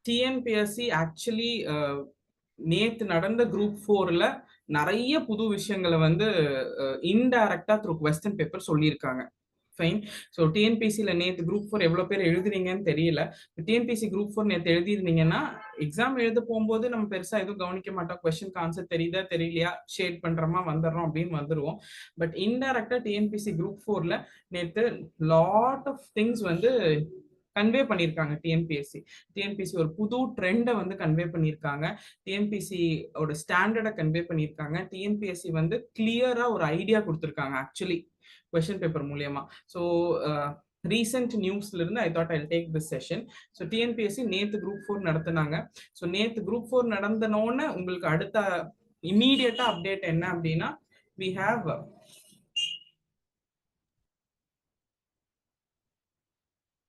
TNPSC actually நேத்து நடந்த group 4ல நிறைய புது விஷயங்களை வந்து இன்டைரக்டா த்ரூ கொஸ்டின் பேப்பர் சொல்லியிருக்காங்க. ஃபைன். ஸோ டிஎன்பிசியில் நேற்று குரூப் 4 எவ்வளோ பேர் எழுதுனீங்கன்னு தெரியல. டிஎன்பிசி குரூப் 4 நேற்று எழுதிருந்தீங்கன்னா எக்ஸாம் எழுத போகும்போது நம்ம பெருசாக எதுவும் கவனிக்க மாட்டோம். கொஸ்டின் ஆன்சர் தெரியுதா தெரியலையா, ஷேட் பண்ணுறோமா வந்துடுறோம் அப்படின்னு வந்துடுவோம். பட் இன்டைரக்டா டிஎன்பிசி குரூப் 4ல நேற்று லாட் ஆஃப் திங்ஸ் வந்து கன்வே பண்ணியிருக்காங்க. டிஎன்பிசி ஒரு புது ட்ரெண்டை வந்து கன்வே பண்ணியிருக்காங்க. டிஎன்பிசியோட ஸ்டாண்டர்டை கன்வே பண்ணியிருக்காங்க. டிஎன்பிஎஸ்சி வந்து கிளியரா ஒரு ஐடியா கொடுத்துருக்காங்க ஆக்சுவலி கொஸ்டின் பேப்பர் மூலியமா. ஸோ ரீசெண்ட் நியூஸ்ல இருந்து I thought I take this session. So TNPSC நேத்து குரூப் 4 நடத்தினாங்க. ஸோ நேத்து குரூப் 4 நடந்தனோன்னு உங்களுக்கு அடுத்த இமீடியட்டா அப்டேட் என்ன அப்படின்னா, we have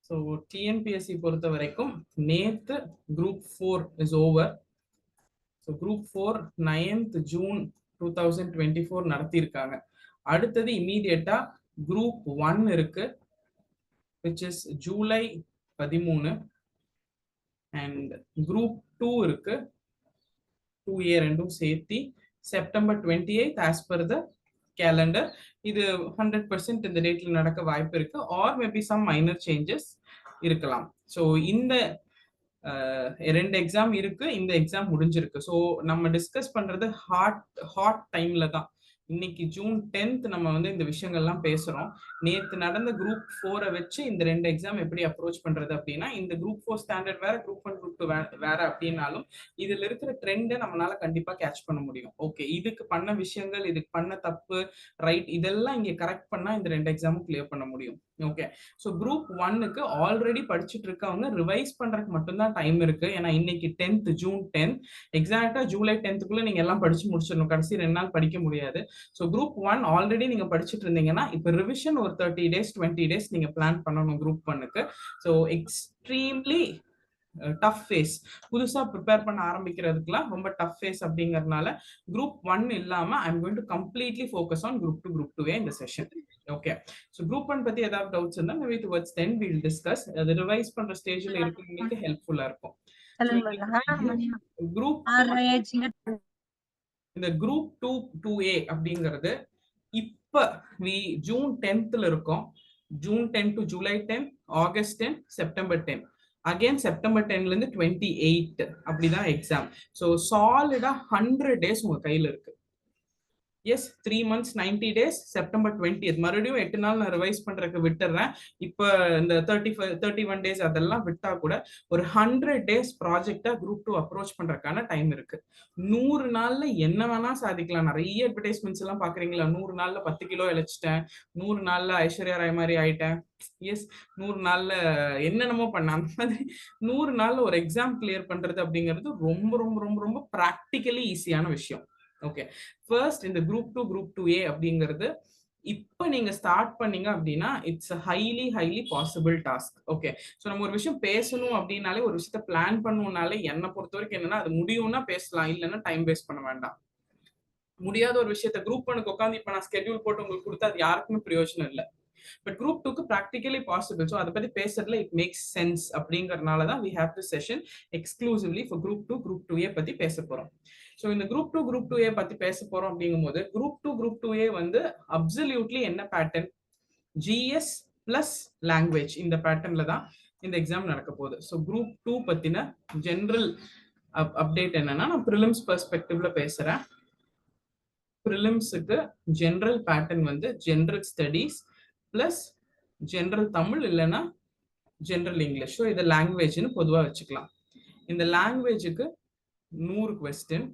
ஸோ டிஎன்பிஎஸ்சி பொறுத்த வரைக்கும் நேத்து group 4 is over. So group 4 9th June 2024 நடத்தியிருக்காங்க. அடுத்தது இமீடியட்டா குரூப் 1 இருக்கு, which is July 13, and group 2 இருக்கு, 2A ரெண்டும் சேர்த்தி September 28 as per the calendar. இது 100% இந்த டேட்ல நடக்க வாய்ப்பு இருக்கு, or maybe some minor changes இருக்கலாம். ஸோ இந்த ரெண்டு எக்ஸாம் இருக்கு, இந்த எக்ஸாம் முடிஞ்சிருக்கு. ஸோ நம்ம டிஸ்கஸ் பண்றது ஹாட் டைம்ல தான். இன்னைக்கு June 10th நம்ம வந்து இந்த விஷயங்கள்லாம் பேசுறோம். நேத்து நடந்த குரூப் 4 வச்சு இந்த ரெண்டு எக்ஸாம் எப்படி அப்ரோச் பண்றது அப்படின்னா, இந்த குரூப் 4 ஸ்டாண்டர்ட் வேற, குரூப் 1 குரூப் 2 வேற அப்படின்னாலும் இதுல இருக்கிற ட்ரெண்டை நம்மளால கண்டிப்பா கேட்ச் பண்ண முடியும். ஓகே, இதுக்கு பண்ண விஷயங்கள், இதுக்கு பண்ண தப்பு, ரைட், இதெல்லாம் இங்க கரெக்ட் பண்ணா இந்த ரெண்டு எக்ஸாமும் கிளியர் பண்ண முடியும். ஓகே, ஸோ குரூப் 1க்கு ஆல்ரெடி படிச்சுட்டு இருக்கவங்க ரிவைஸ் பண்றதுக்கு மட்டும்தான் டைம் இருக்கு. ஏன்னா இன்னைக்கு June 10, எக்ஸாக்டா July 10க்குள்ள நீங்க எல்லாம் படிச்சு முடிச்சிடணும். கடைசி 2 நாள் படிக்க முடியாது. ஸோ குரூப் 1 ஆல்ரெடி நீங்க படிச்சுட்டு இருந்தீங்கன்னா இப்போ ரிவிஷன் ஒரு 30 days 20 days நீங்க பிளான் பண்ணணும் குரூப் 1க்கு. ஸோ எக்ஸ்ட்ரீம்லி டஃப் ஃபேஸ், புதுசா ப்ரிப்பேர் பண்ண ஆரம்பிக்கிறதுக்குலாம் ரொம்ப டஃப் ஃபேஸ் அப்படிங்கறதுனால குரூப் 1 இல்லாம I am going to completely focus on group 2 group 2 இந்த செஷன். ஓகே, ஸோ குரூப் 1 பத்தி ஏதாவது டவுட்ஸ் இருந்தா maybe towards 10 we will discuss. அது ரிவைஸ் பண்ற ஸ்டேஜ்ல இருக்கிறவங்களுக்கு ஹெல்ப்ஃபுல்லா இருக்கும். குரூப் இந்த குரூப் 2 2A அப்படிங்கிறது இப்ப June 10th இருக்கோம். June 10 to July 10, August 10, September 10. Again September 10ல இருந்து 28 அப்படிதான் எக்ஸாம். ஸோ சாலிடா 100 days உங்க கையில இருக்கு. Yes, 3 months 90 days, September 20th. மறுபடியும் 8 நாள் நான் ரிவைஸ் பண்றதுக்கு விட்டுறேன். இப்ப இந்த 31 days அதெல்லாம் விட்டா கூட ஒரு 100 days ப்ராஜெக்டா குரூப் 2 அப்ரோச் பண்றதுக்கான டைம் இருக்கு. 100 நாள்ல என்ன வேணா சாதிக்கலாம். நிறைய அட்வர்டைஸ்மெண்ட்ஸ் எல்லாம் பாக்குறீங்களா, 100 நாள்ல 10 கிலோ இழைச்சிட்டேன், 100 நாள்ல ஐஸ்வர்யா ராய் மாதிரி ஆயிட்டேன். எஸ், 100 நாள்ல என்னென்னமோ பண்ண, அந்த மாதிரி 100 நாள்ல ஒரு எக்ஸாம் கிளியர் பண்றது அப்படிங்கிறது ரொம்ப ரொம்ப ரொம்ப ரொம்ப ப்ராக்டிக்கலி ஈஸியான விஷயம். ஓகே, ஃபர்ஸ்ட் இந்த குரூப் 2 குரூப் 2A அப்படிங்கிறது இப்ப நீங்க ஸ்டார்ட் பண்ணீங்க அப்படின்னா it's highly possible task. Okay, so நம்ம ஒரு விஷயம் பேசணும் அப்படின்னாலே, ஒரு விஷயத்த பிளான் பண்ணணும்னாலே என்னை பொறுத்த வரைக்கும் என்னன்னா, அது முடியும்னா பேசலாம், இல்லைன்னா டைம் வேஸ்ட் பண்ண வேண்டாம். முடியாத ஒரு விஷயத்த குரூப் 1க்கு உட்காந்து இப்ப நான் ஸ்கெட்யூல் போட்டு உங்களுக்கு கொடுத்தா அது யாருக்குமே பிரயோஜனம் இல்லை. பட் குரூப் 2க்கு ப்ராக்டிகலி பாசிபிள். ஸோ அதை பத்தி பேசுறதுல இட் மேக்ஸ் சென்ஸ் அப்படிங்கறதுனால தான் we have this session exclusively for group 2 group 2A பத்தி பேச போறோம். ஸோ இந்த குரூப் 2 குரூப் 2A பத்தி பேச போறோம் அப்படிங்கும்போது குரூப் 2 குரூப் 2A வந்து அப்சல்யூட்லி என்ன பேட்டர்ன், GS பிளஸ் லாங்குவேஜ், இந்த பேட்டர்ன்ல தான் இந்த எக்ஸாம் நடக்க போகுது. ஸோ குரூப் 2 பத்தின ஜெனரல் அப்டேட் என்னன்னா, நான் ப்ரிலிம்ஸ் பெர்ஸ்பெக்டிவ்ல பேசுறேன். ப்ரிலிம்ஸுக்கு ஜெனரல் பேட்டர்ன் வந்து general studies plus general Tamil இல்லைன்னா ஜெனரல் இங்கிலீஷ். ஸோ இதை லாங்குவேஜ்னு பொதுவாக வச்சுக்கலாம். இந்த லாங்குவேஜுக்கு 100 கொஸ்டின்,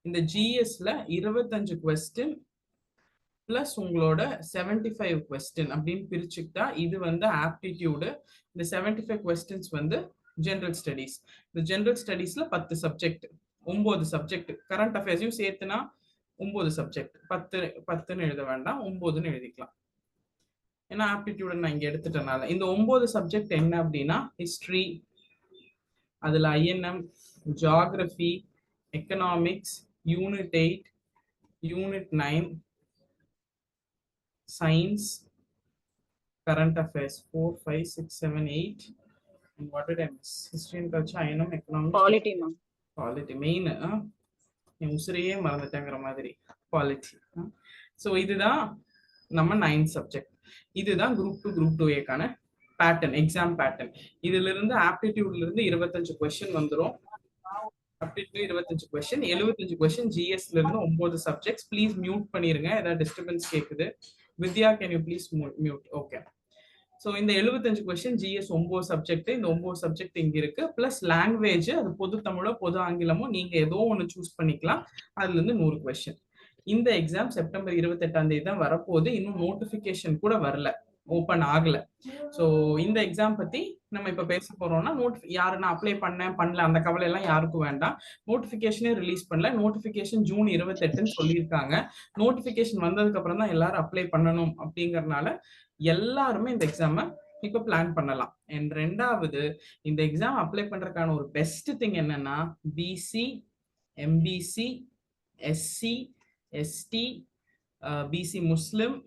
இந்த ஜிஎஸ்ல 25 கொஸ்டின் பிளஸ் உங்களோட 75 கொஸ்டின் அப்படின்னு பிரிச்சுக்கிட்டா இது வந்து ஆப்டிடியூடு. இந்த 75 கொஸ்டின்ஸ் வந்து ஜெனரல் ஸ்டடீஸ். இந்த ஜெனரல் ஸ்டடீஸ்ல 10 சப்ஜெக்ட், 9 சப்ஜெக்ட், கரண்ட் அஃபேர்ஸையும் சேர்த்துனா 9 சப்ஜெக்ட். 10ன்னு எழுத வேண்டாம், 9ன்னு எழுதிக்கலாம். ஏன்னா ஆப்டிடியூட் நான் இங்க எடுத்துட்டனால. இந்த 9 சப்ஜெக்ட் என்ன அப்படின்னா, ஹிஸ்டரி, அதுல INM, geography, economics, unit 8, unit 9, science, current affairs 4, 5, 6, 7, 8, What did I miss? History and culture, INM, economics. Polity, ma'am. Polity, main. என் உசிரியே மறந்துட்டேங்கிற மாதிரி குவாலிட்டி. ஸோ இதுதான் நம்ம 9th சப்ஜெக்ட். இதுதான் குரூப் 2ஏக்கான பேட்டர்ன், எக்ஸாம் பேட்டர்ன். இதுல இருந்து ஆப்டிடியூட்ல இருந்து 25 கொஸ்டின் வந்துடும். Aptitude 25 question, 75 question ஜிஎஸ்ல இருந்து 9 subjects. Please mute பண்ணிருங்க, ஏதாவது டிஸ்டர்பன்ஸ் கேக்குது. Vidya, can you please mute? Okay. So இந்த 75 கொஸ்டின் ஜிஎஸ் 9 சப்ஜெக்ட், இந்த 9 சப்ஜெக்ட் இங்க இருக்கு. பிளஸ் லாங்குவேஜ், அது பொது தமிழோ பொது ஆங்கிலமோ நீங்க ஏதோ ஒன்று சூஸ் பண்ணிக்கலாம். அதுல இருந்து 100 கொஸ்டின். இந்த எக்ஸாம் செப்டம்பர் 28ஆம் தேதி தான் வரப்போகுது. இன்னும் நோட்டிபிகேஷன் கூட வரல, ஓப்பன் ஆகல. ஸோ இந்த எக்ஸாம் பத்தி நம்ம இப்ப பேச போறோம்னா, யாரு நான் அப்ளை பண்ணல அந்த கவலை எல்லாம் யாருக்கும் வேண்டாம். நோட்டிபிகேஷனே ரிலீஸ் பண்ணல. நோட்டிபிகேஷன் ஜூன் 28ன்னு சொல்லியிருக்காங்க. நோட்டிபிகேஷன் வந்ததுக்கு அப்புறம் தான் எல்லாரும் அப்ளை பண்ணணும் அப்படிங்கறதுனால எல்லாருமே இந்த எக்ஸாமை இப்ப பிளான் பண்ணலாம். அண்ட் ரெண்டாவது, இந்த எக்ஸாம் அப்ளை பண்றதுக்கான ஒரு பெஸ்ட் திங் என்னன்னா, BC, MBC, SC, ST, BC Muslim,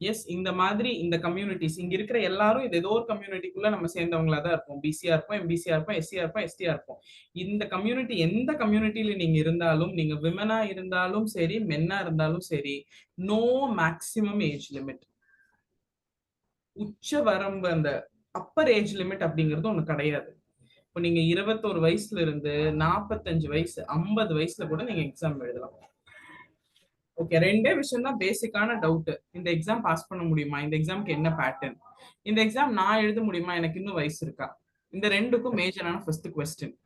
yes, இந்த மாதிரி இந்த கம்யூனிட்டிஸ் இங்க இருக்கிற எல்லாரும் இது ஏதோ ஒரு கம்யூனிட்டிக்குள்ள நம்ம சேர்ந்தவங்களா தான் இருப்போம். பிசியா இருப்போம், எம்பிசியா இருப்போம், எஸ்சியா இருப்போம், எஸ்டியா இருப்போம். இந்த கம்யூனிட்டி எந்த கம்யூனிட்டியில நீங்க இருந்தாலும், நீங்க விமனா இருந்தாலும் சரி, மென்னா இருந்தாலும் சரி, நோ மேக்சிமம் ஏஜ் லிமிட். உச்ச வரம்பு, அந்த அப்பர் ஏஜ் லிமிட் அப்படிங்கிறது ஒண்ணு கிடையாது. இப்போ நீங்க 21 வயசுல இருந்து 45 வயசு, 50 வயசுல கூட நீங்க எக்ஸாம் எழுதலாம். ஓகே, ரெண்டே விஷயம் தான் பேசிக்கான டவுட். இந்த எக்ஸாம் பாஸ் பண்ண முடியுமா? இந்த எக்ஸாம்க்கு என்ன பேட்டர்ன்? இந்த எக்ஸாம் நான் எழுத முடியுமா? எனக்கு இன்னும் வயசு இருக்கா? இந்த ரெண்டுக்கும் மேஜரான ஃபர்ஸ்ட் கொஸ்டின்.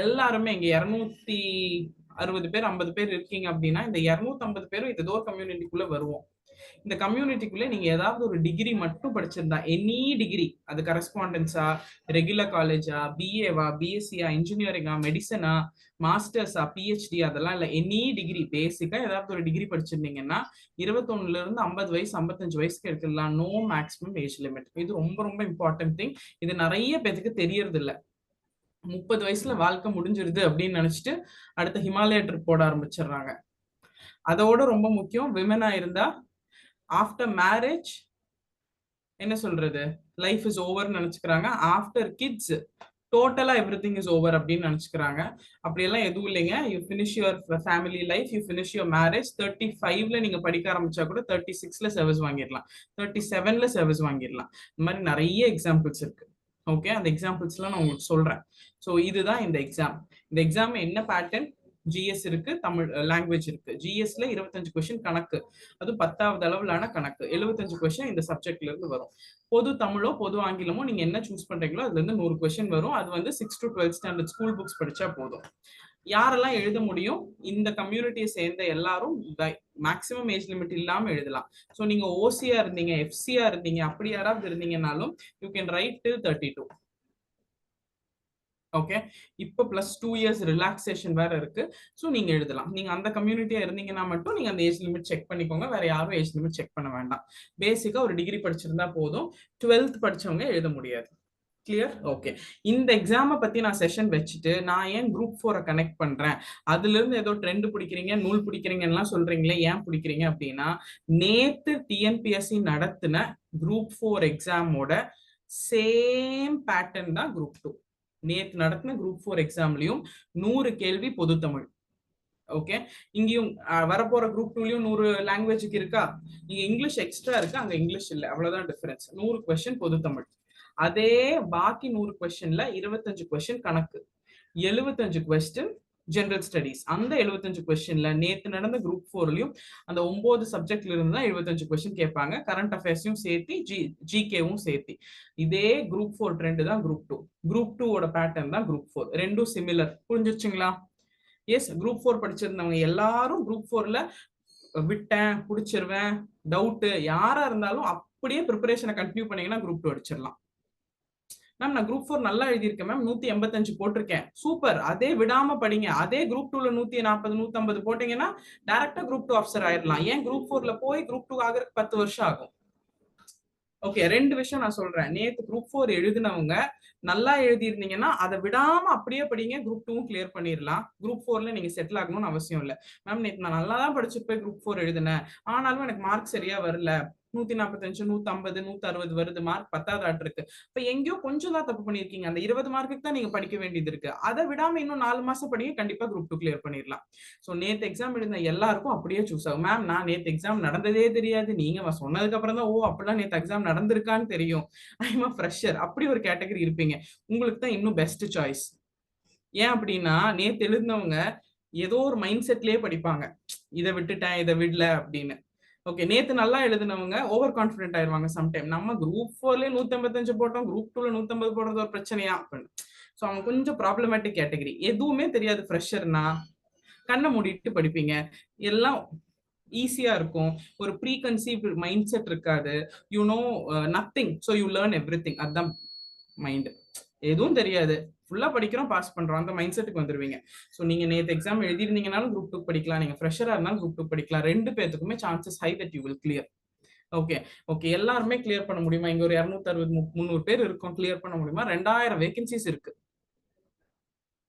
எல்லாருமே இங்க 260 பேர் 50 பேர் இருக்கீங்க அப்படின்னா, இந்த 250 பேரும் இது ஏதோ கம்யூனிட்டிக்குள்ள வருவோம். இந்த கம்யூனிட்டிக்குள்ள நீங்க ஏதாவது ஒரு டிகிரி மட்டும் படிச்சிருந்தா, எனி டிகிரி, அது கரஸ்பாண்டன்ஸா, ரெகுலர் காலேஜா, பிஏவா, பிஎஸ்சியா, இன்ஜினியரிங்கா, மெடிசனா, மாஸ்டர்ஸா, பிஹெச்டி, அதெல்லாம் இல்ல, எனி டிகிரி, பேசிக்கா ஏதாவது ஒரு டிகிரி படிச்சிருந்தீங்கன்னா 21ல இருந்து 50 வயசு 55 வயசுக்கு எடுத்துடலாம். No maximum age limit. இது ரொம்ப ரொம்ப இம்பார்ட்டன்ட் திங். இது நிறைய பேருக்கு தெரியறது இல்ல. 30 வயசுல வாழ்க்கை முடிஞ்சிருது அப்படின்னு நினைச்சிட்டு அடுத்த ஹிமாலயா ட்ரிப் போட ஆரம்பிச்சிடுறாங்க. அதோட ரொம்ப முக்கியம், விமனா இருந்தா ஆஃப்டர் மேரேஜ் என்ன சொல்றது, லைஃப் இஸ் ஓவர் நினைச்சுக்கிறாங்க. ஆஃப்டர் கிட்ஸ் டோட்டலா எவ்ரிதிங் இஸ் ஓவர் அப்படின்னு நினைச்சுக்கிறாங்க. அப்படியெல்லாம் எதுவும் இல்லைங்க. You finish your family life, you finish your marriage. 35ல நீங்க படிக்க ஆரம்பிச்சா கூட 36ல சர்வீஸ் வாங்கிடலாம், 37ல சர்வீஸ் வாங்கிடலாம். இந்த மாதிரி நிறைய எக்ஸாம்பிள்ஸ் இருக்கு. ஓகே, அந்த எக்ஸாம்பிள்ஸ்லாம் நான் உங்களுக்கு சொல்றேன். ஸோ இதுதான் இந்த எக்ஸாம். இந்த எக்ஸாம் என்ன பேட்டர்ன்? ஜிஎஸ் இருக்கு, தமிழ் லாங்குவேஜ் இருக்கு. ஜிஎஸ்ல 25 கொஸ்டின் கணக்கு, அது 10வது அளவிலான கணக்கு. 75 கொஸ்டின் இந்த சப்ஜெக்ட்ல இருந்து வரும். பொது தமிழோ பொது ஆங்கிலமோ நீங்க என்ன சூஸ் பண்றீங்களோ அதுல இருந்து 100 கொஸ்டின் வரும். அது வந்து 6 to 12 ஸ்டாண்டர்ட் ஸ்கூல் புக்ஸ் படிச்சா போதும். யாரெல்லாம் எழுத முடியும்? இந்த கம்யூனிட்டியை சேர்ந்த எல்லாரும் மேக்ஸிமம் ஏஜ் லிமிட் இல்லாம எழுதலாம். ஸோ நீங்க ஓசியா இருந்தீங்க, எஃப்சியா இருந்தீங்க, அப்படி யாராவது இருந்தீங்கன்னாலும் you can write till 32. Okay, இப்போ பிளஸ் 2 இயர்ஸ் ரிலாக்ஸேஷன் வேற இருக்கு. ஸோ நீங்க எழுதலாம். நீங்க அந்த கம்யூனிட்டியா இருந்தீங்கன்னா மட்டும் நீங்க அந்த ஏஜ் லிமிட் செக் பண்ணிக்கோங்க. வேற யாரும் ஏஜ் லிமிட் செக் பண்ண வேண்டாம். பேசிக்கா ஒரு டிகிரி படிச்சிருந்தா போதும். 12th படிச்சவங்க எழுத முடியாது. கிளியர்? ஓகே. இந்த எக்ஸாமை பத்தி நான் செஷன் வச்சுட்டு நான் ஏன் குரூப் 4 கனெக்ட் பண்றேன், அதுல இருந்து ஏதோ ட்ரெண்ட் பிடிக்கிறீங்க, நூல் பிடிக்கிறீங்கலாம் சொல்றீங்களே, ஏன் பிடிக்கிறீங்க அப்படின்னா, நேத்து டிஎன்பிஎஸ்சி நடத்தின குரூப் 4 எக்ஸாமோட சேம் பேட்டர்ன் தான் குரூப் 2. நேத்து நடத்தின குரூப் 4 எக்ஸாம்லயும் 100 கேள்வி பொது தமிழ். ஓகே, இங்கேயும் வரப்போற குரூப் 2லயும் 100 லாங்குவேஜுக்கு இருக்கா? இங்க இங்கிலீஷ் எக்ஸ்ட்ரா இருக்கு, அங்க இங்கிலீஷ் இல்ல, அவ்வளவுதான் டிஃபரன்ஸ். 100 கொஸ்டின் பொது தமிழ். அதே பாக்கி 100 கொஸ்டின்ல 25 கொஸ்டின் கணக்கு, 75 கொஸ்டின் ஜெனரல் ஸ்டடிஸ். அந்த 75 கொஸ்டின்ல நேத்து நடந்த குரூப் 4லயும் அந்த 9 சப்ஜெக்ட்ல இருந்து தான் 75 கொஸ்டின் கேட்பாங்க. கரண்ட் அஃபேர்ஸையும் சேர்த்தி, ஜிகேவும் சேர்த்தி. இதே குரூப் 4 ட்ரெண்ட் தான் குரூப் 2. குரூப் 2ஓட பேட்டர்ன் தான் குரூப் 4. ரெண்டும் சிமிலர். புரிஞ்சிருச்சுங்களா? எஸ், குரூப் 4 படிச்சிருந்தவங்க எல்லாரும் குரூப் 4ல விட்டேன், பிடிச்சிருவேன், டவுட் யாரா இருந்தாலும் அப்படியே ப்ரிப்பரேஷனை கண்டினியூ பண்ணீங்கன்னா குரூப் 2 அடிச்சிடலாம். மேம் நான் குரூப் 4 நல்லா எழுதியிருக்கேன் மேம், 185 போட்டிருக்கேன், சூப்பர். அதே விடாம படிங்க. அதே குரூப் 2ல 140 150 போட்டீங்கன்னா டைரக்டா குரூப் 2 ஆஃபீஸர் ஆயிடலாம். ஏன் குரூப் 4ல போய் குரூப் 2 ஆகிறதுக்கு 10 வருஷம் ஆகும். ஓகே, ரெண்டு விஷயம் நான் சொல்றேன். நேத்து குரூப் 4 எழுதினவங்க நல்லா எழுதி இருந்தீங்கன்னா அதை விடாம அப்படியே படிங்க, குரூப் 2 கிளியர் பண்ணிடலாம். குரூப் 4ல நீங்க செட்டில் ஆகணும்னு அவசியம் இல்லை. மேம் நேத்து நான் நல்லா தான் படிச்சுட்டு போய் குரூப் 4 எழுதினேன், ஆனாலும் எனக்கு மார்க் சரியா வரல, 145 150 160 வருது, மார்க் 10 இருக்கு. இப்ப எங்கேயோ கொஞ்சம் தான் தப்பு பண்ணிருக்கீங்க. அந்த 20 மார்க்குக்கு தான் நீங்க படிக்க வேண்டியது இருக்கு. அதை விடாம இன்னும் 4 மாசம் படிக்க கண்டிப்பா குரூப் 2 கிளியர் பண்ணிடலாம். சோ நேத்து எக்ஸாம் எழுதின எல்லாருக்கும் அப்படியே சூஸ் ஆகும். மேம் நான் நேத்து எக்ஸாம் நடந்ததே தெரியாது, நீங்க சொன்னதுக்கு அப்புறம் தான் ஓ அப்படிலாம் நேத்து எக்ஸாம் நடந்திருக்கான்னு தெரியும், ஐ எம் அ ஃப்ரெஷர், அப்படி ஒரு கேட்டகரி இருப்பீங்க. உங்களுக்கு தான் இன்னும் பெஸ்ட் சாய்ஸ். ஏன் அப்படின்னா நேத்து எழுதினவங்க ஏதோ ஒரு மைண்ட் செட்லயே படிப்பாங்க, இதை விட்டுட்டேன் இதை விடல அப்படின்னு. ஓகே, நேத்து நல்லா எழுதினவங்க ஓவர் கான்பிடென்ட் ஆயிருவாங்க சம்டைம். நம்ம குரூப் 4லயே 185 போட்டோம், குரூப் 2ல 150 போடுறது ஒரு பிரச்சனையா அப்படின்னு. ஸோ அவங்க கொஞ்சம் ப்ராப்ளமேட்டிக் கேட்டகரி. எதுவுமே தெரியாது ஃப்ரெஷர்னா கண்ணை மூடிட்டு படிப்பீங்க, எல்லாம் ஈஸியா இருக்கும். ஒரு ப்ரீ கன்சீவ்ட் மைண்ட் செட் இருக்காது. You know nothing, so you learn every thing. அதுதான் மைண்ட். எதுவும் தெரியாது, ஃபுல்லா படிக்கிறோம் பாஸ் பண்றோம், அந்த மைண்ட் செட்டுக்கு வந்துருவீங்க. ஸோ நீங்க நேற்று எக்ஸாம் எழுதிருந்தீங்கனாலும் குரூப் 2 படிக்கலாம், நீங்க ஃப்ரெஷரா இருந்தாலும் குரூப் 2 படிக்கலாம். ரெண்டு பேத்துக்குமே chances high that you will clear. Okay okay, எல்லாருமே கிளியர் பண்ண முடியுமா? இங்க ஒரு 260 300 பேர் இருக்கும், கிளியர் பண்ண முடியுமா? 2000 வேகன்சிஸ் இருக்கு.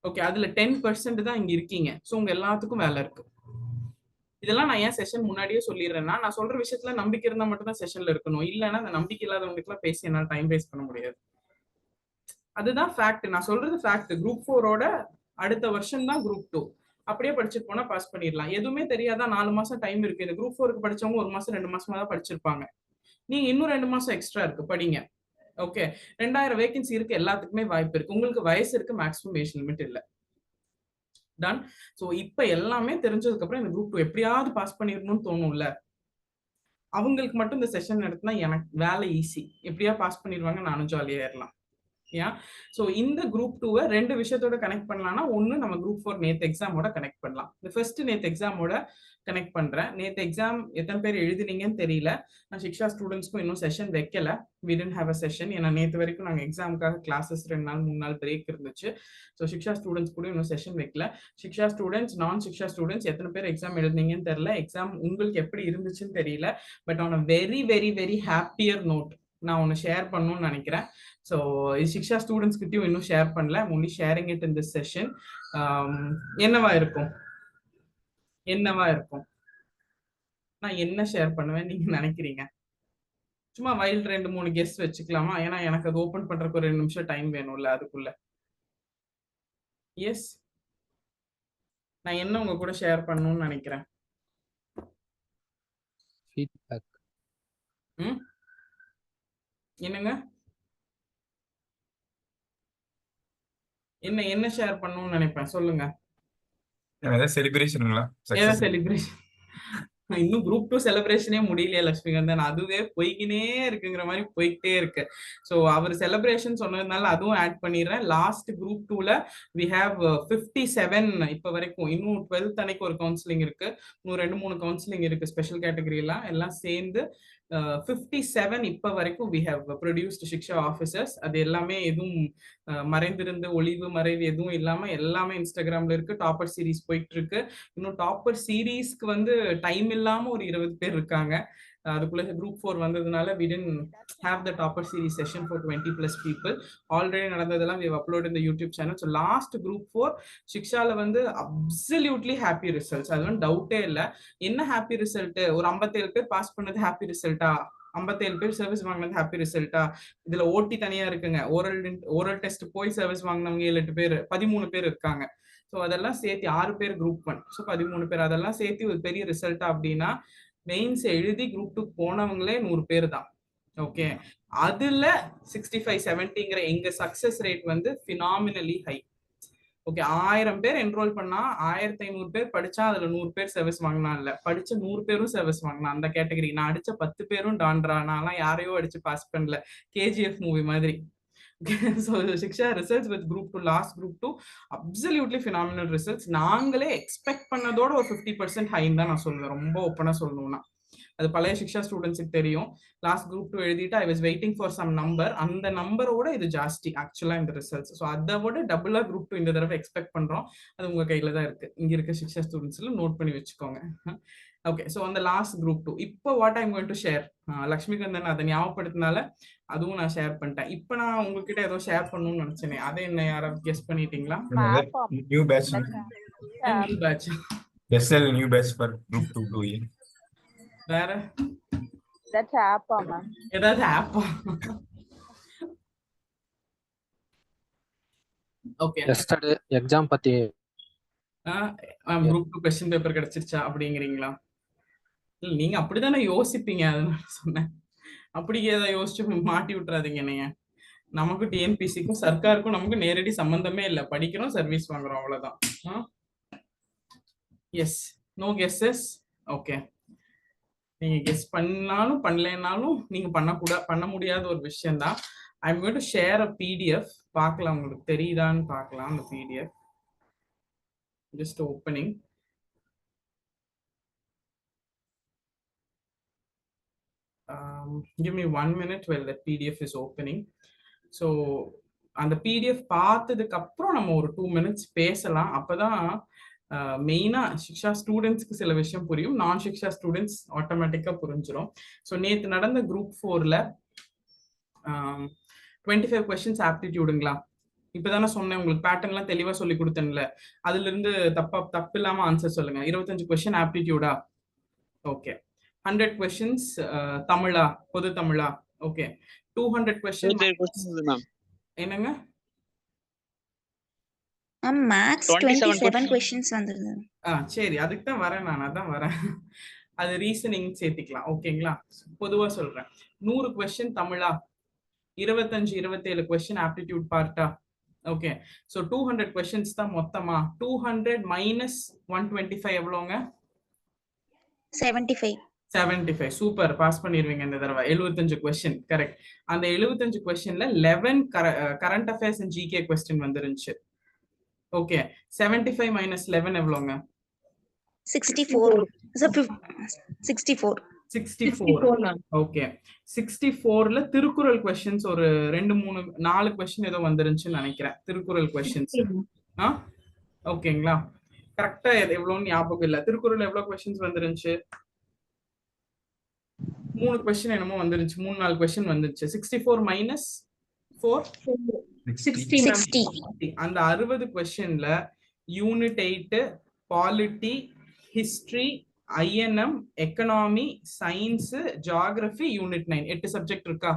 ஓகே, அதுல 10% தான் இங்க இருக்கீங்க. ஸோ உங்க எல்லாத்துக்கும் வேலை இருக்கு. இதெல்லாம் நான் ஏன் செஷன் முன்னாடியே சொல்லிடுறேன்னா, நான் சொல்ற விஷயத்துல நம்பிக்கை இருந்தா மட்டும் தான் செஷன்ல இருக்கணும், இல்லைன்னா அந்த நம்பிக்கை இல்லாதவங்களுக்கு எல்லாம் பேசி என்னால டைம் வேஸ்ட் பண்ண முடியாது. அதுதான் ஃபேக்ட். நான் சொல்றது ஃபேக்ட். குரூப் 4ஓட அடுத்த வருஷம் தான் குரூப் 2. அப்படியே படிச்சுட்டு போனா பாஸ் பண்ணிடலாம். எதுவுமே தெரியாதா 4 மாசம் டைம் இருக்கு. இந்த குரூப் 4க்கு படிச்சவங்க 1 மாசம் 2 மாசமா தான் படிச்சிருப்பாங்க. நீங்க இன்னும் 2 மாசம் எக்ஸ்ட்ரா இருக்கு, படிங்க. ஓகே, 2000 வேகன்சி இருக்கு, எல்லாத்துக்குமே வாய்ப்பு இருக்கு. உங்களுக்கு வயசு இருக்கு, மேக்ஸிமம் ஏஜ் லிமிட் இல்ல. டன். சோ இப்ப எல்லாமே தெரிஞ்சதுக்கு அப்புறம் இந்த குரூப் 2 எப்படியாவது பாஸ் பண்ணிடணும்னு தோணும்ல, அவங்களுக்கு மட்டும் இந்த செஷன் நடத்தினா எனக்கு வேலை ஈஸி. எப்படியா பாஸ் பண்ணிடுவாங்க, நானும் ஜாலியா ஏறலாம். ஸோ இந்த குரூப் 2-வை 2 விஷயத்தோட கனெக்ட் பண்ணலாம்னா, ஒன்று நம்ம குரூப் 4 நேற்று எக்ஸாமோட கனெக்ட் பண்ணலாம். இந்த ஃபர்ஸ்ட் நேற்று எக்ஸாமோட கனெக்ட் பண்றேன். நேற்று எக்ஸாம் எத்தனை பேர் எழுதுனீங்கன்னு தெரியல. நான் சிக்ஷா ஸ்டூடெண்ட்ஸ்க்கும் இன்னும் செஷன் வைக்கல. We didn't have a session. ஏன்னா நேற்று வரைக்கும் நாங்கள் எக்ஸாமுக்காக கிளாஸஸ் 2 நாள் 3 நாள் பிரேக் இருந்துச்சு. ஸோ சிக்ஷா ஸ்டூடெண்ட்ஸ் கூட இன்னும் செஷன் வைக்கல. சிக்ஷா ஸ்டூடெண்ட்ஸ், நான் சிக்ஷா ஸ்டூடெண்ட்ஸ் எத்தனை பேர் எக்ஸாம் எழுதுனீங்கன்னு தெரியல. எக்ஸாம் உங்களுக்கு எப்படி இருந்துச்சுன்னு தெரியல. But on a very very very happier note நான் ஒன்று ஷேர் பண்ணணும்னு நினைக்கிறேன். ஸோ சிக்ஷா ஸ்டூடெண்ட்ஸ் கிட்டயும் இன்னும் ஷேர் பண்ணல. Only sharing it in this session. என்னவா இருக்கும்? என்னவா இருக்கும்? நான் என்ன ஷேர் பண்ணுவேன் நீங்க நினைக்கிறீங்க? சும்மா வைல்ட் 2-3 கெஸ்ட் வச்சுக்கலாமா? ஏன்னா எனக்கு அது ஓபன் பண்றதுக்கு ஒரு 2 நிமிஷம் டைம் வேணும்ல அதுக்குள்ள. எஸ், நான் என்ன உங்க கூட ஷேர் பண்ணணும்னு நினைக்கிறேன்? ஃபீட்பேக். என்னங்க? என்ன ஷேர் பண்ணணும்னு நினைப்பேன், சொல்லுங்க. செலிப்ரேஷனுங்களா? ஏதா செலிப்ரேஷன்? இன்னும் குரூப் 2 செலிப்ரேஷனே முடியலையா லட்சுமிகந்தன்? அதுவே போய்கினே இருக்குங்கிற மாதிரி போய்கிட்டே இருக்கு. ஸோ அவர் செலிப்ரேஷன் சொன்னதுனால அதுவும் ஆட் பண்ணிடுறேன். லாஸ்ட் குரூப் 2ல வி ஹேவ் 57 இப்போ வரைக்கும். இன்னும் 12th அன்னைக்கு ஒரு கவுன்சிலிங் இருக்கு, இன்னும் 2-3 கவுன்சிலிங் இருக்கு ஸ்பெஷல் கேட்டகரி எல்லாம் சேர்ந்து 57 இப்போ வரைக்கும் we have produced Shiksha officers. அது எல்லாமே எதுவும் மறைந்திருந்து ஒளிவு மறைவு எதுவும் இல்லாம எல்லாமே இன்ஸ்டாகிராம்ல இருக்கு. டாப்பர் சீரீஸ் போயிட்டு இருக்கு. இன்னும் டாப்பர் சீரீஸ்க்கு வந்து டைம் இல்லாம ஒரு 20 பேர் இருக்காங்க. அதுக்குள்ள குரூப் 4 வந்ததுனால we didn't have the topper series session for 20+ people. Already நடந்ததெல்லாம் we have uploaded in the YouTube channel. So last group 4 சிக்ஷால வந்து absolutely happy results. அது வந்து டவுட்டே இல்ல. என்ன ஹாப்பி ரிசல்ட்? ஒரு 57 பேர் பாஸ் பண்ணது ஹாப்பி ரிசல்ட்டா? 57 பேர் சர்வீஸ் வாங்கினது ஹாப்பி ரிசல்ட்டா? இதுல ஓட்டி தனியா இருக்குங்க. ஓரல் டெஸ்ட் போய் சர்வீஸ் வாங்கினவங்க 7-8 பேர், 13 பேர் இருக்காங்க. ஸோ அதெல்லாம் சேர்த்து 6 பேர் குரூப் 1, ஸோ 13 பேர். அதெல்லாம் சேர்த்து ஒரு பெரிய ரிசல்ட்டா அப்படின்னா மெயின்ஸ் எழுதி குரூப் 2 போனவங்களே 100 பேர் தான். ஓகே, அதுல 65-70ங்கிற எங்க சக்சஸ் ரேட் வந்து ஃபினாமினலி ஹை. ஓகே, 1000 பேர் என்ரோல் பண்ணா 1500 பேர் படிச்சா அதுல 100 பேர் சர்வீஸ் வாங்கினா இல்ல, படிச்ச 100 பேரும் சர்வீஸ் வாங்கினா. அந்த கேட்டகரி நான் அடிச்ச 10 பேரும் டான்ரா. நான்லாம் யாரையோ அடிச்சு பாஸ் பண்ணல, KGF மூவி மாதிரி. So Shiksha results with group 2, last group 2 absolutely phenomenal results. நாங்களே எக்ஸ்பெக்ட் பண்ணதோட ஒரு 50% ஹைன்னு தான் நான் சொல்லுவேன், ரொம்ப ஓப்பனா சொல்லணும்னா. அது பழைய சிக்ஷா ஸ்டூடெண்ட்ஸுக்கு தெரியும். லாஸ்ட் குரூப் 2 எழுதிட்டு I was waiting for sum number, அந்த நம்பரோட இது ஜாஸ்தி ஆக்சுவலா இந்த ரிசல்ட்ஸ். ஸோ அதை விட டபுளா குரூப் 2 இந்த தடவை எக்ஸ்பெக்ட் பண்றோம். அது உங்க கையில தான் இருக்கு. இங்க இருக்க சிக்ஷா ஸ்டூடெண்ட்ஸ்ல நோட் பண்ணி வச்சுக்கோங்க. ஓகே, ஸோ அந்த லாஸ்ட் குரூப் 2 இப்போ what I'm going to share. Lakshmikanthan அதை ஞாபகப்படுத்தினால அதுவும் நான் ஷேர் பண்ணிட்டேன். இப்போ நான் உங்ககிட்ட ஏதோ ஷேர் பண்ணணும்னு நினைச்சேனே, அதை என்ன யாராவது கெஸ் பண்ணிட்டீங்களா? New batch. New batch. SL new batch for group 2 2 வேற That's app-ஆ மேம்? ஏதாவது ஆப்பா? ஓகே. எஸ்டர்டே எக்ஸாம் பத்தி குரூப் 2 क्वेश्चन பேப்பர் கிடைச்சிருச்சா அப்படிங்கிறீங்களா? இல்ல நீங்க அப்படிதானே யோசிப்பீங்க, அதனால சொன்னேன். அப்படி ஏதோ யோசிச்சு மாட்டி விட்டுறாதீங்க நீங்க. நமக்கு டிஎன்பிசிக்கும் சர்க்காருக்கும் நமக்கு நேரடி சம்பந்தமே இல்லை. படிக்கிறோம், சர்வீஸ் வாங்குறோம், அவ்வளவுதான். Yes, no guesses. ஓகே, நீங்க கெஸ் பண்ணாலும் பண்ணலைனாலும் நீங்க பண்ண முடியாத ஒரு விஷயம் தான். I'm going to share a PDF. பார்க்கலாம், உங்களுக்கு தெரியுதான்னு பார்க்கலாம். அந்த PDF just opening. Give me 1 minute while the PDF is opening. So அந்த PDF பார்த்ததுக்கு அப்புறம் நம்ம ஒரு 2 minutes பேசலாம். அப்பதான் மெயினா சிக்ஷா ஸ்டூடெண்ட்ஸ்க்கு சில விஷயம் புரியும், நான் சிக்ஷா ஸ்டூடெண்ட்ஸ் ஆட்டோமேட்டிக்கா புரிஞ்சிடும். ஸோ நேற்று நடந்த குரூப் 4ல 25 கொஸ்டின்ஸ் ஆப்டிடியூடுங்களா? இப்பதானே சொன்னேன் உங்களுக்கு, பேட்டர்ன்லாம் தெளிவா சொல்லி கொடுத்தேன்ல, அதுல இருந்து தப்பு இல்லாம ஆன்சர் சொல்லுங்க. 25 கொஸ்டின் ஆப்டிடியூடா? ஓகே. 100 கொஸ்டின்ஸ் தமிழா, பொது தமிழா? ஓகே. 200 கொஸ்டின் என்னங்க மேக்ஸ் 27 क्वेश्चंस வந்திருக்கு. சரி, அதுக்கு தான் வரேன், நான் அதான் வரேன். அது ரீசனிங் சேர்த்துக்கலாம், ஓகேங்களா? பொதுவா சொல்றேன். 100 கொஸ்டின் தமிழா, 25 27 கொஸ்டின் ஆப்டிடியூட் பார்ட்டா? ஓகே. சோ 200 கொஸ்டின்ஸ் தான் மொத்தமா. 200 மைனஸ் 125 எவ்வளவுங்க? 75. 75. சூப்பர், பாஸ் பண்ணிடுவீங்க இந்த தடவை. 75 கொஸ்டின் கரெக்ட். அந்த 75 கொஸ்டின்ல 11 current affairs and GK question வந்துருந்துச்சு. ஓகே. 75 மைனஸ் 11 எவ்வளவுங்க? 64. 64. 64. ஓகே. 64ல திருக்குறள் கொஸ்டின்ஸ் ஒரு 4 கொஸ்டின் ஏதோ வந்துருந்துச்சுன்னு நினைக்கிறேன். திருக்குறள் கொஸ்டின்ஸ். ஓகேங்களா? கரெக்டா எவ்வளவுன்னு ஞாபகம் இல்ல. திருக்குறள் எவ்வளவு கொஸ்டின்ஸ் வந்துருந்துச்சு? 3 கொஸ்டின் என்னமோ வந்துருச்சு, 3-4 கொஸ்டின் வந்துருச்சு. 64 மைனஸ் 4 60. அந்த 60 கொஸ்டின்ல unit 8 polity, history, INM, economy, science, geography, unit 9 8 subject இருக்கா?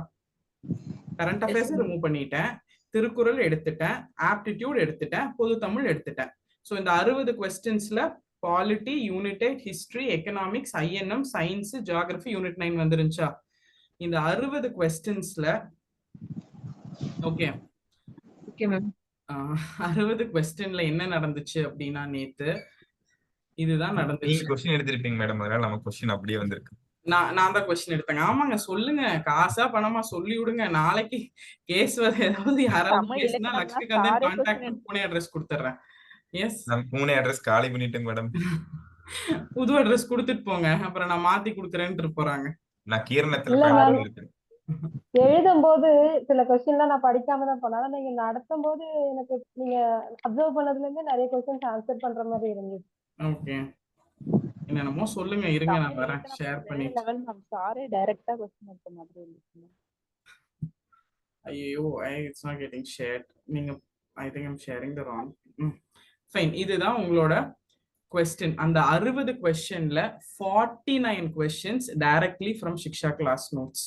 கரண்ட் அஃபேர்ஸ் ரிமூவ் பண்ணிட்டேன், திருக்குறள் எடுத்துட்டேன், ஆப்டிடியூட் எடுத்துட்டேன், பொது தமிழ் எடுத்துட்டேன். ஸோ இந்த 60 கொஸ்டின்ஸ்ல polity, unit 8, history, economics, INM, science, geography, unit 9 வந்துருந்துச்சா? இந்த 60 கொஸ்டின்ஸ்ல ஓகே 60 கொஸ்டின்ல என்ன நடந்துச்சு அப்படின்னா, நேத்து இதுதான் நடந்துச்சு. क्वेश्चन எடுத்துட்டீங்க மேடம், அதனால நம்ம क्वेश्चन அப்படியே வந்திருக்கு. நான் தான் क्वेश्चन எடுத்தேங்க. ஆமாங்க, சொல்லுங்க, காசா பணமா சொல்லி விடுங்க. நாளைக்கு கேஸ் ஏதாவது யாராவது பேசினா லட்சுமிகாந்தன் கான்டாக்ட் புனே அட்ரஸ் கொடுத்துறேன். எஸ், நான் புனே அட்ரஸ் காலி பண்ணிட்டேங்க மேடம். புது அட்ரஸ் கொடுத்துட்டு போங்க, அப்புறம் நான் மாத்தி கொடுக்குறேன்னு போறாங்க. நான் கீரணத்துல இருக்கேன். எழுதும் போது சில கொஸ்டின்லாம் நான் படிக்காம தான் போனேன். நீங்க நடத்தும் போது எனக்கு நீங்க அப்சர்வ் பண்ணதுல இருந்து நிறைய கொஸ்டின்ஸ் ஆன்சர் பண்ற மாதிரி இருந்துச்சு. ஓகே, என்னமோ சொல்லுங்க, இருங்க நான் வரேன், ஷேர் பண்ணி. லெவல் மேம் சாரி, டைரக்டா क्वेश्चन எடுத்த மாதிரி இருந்துச்சு. ஐயோ, இட்ஸ் நாட் கெட்டிங் ஷேர்ட். நீங்க I think I'm sharing the wrong. Fine, இதுதான் உங்களோட क्वेश्चन. அந்த 60 क्वेश्चनல 49 questions directly from Shiksha class notes.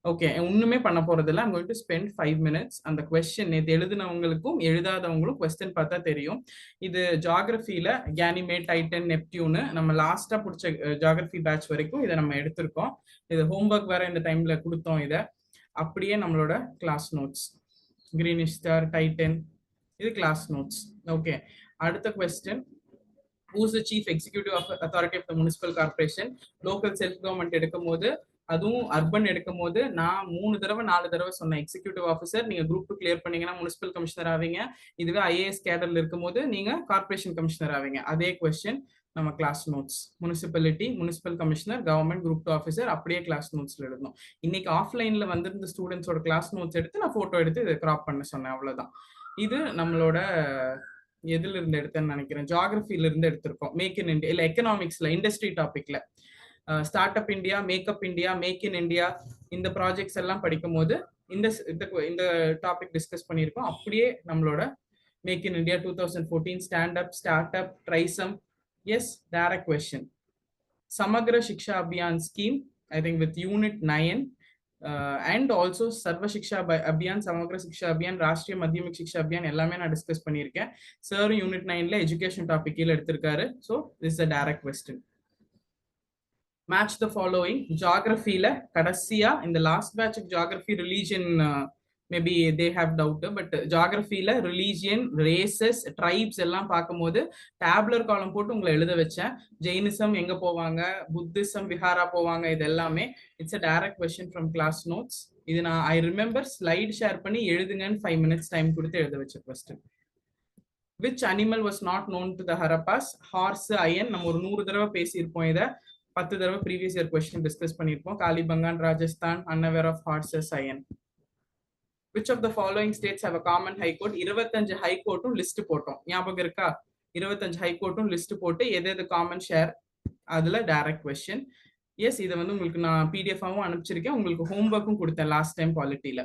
Okay, ஒண்ணுமே பண்ண போறது இல்ல. I'm going to spend 5 minutes. அந்த क्वेश्चन நேத்து எழுதினவங்களுக்கும் எழுதாதவங்களும் क्वेश्चन பார்த்தா தெரியும். இது ஜியோகிராஃபில கேனிமேட், டைட்டன், நெப்டியூன் நம்ம லாஸ்டா புடிச்ச ஜியோகிராஃபி பேட்ச் வரைக்கும் இதை நம்ம எடுத்திருக்கோம். இது ஹோம்வொர்க் வேற இந்த டைம்ல கொடுத்தோம். இதை அப்படியே நம்மளோட class notes, greenish star, titan, இது கிளாஸ் நோட்ஸ். ஓகே, அடுத்த question, who is the chief executive authority of the municipal corporation? local self government எடுக்கும் போது, அதுவும் அர்பன் எடுக்கும் போது நான் 3 தடவை 4 தடவை சொன்னேன், எக்ஸிக்யூட்டிவ் ஆஃபீஸர் நீங்க குரூப் 2 கிளியர் பண்ணீங்கன்னா முனிசிபல் கமிஷனர் ஆவீங்க. இதுவே ஐஏஎஸ் கேடர்ல இருக்கும் போது நீங்க கார்பரேஷன் கமிஷனர் ஆவீங்க. அதே क्वेश्चन நம்ம class notes, municipality, municipal commissioner, government, group 2 officer அப்படியே கிளாஸ் நோட்ஸ்ல எழுதணும். இன்னைக்கு ஆஃப்லைன்ல வந்திருந்த ஸ்டூடெண்ட்ஸோட கிளாஸ் நோட்ஸ் எடுத்து நான் போட்டோ எடுத்து இதை கிராப் பண்ண சொன்னேன், அவ்வளவுதான். இது நம்மளோட எதுல இருந்து எடுத்தேன்னு நினைக்கிறேன், ஜியோகிராஃபில இருந்து எடுத்திருக்கோம். மேக் இன் இந்தியா, இல்ல எக்கனாமிக்ஸ்ல இண்டஸ்ட்ரி டாபிக்ல start up India, make up India, make in India, இந்த ப்ராஜெக்ட்ஸ் எல்லாம் படிக்கும் போது இந்த டாபிக் டிஸ்கஸ் பண்ணியிருக்கோம். அப்படியே நம்மளோட make in India 2014, stand up, start up, TRYSEM, yes direct question. Samagra Shiksha Abhiyan scheme I think with unit 9 and also Sarva Shiksha Abhiyan, Samagra Shiksha Abhiyan, Rashtriya Madhyamik Shiksha Abhiyan எல்லாமே நான் discuss பண்ணியிருக்கேன். Sir unit 9ல education topic கீழ எடுத்திருக்காரு. So this is a direct question. Match the following. Geography-ல கடைசியா இந்த last batch geography religion maybe they have doubt, but ஜியாகிரபியில ரிலீஜியன், ரேசஸ், ட்ரைப்ஸ் எல்லாம் பார்க்கும்போது டேப்லர் காலம் போட்டு உங்களை எழுத வச்சேன். ஜெயினிசம் எங்க போவாங்க, புத்திசம் விஹாரா போவாங்க, இது எல்லாமே it's a direct question from class notes. இது நான் ஐ ரிமெம்பர் ஸ்லைட் ஷேர் பண்ணி எழுதுங்கன்னு 5 minutes டைம் கொடுத்து எழுத வச்ச question. Which animal was not known to the Harappas? Horse, iron. நம்ம ஒரு 100 தடவை பேசியிருப்போம். இதை 10 தடவை ப்ரீவியஸ் இயர் கொஸ்டின் டிஸ்கஸ் பண்ணியிருப்போம். காலிபங்கான், Rajasthan, unaware of horses, iron. Which of the following states have a common high court? 25 high courtum list போட்டோம். ஞாபகம் இருக்கா? 25 high courtum list போட்டு எது காமன் ஷேர், அதுல டைரக்ட் கொஸ்டின். எஸ், இதை வந்து உங்களுக்கு நான் பிடிஎஃபாவும் அனுப்பிச்சிருக்கேன். உங்களுக்கு ஹோம்ஒர்க்கும் கொடுத்தேன் லாஸ்ட் டைம் பாலிட்டியில.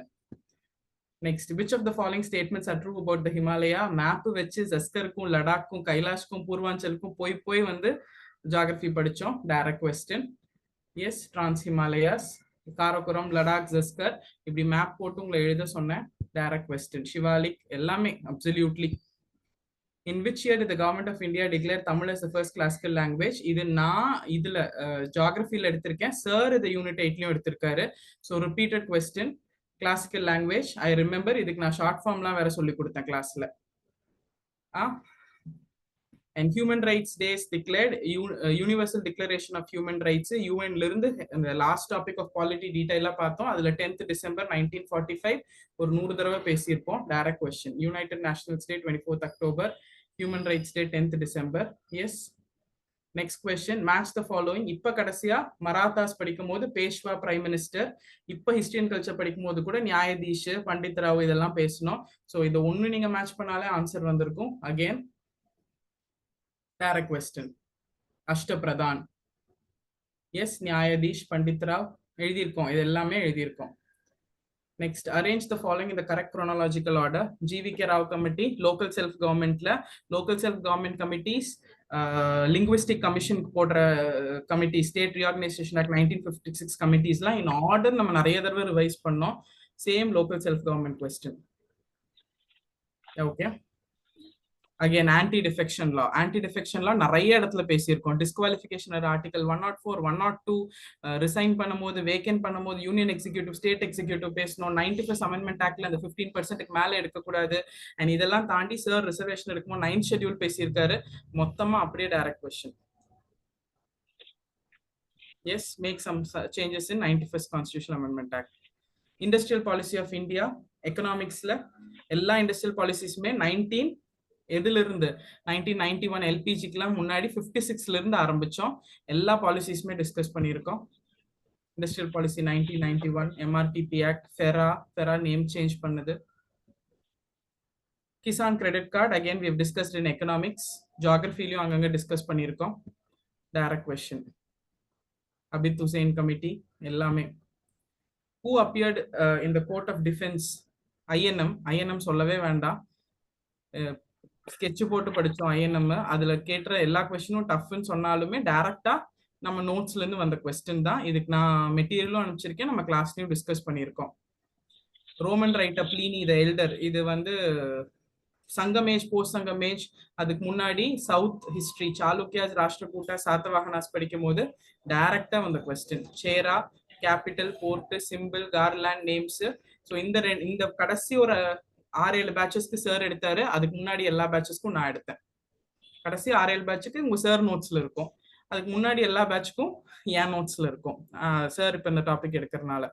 Next, which of the following statements are true about the Himalaya? Map வச்சு ஜஸ்கருக்கும், லடாக்கும், கைலாஷ்க்கும், பூர்வாஞ்சலுக்கும் போய் வந்து ஜியாகிரபி படிச்சோம். Direct question. Yes, trans Himalayas, Karakoram, Ladakh, Zanskar இப்படி மேப் போட்டு உங்களை எழுத சொன்னேன். Direct question. சிவாலிக் எல்லாமே absolutely. In which year did the government of India declare Tamil as the first classical language? இது நான் இதுல ஜியாகிரபியில எடுத்திருக்கேன். சார் இது யூனிட் 8லயும் எடுத்திருக்காரு. So repeated question. Classical language I remember. இதுக்கு நான் ஷார்ட் ஃபார்ம்லாம் வேற சொல்லி கொடுத்தேன் கிளாஸ்ல. And human rights days declared, universal declaration of human rights UN ல இருந்து the last topic of polity detail பார்த்தோம். அதுல 10th December 1945 ஒரு 100 தடவை பேசியிருப்போம். Direct question. United Nations Day 24th October, Human Rights Day 10th December. Yes. Next question, match the following. இப்ப கடைசியா மராத்தாஸ் படிக்கும் போது பேஷ்வா பிரைம் மினிஸ்டர், இப்ப ஹிஸ்டரி அண்ட் கல்ச்சர் படிக்கும் போது கூட நியாயதீஷ், பண்டித் ராவ் இதெல்லாம் பேசணும். ஸோ இதை ஒண்ணு நீங்க மேட்ச் பண்ணாலே ஆன்சர் வந்திருக்கும். Again direct question. Ashtapradhan. Yes, Nyayadhish, Pandit Rao எழுதியிருக்கோம். இது எல்லாமே எழுதியிருக்கோம். Next, arrange the following in the correct chronological order. GVK Rao committee, local self governmentல local self government committees, linguistic commission போடுற committee, state reorganization act 1956 committeesலாம் in order நம்ம நிறைய தடவை revise பண்ணோம். Same local self government question. Okay. Again, anti-defection law. Anti-defection law நிறைய இடத்துல பேசியிருக்கோம். Disqualification article 104, 102, resign பண்ணும்போது, vacant பண்ணும்போது யூனியன் எக்ஸிக்யூட்டிவ், ஸ்டேட் எக்ஸிக்யூட்டிவ் பேசணும். 91st அமெண்ட்மெண்ட் ஆக்ட்ல அந்த 15% மேல எடுக்கக்கூடாது. அண்ட் இதெல்லாம் தாண்டி சார் ரிசர்வேஷன் எடுக்கும்போது 9th ஷெட்யூல் பேசியிருக்காரு. மொத்தமா அப்படியே direct question. Yes, make some changes in 91st Constitutional Amendment Act. Industrial policy of India, economicsல எல்லா இண்டஸ்ட்ரியல் பாலிசிஸுமே 1991 எல்பிஜிக்குலாம் முன்னாடி 56ல இருந்து ஆரம்பிச்சோம். எல்லா பாலிசிஸுமே டிஸ்கஸ் பண்ணியிருக்கோம். Industrial policy 1991, MRTP act, FERA name change பண்ணது. Kisan credit card again we have discussed in economics. ஜியோகிராஃபிலையும் அங்கங்க டிஸ்கஸ் பண்ணியிருக்கோம். Direct question. Abid Hussain committee எல்லாமே. Who appeared in the court of defense? INM சொல்லவே வேண்டாம். ஸ்கெட்ச் போட்டு படிச்சோம் INM. அதுல கேட்ட எல்லா கொஸ்டினும் டஃப்னு சொன்னாலுமே டைரக்டா நம்ம நோட்ஸ்ல இருந்து வந்த கொஸ்டின் தான். இதுக்கு நான் மெட்டீரியலும் அனுப்பிச்சிருக்கேன், நம்ம கிளாஸ்லயும் டிஸ்கஸ் பண்ணியிருக்கோம். Roman writer Pliny the elder, இது வந்து சங்கமேஜ், போஸ்ட் சங்கமேஜ், அதுக்கு முன்னாடி சவுத் ஹிஸ்டரி, சாளுக்கியாஸ், ராஷ்டிரகூட்டா, சாத்தவாகனாஸ் படிக்கும் போது டைரக்டா வந்த question. Chera, capital, port, symbol, garland, names. So இந்த கடைசி ஒரு 6-7 பேட்சஸ்க்கு சார் எடுத்தாரு. அதுக்கு முன்னாடி எல்லா பேட்சஸ்க்கும் நான் எடுத்தேன். கடைசி 6-7 பேட்சுக்கு உங்க சார் நோட்ஸ்ல இருக்கும். அதுக்கு முன்னாடி எல்லா பேட்சுக்கும் என் நோட்ஸ்ல இருக்கும். சார் இப்ப இந்த டாபிக் எடுக்கிறதுனால.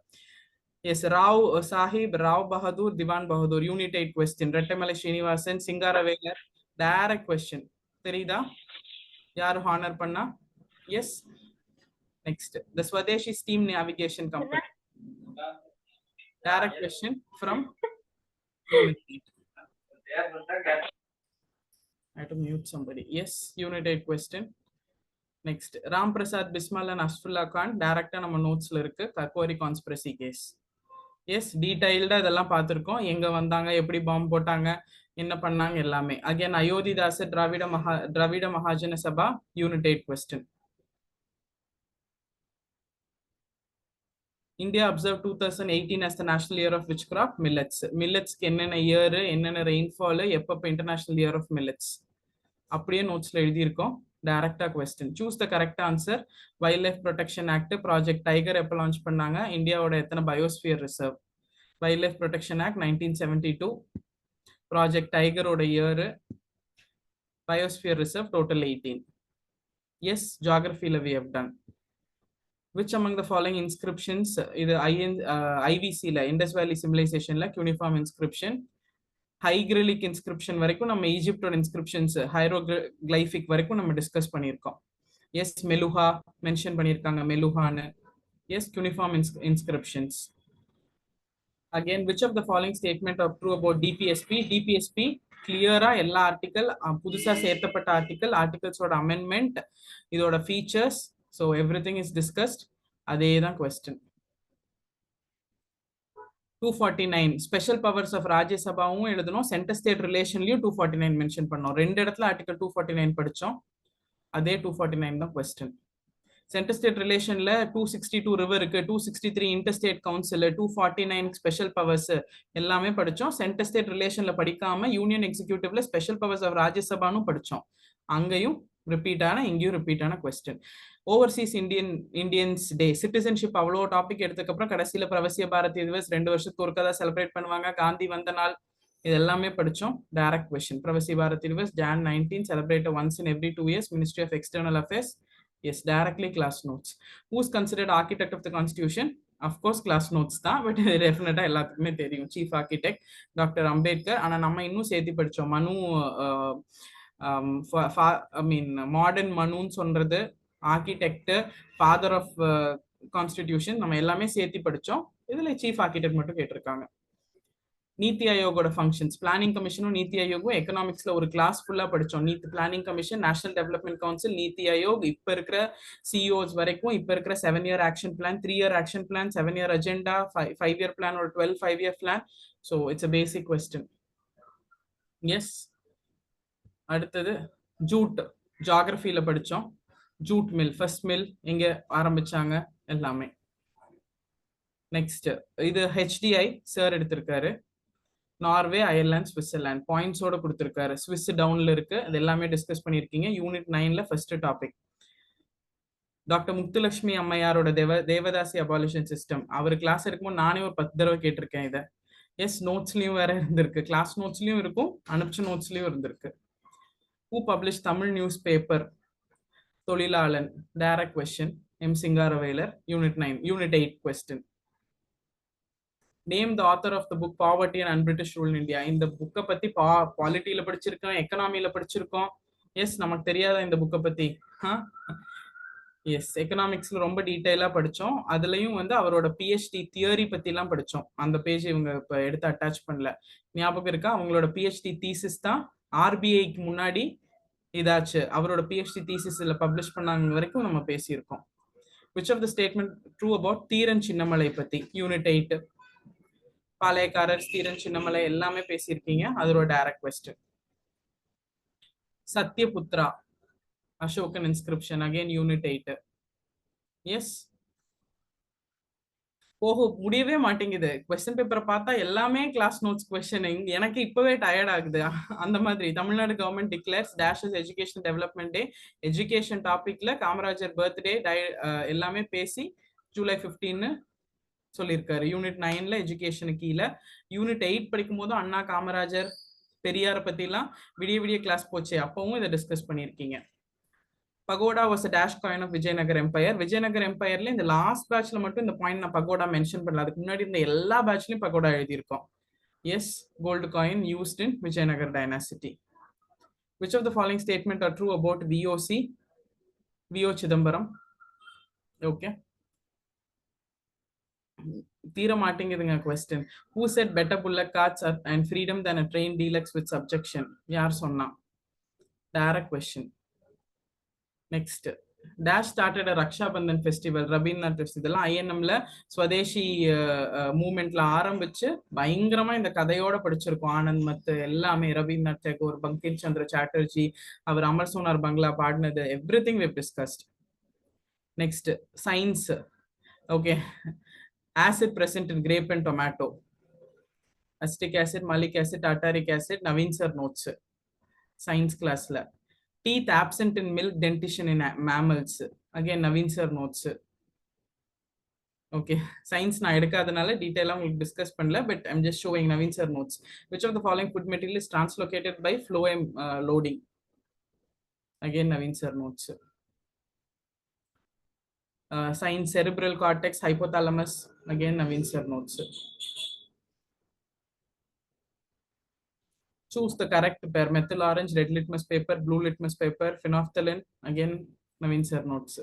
Yes, Rao Sahib, Rao Bahadur, Diwan Bahadur, unit 8 question. Rettamalai Srinivasan, Singaravelar, direct question. தெரியுதா யாரு ஹானர் பண்ணா? Yes. Next, the Swadeshi steam navigation company. Direct question from Unit 8. I have to mute somebody. Yes, Unit 8 question. Next, Ram Prasad Bismal and Asfullah Khan, director நம்ம நோட்ஸ்ல இருக்கு. Kakori conspiracy case. Yes, டீடைல்டா இதெல்லாம் பார்த்துருக்கோம். எங்க வந்தாங்க, எப்படி பாம்பு போட்டாங்க, என்ன பண்ணாங்க எல்லாமே. Again Ayothidasa Dravida Mahajana Sabha, Unit 8 question. India observed 2018 as the national year of which crop? Millets. Millets என்னென்ன year, என்னென்ன rainfall, எப்பப்ப international year of millets. அப்படியே நோட்ஸ்ல எழுதியிருக்கோம். டைரக்டா question. Choose the correct answer. Wild life protection act project tiger எப்போ launch பண்ணாங்க? இந்தியாவோட எத்தனை biosphere reserve? Wild life protection act 1972. Project டைகரோட year. Biosphere reserve total 18. Yes, ஜியோகிராஃபில we have done. Which among the following inscriptions, இது IVCல Indus Valley Civilizationல cuneiform inscription, hieroglyphic inscription வரைக்கும் நம்ம ஈஜிப்டோட இன்ஸ்கிரிப்ஷன்ஸ் ஹைரோகிளைபிக் வரைக்கும் நம்ம டிஸ்கஸ் பண்ணியிருக்கோம். எஸ், மெலுஹா மென்ஷன் பண்ணியிருக்காங்க, மெலுஹான்னு. Yes, cuneiform inscriptions. Again, which of the following statement are true about DPSP? DPSP கிளியரா எல்லா ஆர்டிகல், புதுசா சேர்த்தப்பட்ட ஆர்டிகல்ஸோட அமெண்ட்மெண்ட், இதோட features, so every thing is discussed. அதே தான் கொஸ்டின். 249 ஸ்பெஷல் பவர்ஸ் ஆஃப் ராஜ்யசபாவும் எழுதணும், சென்டர் ஸ்டேட் ரிலேஷன்லயும் 249 மென்ஷன் பண்ணோம். ரெண்டு இடத்துல ஆர்டிகல் 249 படிச்சோம். அதே 249 தான் கொஸ்டின். சென்டர் ஸ்டேட் ரிலேஷன்ல 262 ரிவருக்கு, 263 இன்டர்ஸ்டேட் கவுன்சில், 249 ஸ்பெஷல் பவர்ஸ் எல்லாமே படிச்சோம். சென்டர் ஸ்டேட் ரிலேஷன்ல படிக்காம யூனியன் எக்ஸிக்யூட்டிவ்ல ஸ்பெஷல் பவர்ஸ் ஆஃப் ராஜ்யசபானும் படிச்சோம். அங்கேயும் ரிப்பீட்டான, இங்கேயும் ரிப்பீட்டான question. Overseas Indians day, citizenship அவ்வளோ டாபிக் எடுத்ததுக்கு அப்புறம் கடைசியில பிரவசிய பாரதிய திவஸ் 2 வருஷத்துக்கு ஒருக்கா தான் செலிப்ரேட் பண்ணுவாங்க. காந்தி வந்த நாள், இது எல்லாமே படிச்சோம். Direct question. Pravasi Bharatiya Divas Jan 19 celebrated once in every 2 years. Ministry of External Affairs. Yes, directly class notes. Who's considered architect of the constitution? Of course class notes தான், பட் டெஃபினட்டா எல்லாத்துக்குமே தெரியும். Chief architect doctor Ambedkar. ஆனா நம்ம இன்னும் சேர்த்து படிச்சோம். மனு, மாடர்ன் மனுன்னு சொல்றது, ஆர்கிடெக்ட், ஃபாதர் ஆஃப் கான்ஸ்டிடியூஷன், நம்ம எல்லாமே சேர்த்து படிச்சோம். இதுல சீஃப் ஆர்கிடெக்ட் மட்டும் கேட்டிருக்காங்க. நீத்தி ஆயோகோட ஃபங்க்ஷன்ஸ், பிளானிங் கமிஷனும் நீத்தி ஆயோகும் எக்கனாமிக்ஸ்ல ஒரு கிளாஸ் ஃபுல்லா படிச்சோம். Planning commission, national development council, NITI Aayog, இப்ப இருக்கிற சிஇஓஸ் வரைக்கும், இப்ப இருக்கிற 7 year action plan, 3 year action plan, 7 year agenda, 5 year plan, ஒரு 12 5-year plan. So it's a basic question. Yes, அடுத்தது ஜூட், ஜியோகிராஃபில படிச்சோம். ஜூட் மில், ஃபர்ஸ்ட் மில் எங்க ஆரம்பிச்சாங்க எல்லாமே. நெக்ஸ்ட் இது HDI சார் எடுத்திருக்காரு. நார்வே, அயர்லாந்து, சுவிட்சர்லாந்து பாயிண்ட்ஸோட கொடுத்திருக்காரு. ஸ்விஸ் டவுன்ல இருக்கு. அது எல்லாமே டிஸ்கஸ் பண்ணிருக்கீங்க. யூனிட் 9ல ஃபர்ஸ்ட் டாபிக். டாக்டர் முத்துலட்சுமி அம்மையாரோட தேவதாசி அபாலிஷன் சிஸ்டம், அவர் கிளாஸ் இருக்கும்போது நானே ஒரு 10 தடவை கேட்டிருக்கேன் இதை. எஸ், நோட்ஸ்லயும் வேற இருந்திருக்கு, கிளாஸ் நோட்ஸ்லயும் இருக்கும், அனுப்பிச்ச நோட்ஸ்லயும் இருந்திருக்கு. Who published Tamil news paper? Thozhilalan. Direct question. M Singaravelar. Unit 9, unit 8 question. Name the author of the book poverty and unBritish rule in India. இந்த புக்கை பத்தி பாலிட்டியில படிச்சிருக்கோம், எக்கனாமியில படிச்சிருக்கோம். எஸ், நமக்கு தெரியாத இந்த புக்கை பத்தி? எஸ், எக்கனாமிக்ஸ்ல ரொம்ப டீட்டெயிலா படிச்சோம். அதுலயும் அவரோட PhD தியரி பத்தி எல்லாம் படிச்சோம். அந்த பேஜ் இவங்க இப்ப எடுத்து அட்டாச் பண்ணல, ஞாபகம் இருக்கா? அவங்களோட PhD தீசிஸ் தான் RBIக்கு முன்னாடி இதாச்சு. அவரோட PhD தீசிஸ்ல பப்ளிஷ் பண்ணாங்க வரைக்கும் நம்ம பேசியிருக்கோம். Which of the statement true about Dheeran Chinnamalai பத்தி? யூனிட் 8. பாளையக்காரர், தீரன் சின்னமலை எல்லாமே பேசியிருக்கீங்க. அதோட direct question. Satyaputra, Ashokan inscription, again unit 8. Yes, ஓஹோ, முடியவே மாட்டேங்குது. கொஸ்டின் பேப்பரை பார்த்தா எல்லாமே கிளாஸ் நோட்ஸ் கொஸ்டின். எனக்கு இப்பவே டயர்ட் ஆகுது. அந்த மாதிரி Tamil Nadu government declares dashes education development day. Education டாபிக்ல காமராஜர் பர்த்டே எல்லாமே பேசி ஜூலை 15 சொல்லியிருக்காரு. யூனிட் 9ல எஜுகேஷனுக்கு கீழே. யூனிட் 8 படிக்கும் போதும் அண்ணா, காமராஜர், பெரியாரை பத்தி எல்லாம் விடிய விடிய கிளாஸ் போச்சு, அப்பவும் இதை டிஸ்கஸ் பண்ணியிருக்கீங்க. Pagoda was a dash coin of Vijayanagar empire. Vijayanagar எம்பையர்ல இந்த லாஸ்ட் பேட்ச்ல மட்டும் இந்த பாயிண்ட் நான் பகோடா மென்ஷன் பண்ணல. அதுக்கு முன்னாடி இந்த எல்லா பேட்ச்லயும் பகோடா எழுதியிருக்கோம். Yes, gold coin used in Vijayanagar dynasty. Which of the following statement are true about VOC? VO Chidambaram. Okay, தீர மாட்டேங்குதுங்க question. Who said better bullock carts and freedom than a train deluxe with subjection? யார் சொன்னா? Direct question. Next, dash started Raksha Bandhan festival, Rabindranath festival. இதெல்லாம் INMல ஸ்வதேசி மூவ்மெண்ட்ல ஆரம்பிச்சு பயங்கரமா இந்த கதையோட படிச்சிருக்கோம். ஆனந்த் மத் எல்லாமே, ரவீந்திரநாத் டேகோர், பங்கிம் சந்திர சாட்டர்ஜி, அவர் அமர் சோனார் பங்களா பாடினது, every thing we've discussed. Next, science. Okay, Acid present in grape and tomato. Acetic acid, malic acid, tartaric acid, Naveen sir notes. Science class la. Teeth absent in milk, dentition in mammals. Again, Naveen sir notes. Okay, science na edukadanaala detail உங்களுக்கு discuss பண்ணல, but I'm just showing Naveen sir notes. Which of the following food material is translocated by phloem loading? Again, Naveen sir notes. Science cerebral cortex, hypothalamus. Again, Naveen sir notes. Choose the correct pair: methyl orange, red litmus paper, blue litmus paper, phenolphthalein. Again, Naveen sir notes.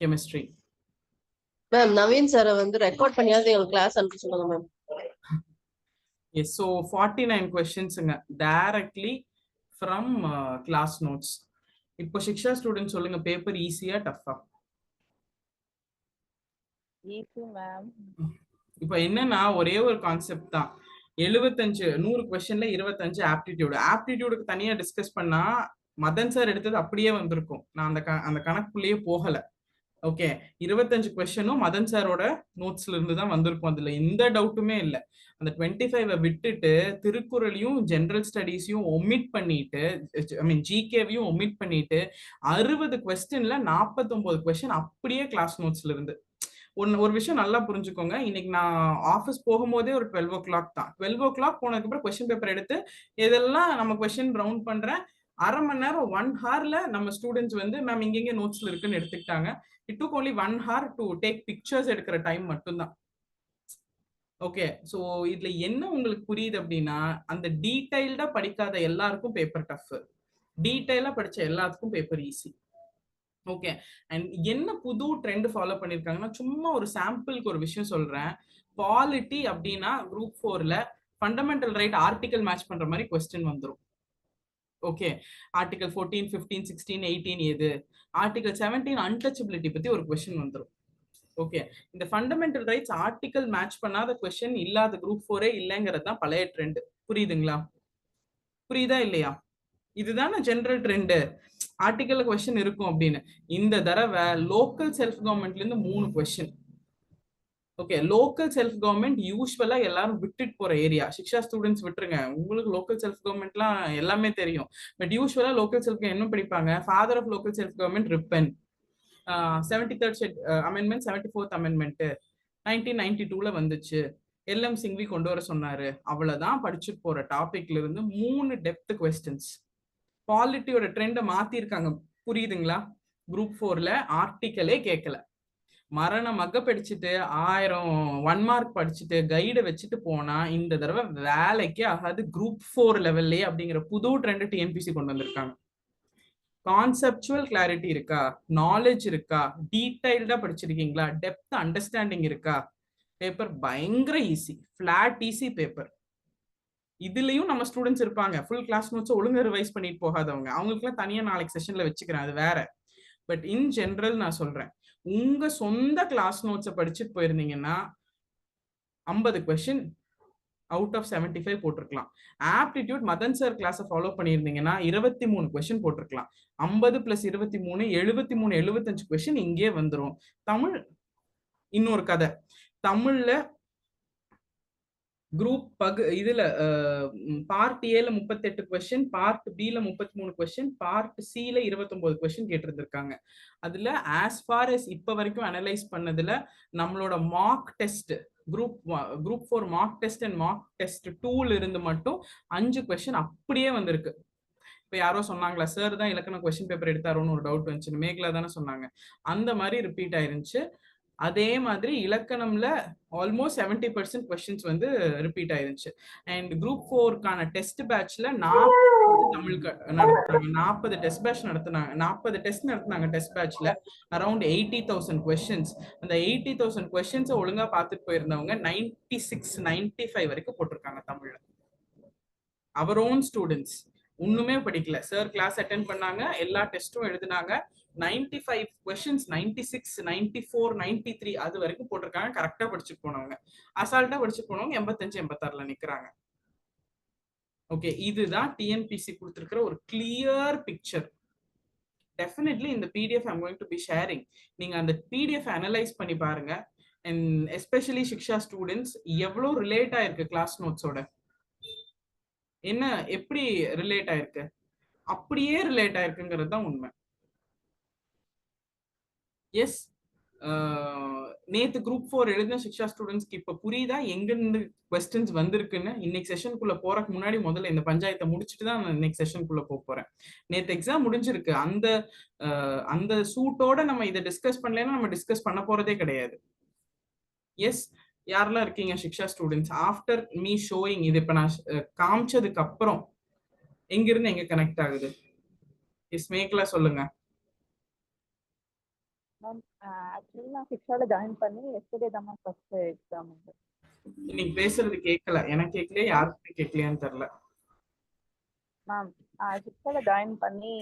Chemistry. Ma'am Naveen சாரை வந்து record பண்ணியாவது எங்களுக்கு class அனுப்பி சொல்லுங்க ma'am. Yes, so 49 questions directly from class notes. இப்போ சிக்ஷா student சொல்லுங்க, paper ஈஸியா டஃபா? Easy ma'am. இப்போ என்னன்னா ஒரே ஒரு கான்செப்ட் தான். 100 கொஸ்டின்ல 25 ஆப்டிடியூட். ஆப்டிடியூடுக்கு தனியா டிஸ்கஸ் பண்ணா மதன் சார் எடுத்தது அப்படியே வந்திருக்கும். நான் அந்த கணக்குள்ளேயே போகல. ஓகே, 25 கொஸ்டினும் மதன் சாரோட நோட்ஸ்ல இருந்து தான் வந்திருக்கும். அதுல எந்த டவுட்டுமே இல்லை. அந்த 25 விட்டுட்டு திருக்குறளையும் ஜெனரல் ஸ்டடீஸையும் ஒமிட் பண்ணிட்டு, ஐ மீன் ஜிகேவையும் ஒமிட் பண்ணிட்டு 60 கொஸ்டின்ல 49 கொஸ்டின் அப்படியே கிளாஸ் நோட்ஸ்ல இருந்து. ஒரு விஷயம் நல்லா புரிஞ்சுக்கோங்க. இன்னைக்கு நான் ஆஃபீஸ் போகும்போதே ஒரு 12 o'clock தான். 12 o'clock போனதுக்கு அப்புறம் கொஸ்டின் பேப்பர் எடுத்து இதெல்லாம் நம்ம கொஸ்டின் ரவுண்ட் பண்றேன். அரை மணி நேரம் 1 hourல நம்ம ஸ்டூடெண்ட்ஸ் வந்து மேம் இங்க நோட்ஸ்ல இருக்குன்னு எடுத்துக்கிட்டாங்க. It took only 1 hour to take pictures எடுக்கிற டைம் மட்டும்தான். ஓகே, ஸோ இதுல என்ன உங்களுக்கு புரியுது அப்படின்னா, அந்த டீடைல்டா படிக்காத எல்லாருக்கும் பேப்பர் டஃப், டீடைலா படிச்ச எல்லாத்துக்கும் பேப்பர் ஈஸி. ஓகே, அண்ட் என்ன புது ட்ரெண்ட் ஃபாலோ பண்ணிருக்காங்கன்னா, சும்மா ஒரு சாம்பிளுக்கு ஒரு விஷயம் சொல்றேன். பாலிட்டி அப்படின்னா குரூப் 4ல ஃபண்டமெண்டல் ரைட் ஆர்டிகல் மேட்ச் பண்ற மாதிரி கொஸ்டின் வந்துடும். ஓகே, ஆர்டிகல் 14, 15, 16, 18 எது? ஆர்டிகல் 17 அன்டச்சபிலிட்டி பத்தி ஒரு கொஸ்டின் வந்துடும். ஓகே, இந்த ஃபண்டமெண்டல் ரைட்ஸ் ஆர்டிகல் மேட்ச் பண்ணாத கொஸ்டின் இல்லாத குரூப் 4 இல்லைங்கிறது தான் பழைய ட்ரெண்ட். புரியுதுங்களா? புரியுதா இல்லையா? இதுதானே ஜெனரல் ட்ரெண்ட். ஆர்டிகல்ல கொஸ்டின் இருக்கும் அப்படின்னு. இந்த தடவை லோக்கல் செல்ஃப் கவர்மெண்ட்ல இருந்து 3 question. Okay, local self government யூஸ்வலா எல்லாரும் விட்டுட்டு போற ஏரியா. சிக்ஷா ஸ்டூடெண்ட்ஸ் விட்டுருங்க, உங்களுக்கு லோக்கல் செல்ஃப் கவர்மெண்ட்லாம் எல்லாமே தெரியும். பட் யூஸ்வலா லோக்கல் செல்ஃப் என்ன படிப்பாங்க? Father of local self government Ripon, 73rd amendment, 74th amendment 1992ல வந்துச்சு. எல்எம் சிங்வி கொண்டு வர சொன்னாரு. அவ்வளவுதான் படிச்சுட்டு போற டாபிக்ல இருந்து 3 டெப்த் கொஸ்டின்ஸ். பாலிட்டியோட ட்ரெண்டை மாத்திருக்காங்க. புரியுதுங்களா? குரூப் 4ல ஆர்டிக்கலே கேட்கல. மரண மக்க படிச்சுட்டு 1000 1 மார்க் படிச்சுட்டு கைடை வச்சுட்டு போனா இந்த தடவை வேலைக்கே ஆகாது குரூப் 4 லெவல்லே அப்படிங்கிற புது ட்ரெண்ட் டிஎன்பிசி கொண்டு வந்திருக்காங்க. கான்செப்சுவல் கிளாரிட்டி இருக்கா? நாலேஜ் இருக்கா? டீடைல்டா படிச்சிருக்கீங்களா? டெப்த் அண்டர்ஸ்டாண்டிங் இருக்கா? பேப்பர் பயங்கர ஈஸி, ஃபிளாட் ஈஸி பேப்பர். இதுலயும் நம்ம ஸ்டூடெண்ட்ஸ் இருப்பாங்க, ஃபுல் கிளாஸ் நோட்ஸ் ஒழுங்கா ரிவைஸ் பண்ணிட்டு போகாதவங்க. அவங்களுக்குலாம் தனியா நாளைக்கு செஷன்ல வச்சுக்கிறேன், அது வேற. பட் இன் ஜெனரல் நான் சொல்றேன், உங்க சொந்த கிளாஸ் நோட்ஸை படிச்சுட்டு போயிருந்தீங்கன்னா 50 கொஸ்டின் அவுட் ஆஃப் 75 போட்டிருக்கலாம். ஆப்டிடியூட் மதன் சார் கிளாஸை ஃபாலோ பண்ணியிருந்தீங்கன்னா 23 கொஸ்டின் போட்டிருக்கலாம். 50 + 23 73, 75 கொஸ்டின் இங்கே வந்துடும். தமிழ் இன்னொரு கதை. தமிழ்ல குரூப் இதுல பார்ட் ஏல 38 கொஸ்டின், பார்ட் பில 33 கொஸ்டின், பார்ட் சில 29 கொஸ்டின் கேட்டிருந்திருக்காங்க. அதுல ஆஸ் ஃபார் எஸ் இப்ப வரைக்கும் அனலைஸ் பண்ணதுல நம்மளோட mark test group 4 mark test and mark test 2ல இருந்து மட்டும் 5 கொஸ்டின் அப்படியே வந்திருக்கு. இப்ப யாரோ சொன்னாங்களா சார் தான் இலக்கண கொஸ்டின் பேப்பர் எடுத்தாரோன்னு ஒரு டவுட் வந்துச்சு. மேகலா தானே சொன்னாங்க. அந்த மாதிரி ரிப்பீட் ஆயிருந்துச்சு. அதே மாதிரி இலக்கணம்ல ஆல்மோஸ்ட் 70% கொஸ்டின்ஸ் வந்து ரிப்பீட் ஆயிருந்துச்சு. அண்ட் குரூப் 4க்கான டெஸ்ட் பேட்ச்ல 40 தமிழுக்கு நடத்துனாங்க. 40 டெஸ்ட் பேட்ச் நடத்துனாங்க. 40 டெஸ்ட் நடத்துனாங்க. டெஸ்ட் பேட்ச்ல அரௌண்ட் 80,000 கொஸ்டின்ஸ். அந்த 80,000 கொஸ்டின்ஸை ஒழுங்கா பார்த்துட்டு போயிருந்தவங்க 96, 95 வரைக்கும் போட்டிருக்காங்க தமிழ்ல. அவர் ஓன் ஸ்டூடெண்ட்ஸ் ஒண்ணுமே படிக்கல. சார் கிளாஸ் அட்டென்ட் பண்ணாங்க, எல்லா டெஸ்டும் எழுதினாங்க. 95 கொஸ்டின்ஸ், 96, 94, 93 அது வரைக்கும் போட்டிருக்காங்க. கரெக்டா படிச்சுட்டு போனவங்க, அசால்ட்டா படிச்சுட்டு போனவங்க 85, 86ல நிக்கிறாங்க. ஓகே, இதுதான் டிஎன்பிசி கொடுத்திருக்கிற ஒரு கிளியர் பிக்சர். டெஃபினெட்லி இந்த PDF I'm going to be sharing. நீங்க அந்த பிடிஎஃப் அனலைஸ் பண்ணி பாருங்க. அண்ட் எஸ்பெஷலி சிக்ஷா ஸ்டூடெண்ட்ஸ் எவ்வளோ ரிலேட் ஆயிருக்கு கிளாஸ் நோட்ஸோட, என்ன எப்படி ரிலேட் ஆயிருக்கு, அப்படியே ரிலேட் ஆயிருக்குங்கிறது தான் உண்மை. எஸ், நேத்து குரூப் 4 எழுதின சிக்ஷா ஸ்டூடெண்ட்ஸ்க்கு இப்ப புரியுதா எங்க இருந்து கொஸ்டின்ஸ் வந்திருக்குன்னு? இன்னைக்கு செஷனுக்குள்ள போறதுக்கு முன்னாடி முதல்ல இந்த பஞ்சாயத்தை முடிச்சுட்டு தான் நான் இன்னைக்கு செஷனுக்குள்ள போறேன். நேத்து எக்ஸாம் முடிஞ்சிருக்கு. அந்த சூட்டோட நம்ம இதை டிஸ்கஸ் பண்ணலைன்னா நம்ம டிஸ்கஸ் பண்ண போறதே கிடையாது. எஸ், யாரெல்லாம் இருக்கீங்க சிக்ஷா ஸ்டூடெண்ட்ஸ்? ஆஃப்டர் மீ ஷோயிங், இது இப்ப நான் காமிச்சதுக்கு அப்புறம் எங்கிருந்து எங்க கனெக்ட் ஆகுது? எஸ், மேக்லா சொல்லுங்க. மேம் ஆக்சுவலி நான் சிக்ஸால ஜாயின் பண்ணி எஸ்டர்டே தான் மேம் ஃபர்ஸ்ட் எக்ஸாம். நீங்க பேசுறது கேட்கல, எனக்கு கேட்கலையா யாருக்கும் கேட்கலையான்னு தெரியல. மேம் சிக்ஸால ஜாயின் பண்ணி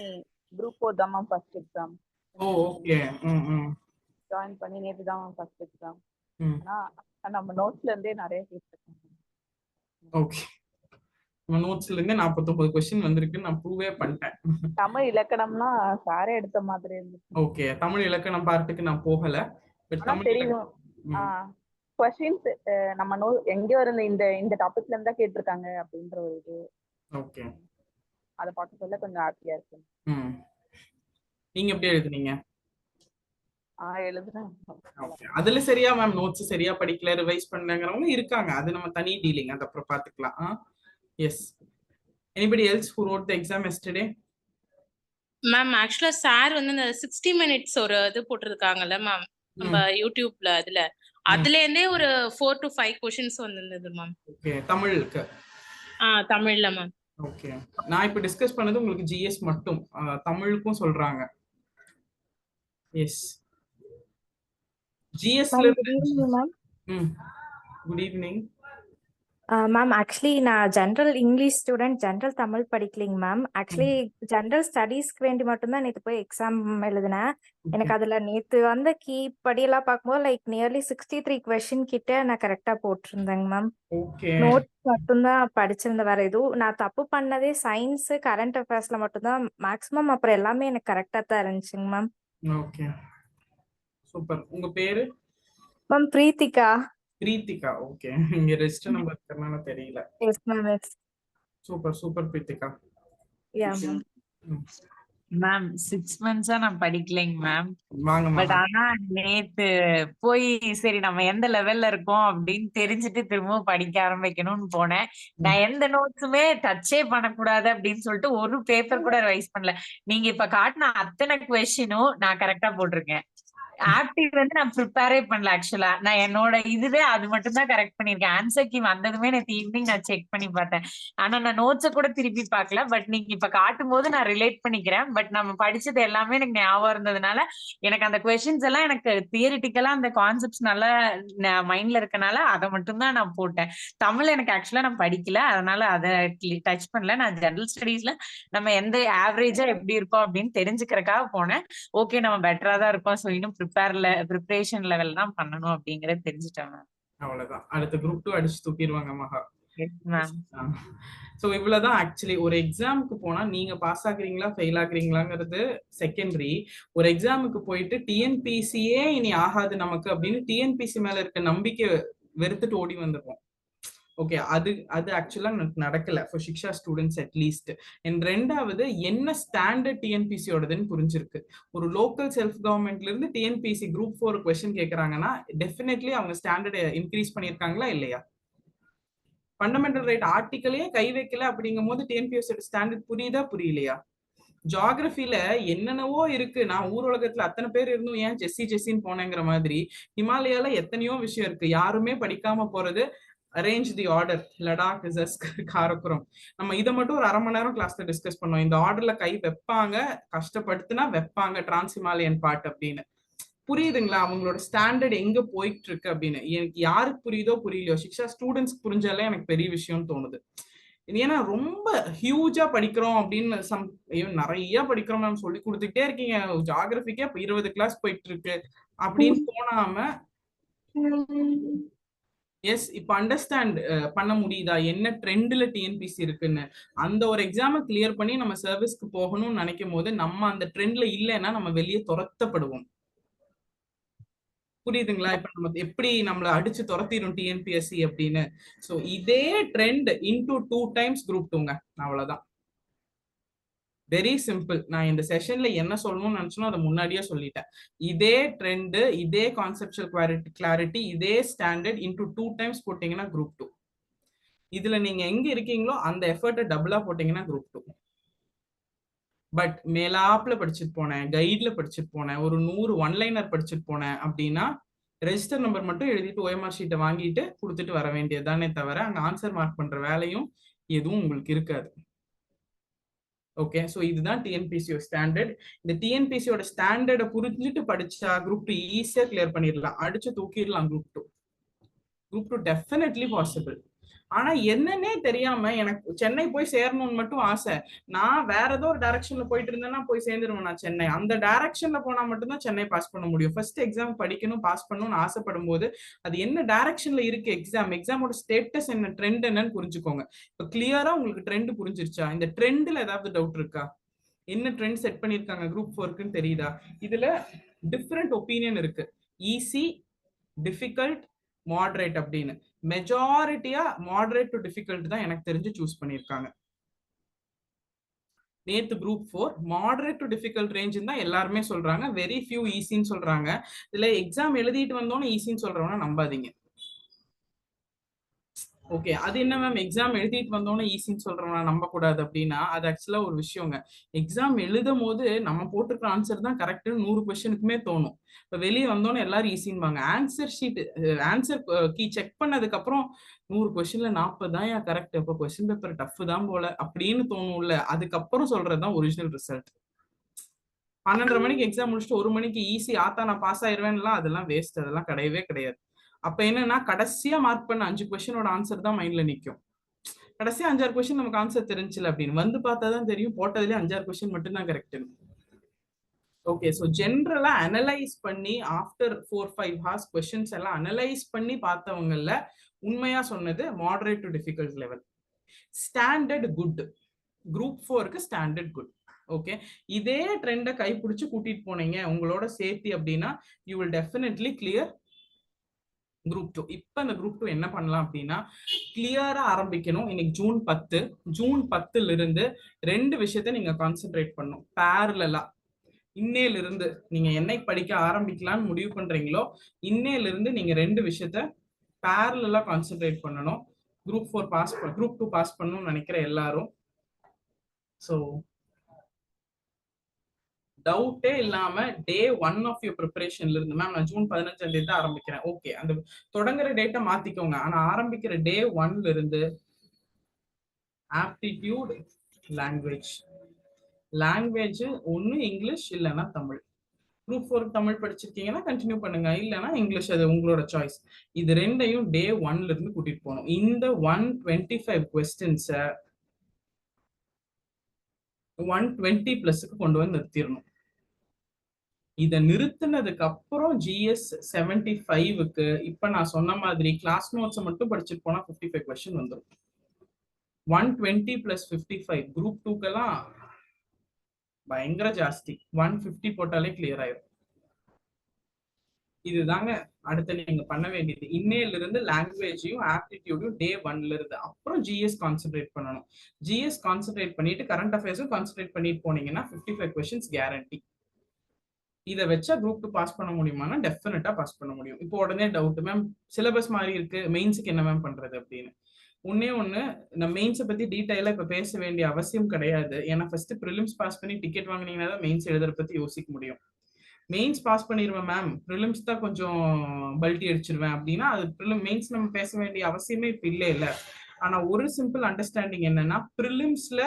குரூப் 4 தான் மேம் ஃபர்ஸ்ட் எக்ஸாம். ஓ ஓகே. ஜாயின் பண்ணி நேற்று தான் மேம் ஃபர்ஸ்ட் எக்ஸாம். ம். ஆனா நம்ம நோட்ஸ்ல இருந்தே நிறைய கேட்டிருக்கோம். ஓகே, நம்ம நோட்ஸ்ல இருந்து 49 கொஸ்டின் வந்திருக்கு, நான் ப்ரூவே பண்ணிட்டேன். தமிழ் இலக்கணம்னா சாரே எடுத்த மாதிரி இருந்துச்சு. ஓகே, தமிழ் இலக்கணம் பார்ட்டுக்கு நான் போகல. பட் ஆனா தமிழ் தெரியும் கொஸ்டின்ஸ் நம்ம எங்கேயோ இருந்து இந்த டாபிக்ல இருந்தா கேட்டிருக்காங்க அப்படின்ற ஒரு இது. ஓகே, அதை பார்க்க சொல்ல கொஞ்சம் ஹாப்பியா இருக்கு. நீங்க எப்படி எழுதுனீங்க? எழுதுறேன். ஓகே, அதுல சரியா மேம் நோட்ஸ் சரியா படிக்கல, ரிவைஸ் பண்ணலங்கிறவங்க இருக்காங்க. அது நம்ம தனி டீலிங், அது அப்புறம் பாத்துக்கலாம். Yes, anybody else who wrote the exam yesterday? Ma'am ஆக்சுவலா சார் வந்து இந்த 60 மினிட்ஸ் ஒரு இது போட்டிருக்காங்கல்ல மேம் நம்ம யூடியூப்ல, அதுல இருந்தே ஒரு 4 to 5 கொஸ்டின்ஸ் வந்திருந்தது மேம். ஓகே, தமிழுக்கு? தமிழ்ல மேம். ஓகே, நான் இப்ப டிஸ்கஸ் பண்ணது உங்களுக்கு ஜிஎஸ் மட்டும், தமிழுக்கும் சொல்றாங்க. எஸ், ஜிஎஸ்ல good evening ma'am. Good evening ma'am. Actually நான் general English student, general Tamil படிக்கலிங்க மேம். ஆக்சுவலி ஜென்ரல் ஸ்டடீஸ்க்கு வேண்டி மட்டும்தான் நேற்று போய் எக்ஸாம் எழுதினேன். எனக்கு அதுல நேற்று வந்த கீ படியெல்லாம் பார்க்கும்போது லைக் நியர்லி 63 கொஸ்டின் கிட்ட நான் கரெக்டா போட்டிருந்தேங்க மேம். ஓகே, நோட்ஸ் மட்டும்தான் படிச்சிருந்தேன், வேற எதுவும் நான் தப்பு பண்ணதே சயின்ஸ் கரண்ட் அஃபேர்ஸ்ல மட்டும்தான் மேக்ஸிமம். அப்புறம் எல்லாமே எனக்கு கரெக்டா தான் இருந்துச்சுங்க மேம். Okay, super. உங்க பேரு? மேம் பிரீத்திகா. பிரீத்திகா, ஓகே. இங்க ரெஜிஸ்டர் நம்பர் இருக்கறனால தெரியல. Yes ma'am. Yes, super super Preethika. Yeah ma'am. Ma'am 6 months நான் படிக்கலைங்க மேம். வாங்க பட் ஆனா நேத்து போய் சரி நம்ம எந்த லெவல்ல இருக்கோம் அப்படின்னு தெரிஞ்சுட்டு திரும்பவும் படிக்க ஆரம்பிக்கணும்னு போனேன். நான் எந்த நோட்ஸுமே டச்சே பண்ணக்கூடாது அப்படின்னு சொல்லிட்டு ஒரு பேப்பர் கூட ரைஸ் பண்ணல. நீங்க இப்ப காட்டின அத்தனை கொஸ்டினும் நான் கரெக்டா போட்டிருக்கேன். ஆப்டிவ் வந்து நான் ப்ரிப்பேரே பண்ணல. ஆக்சுவலா நான் என்னோட இதுவே அது மட்டும் தான் கரெக்ட் பண்ணிருக்கேன். ஆன்சர் கீ வந்ததுமே நேற்று ஈவினிங் நான் செக் பண்ணி பார்த்தேன். ஆனா நான் நோட்ஸை கூட திருப்பி பார்க்கல. பட் நீங்க இப்ப காட்டும் போது நான் ரிலேட் பண்ணிக்கிறேன். பட் நம்ம படிச்சது எல்லாமே எனக்கு ஞாபகம் இருந்ததுனால எனக்கு அந்த கொஸ்டின்ஸ் எல்லாம் எனக்கு தியரிட்டிக்கலா அந்த கான்செப்ட்ஸ் நல்லா மைண்ட்ல இருக்கனால அதை மட்டும் தான் நான் போட்டேன். தமிழ் எனக்கு ஆக்சுவலா நான் படிக்கல, அதனால அதை டச் பண்ணல. நான் ஜெனரல் ஸ்டடீஸ்ல நம்ம எந்த ஆவரேஜா எப்படி இருக்கோம் அப்படின்னு தெரிஞ்சுக்கிறதுக்காக போனேன். ஓகே, நம்ம பெட்டரா தான் இருக்கோம். ஸோ இன்னும் ப்ரிப்பரேஷன் லெவல் தான் பண்ணணும் அப்படிங்கறது தெரிஞ்சுட்டாங்க. அவ்வளவுதான், அடுத்த குரூப் 2 அடிச்சு தூக்கிடுவாங்க மகா. மேம் சோ இவ்வளவுதான். ஆக்சுவலி ஒரு எக்ஸாமுக்கு போனா நீங்க பாஸ் ஆகுறீங்களா ஃபெயில் ஆகுறீங்களாங்கிறது செகண்டரி. ஒரு எக்ஸாமுக்கு போயிட்டு டிஎன்பிசியே இனி ஆகாது நமக்கு அப்படின்னு டிஎன்பிசி மேல இருக்க நம்பிக்கை வெறுத்துட்டு ஓடி வந்துருவோம். ஓகே, அது ஆக்சுவலா நடக்கல for Shiksha students at least. And ரெண்டாவது, என்ன ஸ்டாண்டர்ட் டிஎன்பிசியோடதுன்னு புரிஞ்சிருக்கு. ஒரு லோக்கல் செல்ஃப் கவர்மெண்ட்ல இருந்து டிஎன்பிசி குரூப் 4 கொஸ்டின் கேட்கறாங்கன்னா டெஃபினெட்லி அவங்க ஸ்டாண்டர்டை இன்க்ரீஸ் பண்ணியிருக்காங்களா இல்லையா? ஃபண்டமெண்டல் ரைட் ஆர்டிக்கலே கை வைக்கல அப்படிங்கும் போது டிஎன்பிஎஸ்சியோட ஸ்டாண்டர்ட் புரியுதா புரியலையா? ஜியாகிரபில என்னென்னவோ இருக்கு. நான் ஊர் உலகத்துல அத்தனை பேர் இருந்தும் ஏன் ஜெஸ்ஸின்னு போனேங்கிற மாதிரி ஹிமாலயால எத்தனையோ விஷயம் இருக்கு. யாருமே படிக்காம போறது அரேஞ்ச் தி ஆர்டர், லடாக், காரக்குரம். நம்ம இதை மட்டும் ஒரு 1/2 மணி நேரம் கிளாஸ்ல டிஸ்கஸ் பண்ணோம். இந்த ஆர்டர்ல கை வைப்பாங்க, கஷ்டப்படுத்தினா வைப்பாங்க, டிரான்ஸ் ஹிமாலயன் பார்ட் அப்படின்னு. புரியுதுங்களா அவங்களோட ஸ்டாண்டர்ட் எங்க போயிட்டு இருக்கு அப்படின்னு? எனக்கு யாருக்கு புரியுதோ புரியலையோ, சிக்ஷா ஸ்டூடெண்ட்ஸ்க்கு புரிஞ்சாலே எனக்கு பெரிய விஷயம்னு தோணுது. ஏன்னா ரொம்ப ஹியூஜா படிக்கிறோம் அப்படின்னு நிறைய படிக்கிறோம் மேம், சொல்லி கொடுத்துக்கிட்டே இருக்கீங்க. ஜியாகிரபிக்கே 20 கிளாஸ் போயிட்டு இருக்கு அப்படின்னு தோணாம எஸ் இப்ப அண்டர்ஸ்டாண்ட் பண்ண முடியுதா என்ன ட்ரெண்ட்ல டிஎன்பிசி இருக்குன்னு? அந்த ஒரு எக்ஸாமை கிளியர் பண்ணி நம்ம சர்வீஸ்க்கு போகணும்னு நினைக்கும் போது நம்ம அந்த ட்ரெண்ட்ல இல்லைன்னா நம்ம வெளியே துரத்தப்படுவோம். புரியுதுங்களா? இப்ப நம்ம எப்படி நம்மள அடிச்சு துரத்திடும் டிஎன்பிஎஸ்சி அப்படின்னு. சோ இதே ட்ரெண்ட் இன்டூ 2 டைம்ஸ் குரூப் 2ங்க. அவ்வளவுதான். Very simple. நான் இந்த செஷன்ல என்ன சொல்லணும்னு நினைச்சனோ அதை முன்னாடியே சொல்லிட்டேன். இதே ட்ரெண்ட், இதே கான்செப்சுவல் கிளாரிட்டி, இதே ஸ்டாண்டர்ட் இன்டூ 2 டைம்ஸ் போட்டீங்கன்னா குரூப் 2. இதுல நீங்க எங்க இருக்கீங்களோ அந்த எஃபர்ட்டை டபுளா போட்டீங்கன்னா குரூப் 2. பட் மேலாப்ல படிச்சுட்டு போனேன், கைட்ல படிச்சுட்டு போனேன், ஒரு 100 ஒன்லைனர் படிச்சுட்டு போனேன் அப்படின்னா ரெஜிஸ்டர் நம்பர் மட்டும் எழுதிட்டு OMR ஷீட்டை வாங்கிட்டு கொடுத்துட்டு வர வேண்டியதுதானே தவிர அங்க ஆன்சர் மார்க் பண்ற வேலையும் எதுவும் உங்களுக்கு இருக்காது. ஓகே, ஸோ இதுதான் டிஎன்பிசியோட ஸ்டாண்டர்ட். இந்த டிஎன்பிசியோட ஸ்டாண்டர்டை புரிஞ்சுட்டு படிச்சா குரூப் 2 ஈஸியா கிளியர் பண்ணிடலாம், அடிச்சு தூக்கிடலாம் குரூப் 2. Group 2 definitely possible. ஆனா என்னன்னே தெரியாம எனக்கு சென்னை போய் சேரணும்னு மட்டும் ஆசை. நான் வேற ஏதோ ஒரு டைரக்ஷன்ல போயிட்டு இருந்தேன்னா போய் சேர்ந்துருவேன் நான் சென்னை. அந்த டைரக்ஷன்ல போனா மட்டும்தான் சென்னை பாஸ் பண்ண முடியும். ஃபர்ஸ்ட் எக்ஸாம் படிக்கணும், பாஸ் பண்ணணும்னு ஆசைப்படும் போது அது என்ன டைரக்ஷன்ல இருக்கு எக்ஸாமோட ஸ்டேட்டஸ் என்ன, ட்ரெண்ட் என்னன்னு புரிஞ்சுக்கோங்க. இப்ப கிளியரா உங்களுக்கு ட்ரெண்ட் புரிஞ்சிருச்சா? இந்த ட்ரெண்ட்ல ஏதாவது டவுட் இருக்கா? என்ன ட்ரெண்ட் செட் பண்ணிருக்காங்க குரூப் 4க்குன்னு தெரியுதா? இதுல டிஃபரெண்ட் ஒப்பீனியன் இருக்கு. ஈஸி, டிஃபிகல்ட், மாடரேட் அப்படின்னு. மெஜாரிட்டியா மாடரேட் டு டிஃபிகல்ட் தான் எனக்கு தெரிஞ்சு சூஸ் பண்ணிருக்காங்க. நேத்து group 4 moderate to difficult range தான் எல்லாருமே சொல்றாங்க. வெரி ஃபியூ ஈஸின்னு சொல்றாங்க. இதுல எக்ஸாம் எழுதிட்டு வந்தோன்னு ஈஸின்னு சொல்றவனா நம்பாதீங்க. ஓகே, அது என்ன மேம் எக்ஸாம் எழுதிட்டு வந்தோன்னு ஈஸின்னு சொல்றவனா நம்ப கூடாது அப்படின்னா அது ஆக்சுவலா ஒரு விஷயங்க. எக்ஸாம் எழுதும் போது நம்ம போட்டிருக்கிற ஆன்சர் தான் கரெக்ட்னு 100 கொஸ்டினுக்குமே தோணும். இப்ப வெளியே வந்தோன்னு எல்லாரும் ஈஸின்பாங்க. Answer sheet answer key check பண்ணதுக்கு அப்புறம் 100 கொஸ்டின்ல 40 தான் கரெக்ட், அப்ப கொஸ்டின் பேப்பர் டஃப் தான் போல அப்படின்னு தோணும்ல. அதுக்கப்புறம் சொல்றதுதான் ஒரிஜினல் ரிசல்ட். 12:30 மணிக்கு எக்ஸாம் முடிச்சுட்டு 1 மணிக்கு ஈஸி ஆத்தா நான் பாஸ் ஆயிருவேன்லாம் அதெல்லாம் வேஸ்ட். அதெல்லாம் கிடையவே கிடையாது. அப்ப என்னன்னா கடைசியா மார்க் பண்ண 5 கொஸ்டினோட ஆன்சர் தான் மைண்ட்ல நிக்கும். கடைசியா 5-6 கொஸ்டின் நமக்கு ஆன்சர் தெரிஞ்சில அப்படின்னு வந்து பார்த்தாதான் தெரியும் போட்டதுல 5-6 கொஸ்டின் மட்டும் தான் கரெக்ட். ஓகே, சோ ஜெனரலா அனலைஸ் பண்ணி ஆஃப்டர் 4-5 ஹார்ஸ் கொஸ்டின்ஸ் எல்லாம் அனலைஸ் பண்ணி பார்த்தவங்கல உண்மையா சொன்னது moderate to difficult level. Standard good. குரூப் 4க்கு ஸ்டாண்டர்ட் குட். ஓகே, இதே ட்ரெண்டை கைப்பிடிச்சு கூட்டிட்டு போனீங்க உங்களோட சேஃப்டி அப்படின்னா you will definitely clear group 2. இப்ப அந்த குரூப் 2 என்ன பண்ணலாம் அப்படின்னா கிளியரா ஆரம்பிக்கணும். இன்னைக்கு ஜூன் 10ல இருந்து 2 விஷயத்த நீங்க கான்சென்ட்ரேட் பண்ணணும் பேரலலா. இன்னையில இருந்து நீங்க என்னைக்கு படிக்க ஆரம்பிக்கலாம்னு முடிவு பண்றீங்களோ இன்னையில இருந்து நீங்க 2 விஷயத்த பேரலலா கான்சென்ட்ரேட் பண்ணணும். குரூப் 2 பாஸ் பண்ணணும்னு நினைக்கிற எல்லாரும். சோ டவுட்டே இல்லாம டே 1 ஆஃப் யுவர் ப்ரிப்பரேஷன்ல இருந்து மேம் நான் ஜூன் 15ஆம் தேதி தான் ஆரம்பிக்கிறேன். ஓகே, அந்த தொடங்குற டேட்டை மாத்திக்கோங்க. ஆனா ஆரம்பிக்கிற டே 1ல இருந்து ஆப்டிடியூட், லாங்குவேஜ் ஒன்னு இங்கிலீஷ் இல்லைன்னா தமிழ். குரூப் 4 தமிழ் படிச்சிருக்கீங்கன்னா கண்டினியூ பண்ணுங்க, இல்லைன்னா இங்கிலீஷ், அது உங்களோட சாய்ஸ். இது ரெண்டையும் டே 1ல இருந்து கூட்டிட்டு போகணும். இந்த 125 கொஸ்டின்ஸை 120 பிளஸ்க்கு கொண்டு வந்து நிறுத்திடணும். இதை நிறுத்தினதுக்கு அப்புறம் GS 75க்கு இப்ப நான் சொன்ன மாதிரி கிளாஸ் நோட்ஸை மட்டும் படிச்சுட்டு போனா 55 கொஸ்டின் வந்துடும். 120 + 55 குரூப் 2க்கெல்லாம் பயங்கர ஜாஸ்தி. 150 போட்டாலே கிளியர் ஆயிரும். இதுதாங்க அடுத்து நீங்க பண்ண வேண்டியது. இன்னையில இருந்து லாங்குவேஜையும் ஆப்டிடியூடையும் டே 1ல இருந்து அப்புறம் GS கான்சென்ட்ரேட் பண்ணணும். GS கான்சென்ட்ரேட் பண்ணிட்டு கரண்ட் அஃபேர்ஸும் கான்சென்ட்ரேட் பண்ணிட்டு போனீங்கன்னா 55 கொஸ்டின்ஸ் கேரண்டி. இதை வச்சா குரூப் 2 பாஸ் பண்ண முடியுமானா டெஃபினட்டா பாஸ் பண்ண முடியும். இப்போ உடனே டவுட் மேம் சிலபஸ் மாதிரி இருக்கு, மெயின்ஸுக்கு என்ன மேம் பண்றது அப்படின்னு. ஒண்ணு நம்ம மெயின்ஸை பத்தி டீடைலா இப்ப பேச வேண்டிய அவசியம் கிடையாது. ஏன்னா ஃபர்ஸ்ட் ப்ரிலிம்ஸ் பாஸ் பண்ணி டிக்கெட் வாங்கினீங்கன்னா தான் மெயின்ஸ் எழுதுற பத்தி யோசிக்க முடியும். மெயின்ஸ் பாஸ் பண்ணிடுவேன் மேம், ப்ரிலிம்ஸ் தான் கொஞ்சம் பல்ட்டி அடிச்சிருவேன் அப்படின்னா அது மெயின்ஸ் நம்ம பேச வேண்டிய அவசியமே இப்ப இல்ல. ஆனா ஒரு சிம்பிள் அண்டர்ஸ்டாண்டிங் என்னன்னா ப்ரிலிம்ஸ்ல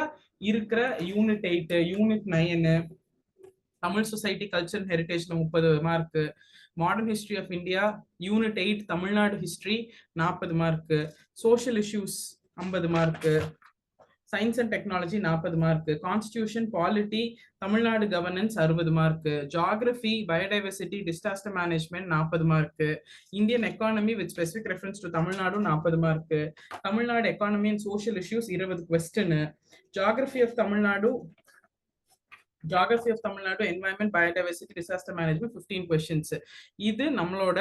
இருக்கிற unit 8, unit 9, Tamil society culture ஹெரிட்டேஜ்ல 30 mark, modern history of India unit 8 Tamil Nadu history 40 mark, social issues 50 mark, science and technology 40 mark, constitution polity Tamil Nadu governance 60 mark, geography biodiversity disaster management 40 mark, Indian economy with specific reference to Tamil Nadu 40 mark, Tamil Nadu economy and social issues 20 question, geography of Tamil Nadu geography of Tamil Nadu, environment, biodiversity, disaster management 15 questions. இது நம்மளோட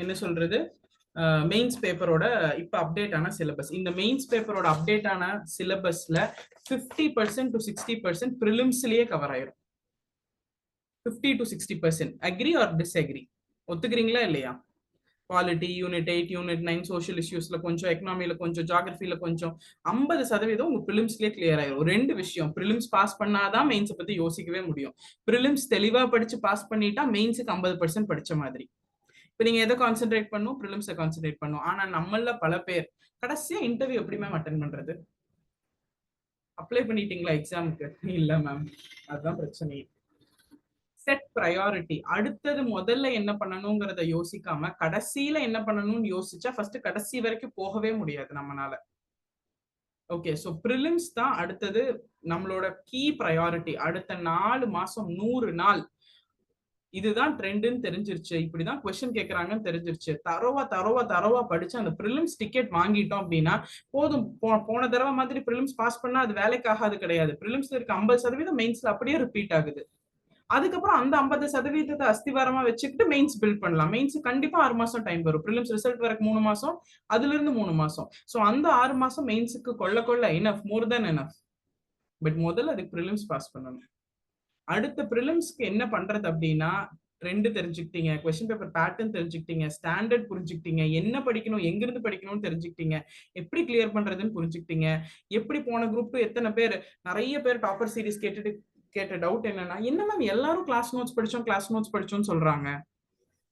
என்ன சொல்றது mains பேப்பரோட இப்ப update ஆன syllabus. இந்த mains பேப்பரோட update ஆன சிலபஸ்ல 50% to 60% ப்ரிலிம்ஸ்லயே கவர் ஆயிரும். 50 to 60%. Agri R disagree? ஒத்துக்கிறீங்களா இல்லையா? பாலிட்டி, யூனிட் 8, யூனிட் 9, சோஷியல் இஷ்யூஸ்ல கொஞ்சம், எக்கனாமில கொஞ்சம், ஜியாகிரபில கொஞ்சம், 50% உங்க ப்ரிலிம்ஸ்லயே கிளியர் ஆயிரும். ரெண்டு விஷயம், ப்ரிலிம்ஸ் பாஸ் பண்ணாதான் மெயின்ஸ் பத்தி யோசிக்கவே முடியும். ப்ரிலிம்ஸ் தெளிவா படிச்சு பாஸ் பண்ணிட்டா மெயின்ஸுக்கு 50% படிச்ச மாதிரி. இப்ப நீங்க எதை கான்சென்ட்ரேட் பண்ணும்? ப்ரிலிம்ஸை கான்சென்ட்ரேட் பண்ணும். ஆனா நம்மள பல பேர் கடைசியா இன்டர்வியூ எப்படி மேம் அட்டென்ட் பண்றது? அப்ளை பண்ணிட்டீங்களா எக்ஸாமுக்கு? இல்ல மேம், அதுதான் பிரச்சனை. Set priority. அடுத்தது முதல்ல என்ன பண்ணணுங்கிறத யோசிக்காம கடைசியில என்ன பண்ணணும்னு யோசிச்சா ஃபர்ஸ்ட் கடைசி வரைக்கும் போகவே முடியாது நம்மளால. ஓகே, சோ ப்ரிலிம்ஸ் தான் அடுத்தது நம்மளோட கீ ப்ரையாரிட்டி. அடுத்த 4 மாசம் 100 நாள் இதுதான் ட்ரெண்டுன்னு தெரிஞ்சிருச்சு, இப்படிதான் கொஸ்டின் கேட்கறாங்கன்னு தெரிஞ்சிருச்சு. தரோவா படிச்சு அந்த ப்ரிலிம்ஸ் டிக்கெட் வாங்கிட்டோம் அப்படின்னா போதும். போன தடவை மாதிரி ப்ரிலிம்ஸ் பாஸ் பண்ணா அது வேலைக்கு ஆகாது கிடையாது. ப்ரிலிம்ஸ்ல இருக்க 50% மெயின்ஸ்ல அப்படியே ரிப்பீட் ஆகுது. அதுக்கப்புறம் அந்த 50% அஸ்திவாரமா வச்சுக்கிட்டு மெயின்ஸ் பில்ட் பண்ணலாம். மெயின்ஸ் கண்டிப்பா 6 மாசம் டைம் வரும். ப்ரிலிம்ஸ் ரிசல்ட் வரக்கு 3 மாசம், அதுல இருந்து 3 மாசம். சோ அந்த 6 மாசம் மெயின்ஸுக்கு கொள்ள enough, more then enough. But முதல்ல அதுக்கு ப்ரிலிம்ஸ் பாஸ் பண்ணணும். அடுத்த ப்ரிலிம்ஸ்க்கு என்ன பண்றது அப்படின்னா, ட்ரெண்ட் தெரிஞ்சுக்கிட்டீங்க, கொஸ்டின் பேப்பர் பேட்டர்ன் தெரிஞ்சுக்கிட்டீங்க, ஸ்டாண்டர்ட் புரிஞ்சுக்கிட்டீங்க, என்ன படிக்கணும், எங்கிருந்து படிக்கணும்னு தெரிஞ்சுக்கிட்டீங்க, எப்படி கிளியர் பண்றதுன்னு புரிஞ்சுக்கிட்டீங்க. எப்படி போன குரூப் எத்தனை பேர், நிறைய பேர் டாப்பர் சீரிஸ் கேட்ட டவுட் என்னன்னா, என்ன மேம் எல்லாரும் கிளாஸ் நோட்ஸ் படிச்சோம்னு சொல்றாங்க,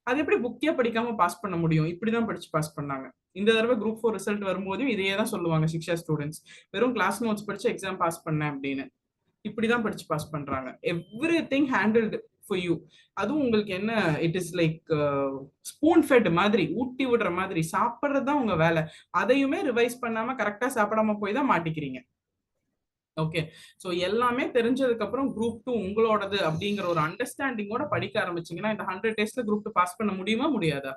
அது எப்படி புக்கே படிக்காம பாஸ் பண்ண முடியும்? இப்படிதான் படிச்சு பாஸ் பண்ணாங்க. இந்த தடவை குரூப் 4 ரிசல்ட் வரும்போதும் இதையே தான் சொல்லுவாங்க சிக்ஷா ஸ்டூடெண்ட்ஸ், வெறும் கிளாஸ் நோட்ஸ் படிச்சு எக்ஸாம் பாஸ் பண்ணேன் அப்படின்னு. இப்படிதான் படிச்சு பாஸ் பண்றாங்க. Everything handled for you. அதுவும் உங்களுக்கு என்ன, it is like spoon fed மாதிரி, ஊட்டி விடுற மாதிரி. சாப்பிட்றது தான் உங்க வேலை. அதையுமே ரிவைஸ் பண்ணாம கரெக்டா சாப்பிடாம போய் தான் மாட்டிக்கிறீங்க. ஓகே, சோ எல்லாமே தெரிஞ்சதுக்கு அப்புறம் குரூப் 2 உங்களோடது அப்படிங்கிற ஒரு அண்டர்ஸ்டாண்டிங்கோட படிக்க ஆரம்பிச்சீங்கன்னா இந்த 100 டேஸ்ல குரூப் 2 பாஸ் பண்ண முடியுமா முடியாதா?